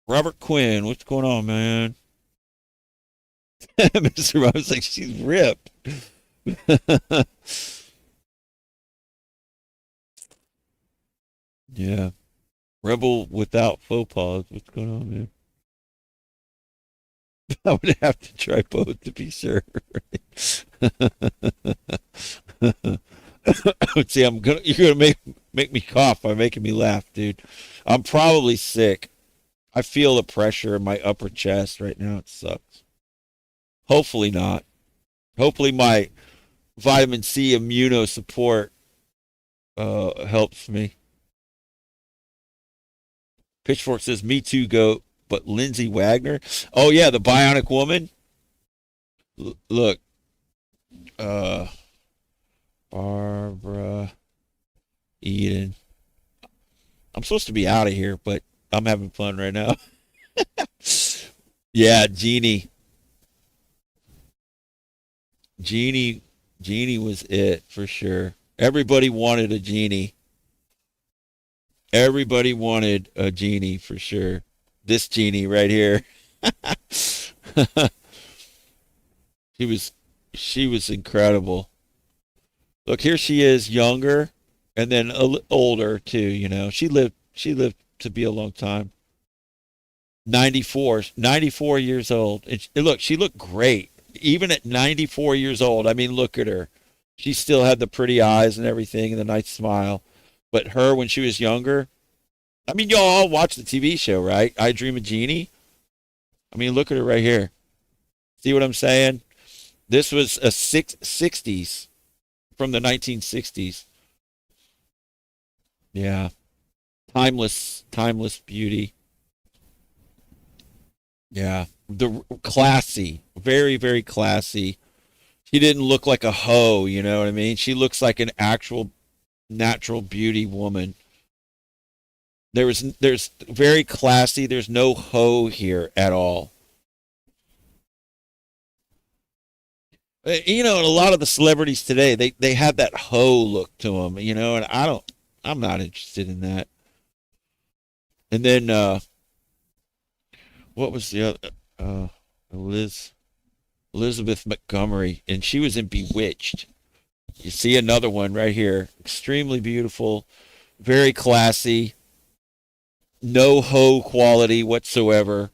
Robert Quinn, what's going on, man? Mr. I was like, she's ripped. Yeah. Rebel without faux pas. What's going on, man? I would have to try both to be sure. See, you're gonna make me cough by making me laugh, dude. I'm probably sick. I feel the pressure in my upper chest right now. It sucks. Hopefully not. Hopefully my vitamin C immunosupport helps me. Pitchfork says, "Me too, goat." But Lindsay Wagner. Oh yeah, the Bionic Woman. Look, uh, Barbara Eden. I'm supposed to be out of here, but I'm having fun right now. Yeah, Jeannie. Jeannie. Jeannie was it for sure. Everybody wanted a Genie. Everybody wanted a Genie for sure. This Genie right here. She was she was incredible. Look, here she is, younger, and then older too. She lived to be a long time. 94 years old. And look, she looked great even at 94 years old. I mean, look at her. She still had the pretty eyes and everything and the nice smile. But her when she was younger, I mean, y'all all watch the TV show, right? I Dream of Jeannie. I mean, look at her right here. See what I'm saying? This was a 60s from the 1960s. Yeah, timeless beauty. Yeah, the classy, very classy. She didn't look like a hoe, you know what I mean? She looks like an actual natural beauty woman. There's very classy. There's no hoe here at all. And a lot of the celebrities today, they have that hoe look to them, and I'm not interested in that. And then what was the other? Liz Elizabeth Montgomery, and she was in Bewitched. You see another one right here. Extremely beautiful, very classy, no hoe quality whatsoever.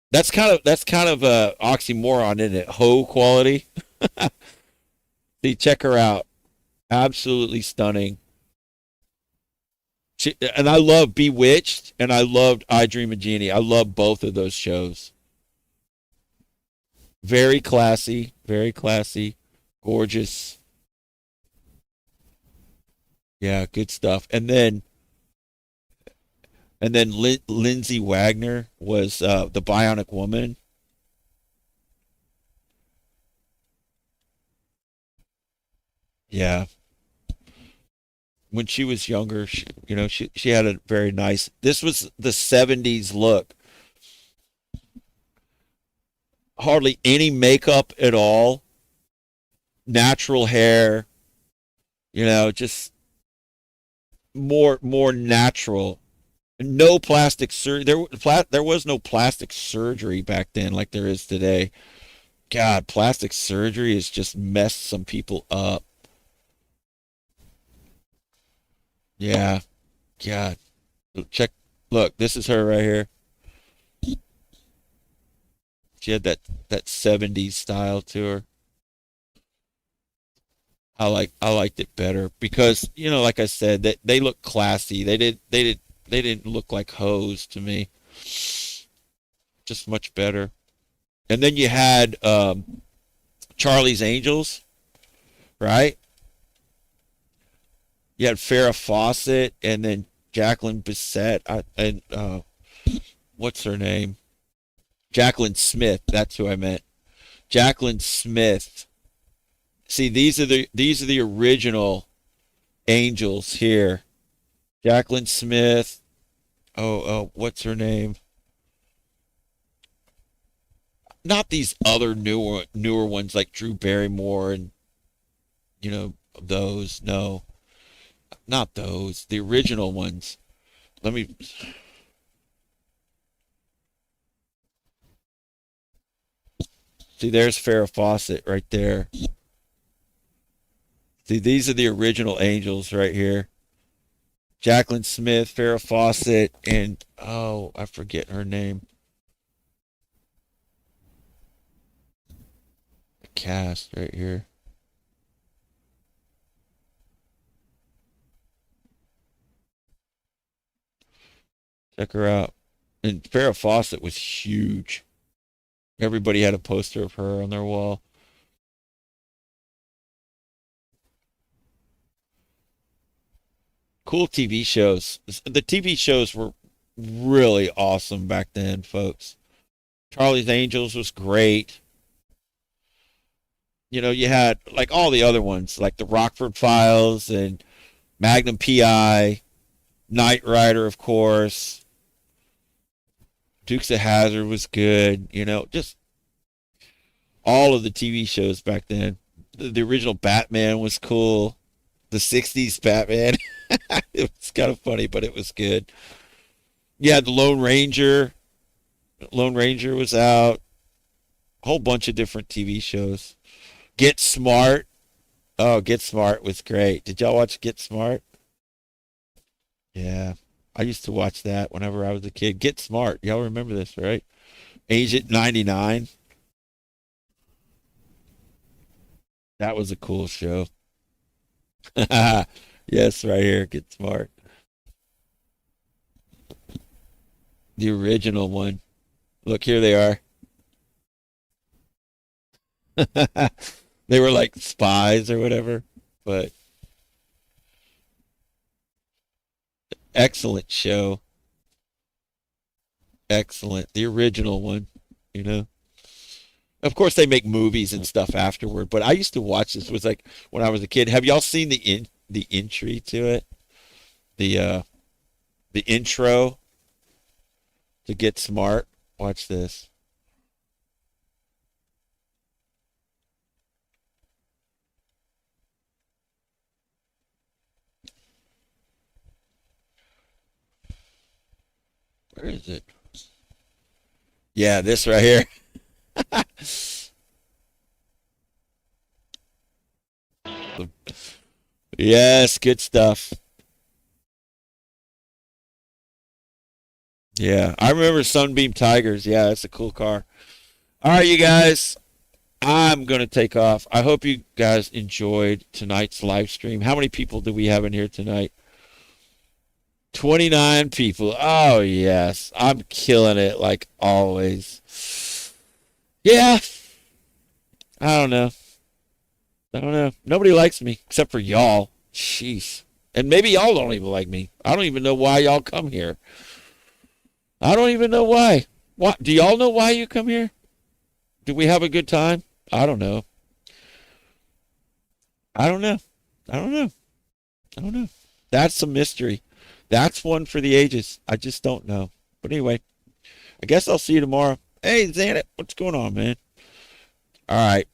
That's kind of a oxymoron, isn't it? Hoe quality. See, check her out. Absolutely stunning. And I love Bewitched, and I loved I Dream of Jeannie. I love both of those shows. Very classy, gorgeous. Yeah, good stuff. And then Lindsay Wagner was the Bionic Woman. Yeah, when she was younger, she had a very nice. This was the '70s look. Hardly any makeup at all. Natural hair. Just more natural. No plastic surgery. There was no plastic surgery back then like there is today. God, plastic surgery has just messed some people up. Yeah, God. Check. Look, this is her right here. She had that '70s style to her. I liked it better because like I said, that they look classy. They didn't look like hoes to me. Just much better. And then you had Charlie's Angels, right? You had Farrah Fawcett and then Jacqueline Bisset and what's her name? Jacqueline Smith. That's who I meant. Jacqueline Smith. See, these are the original angels here. Jacqueline Smith. Oh, what's her name? Not these other newer ones like Drew Barrymore and those. No, not those. The original ones. Let me see. There's Farrah Fawcett right there. See, these are the original angels right here. Jacqueline Smith, Farrah Fawcett, and oh, I forget her name. The cast right here. Check her out. And Farrah Fawcett was huge. Everybody had a poster of her on their wall. Cool TV shows. The TV shows were really awesome back then, folks. Charlie's Angels was great. You had like all the other ones, like the Rockford Files and Magnum PI, Knight Rider, of course. Dukes of Hazard was good. Just all of the TV shows back then. The original Batman was cool. The '60s Batman. It was kind of funny, but it was good. Yeah, the Lone Ranger. Lone Ranger was out. whole bunch of different TV shows. Get Smart. Oh, Get Smart was great. Did y'all watch Get Smart? Yeah. I used to watch that whenever I was a kid. Get Smart. Y'all remember this, right? Agent 99. That was a cool show. Yes, right here. Get Smart. The original one. Look, here they are. They were like spies or whatever, but excellent show. Excellent. The original one, you know. Of course they make movies and stuff afterward, but I used to watch this. It was like when I was a kid. Have y'all seen the entry to it? The the intro to Get Smart? Watch this. Where is it? Yeah, this right here. Yes, good stuff. Yeah, I remember Sunbeam Tigers. Yeah, that's a cool car. All right, you guys, I'm going to take off. I hope you guys enjoyed tonight's live stream. How many people do we have in here tonight? 29 people. Oh, yes. I'm killing it like always. Yeah, I don't know. I don't know. Nobody likes me except for y'all. Jeez. And maybe y'all don't even like me. I don't even know why y'all come here. I don't even know why. What? Do y'all know why you come here? Do we have a good time? I don't know. I don't know. I don't know. I don't know. That's a mystery. That's one for the ages. I just don't know. But anyway, I guess I'll see you tomorrow. Hey, Xanet, what's going on, man? All right.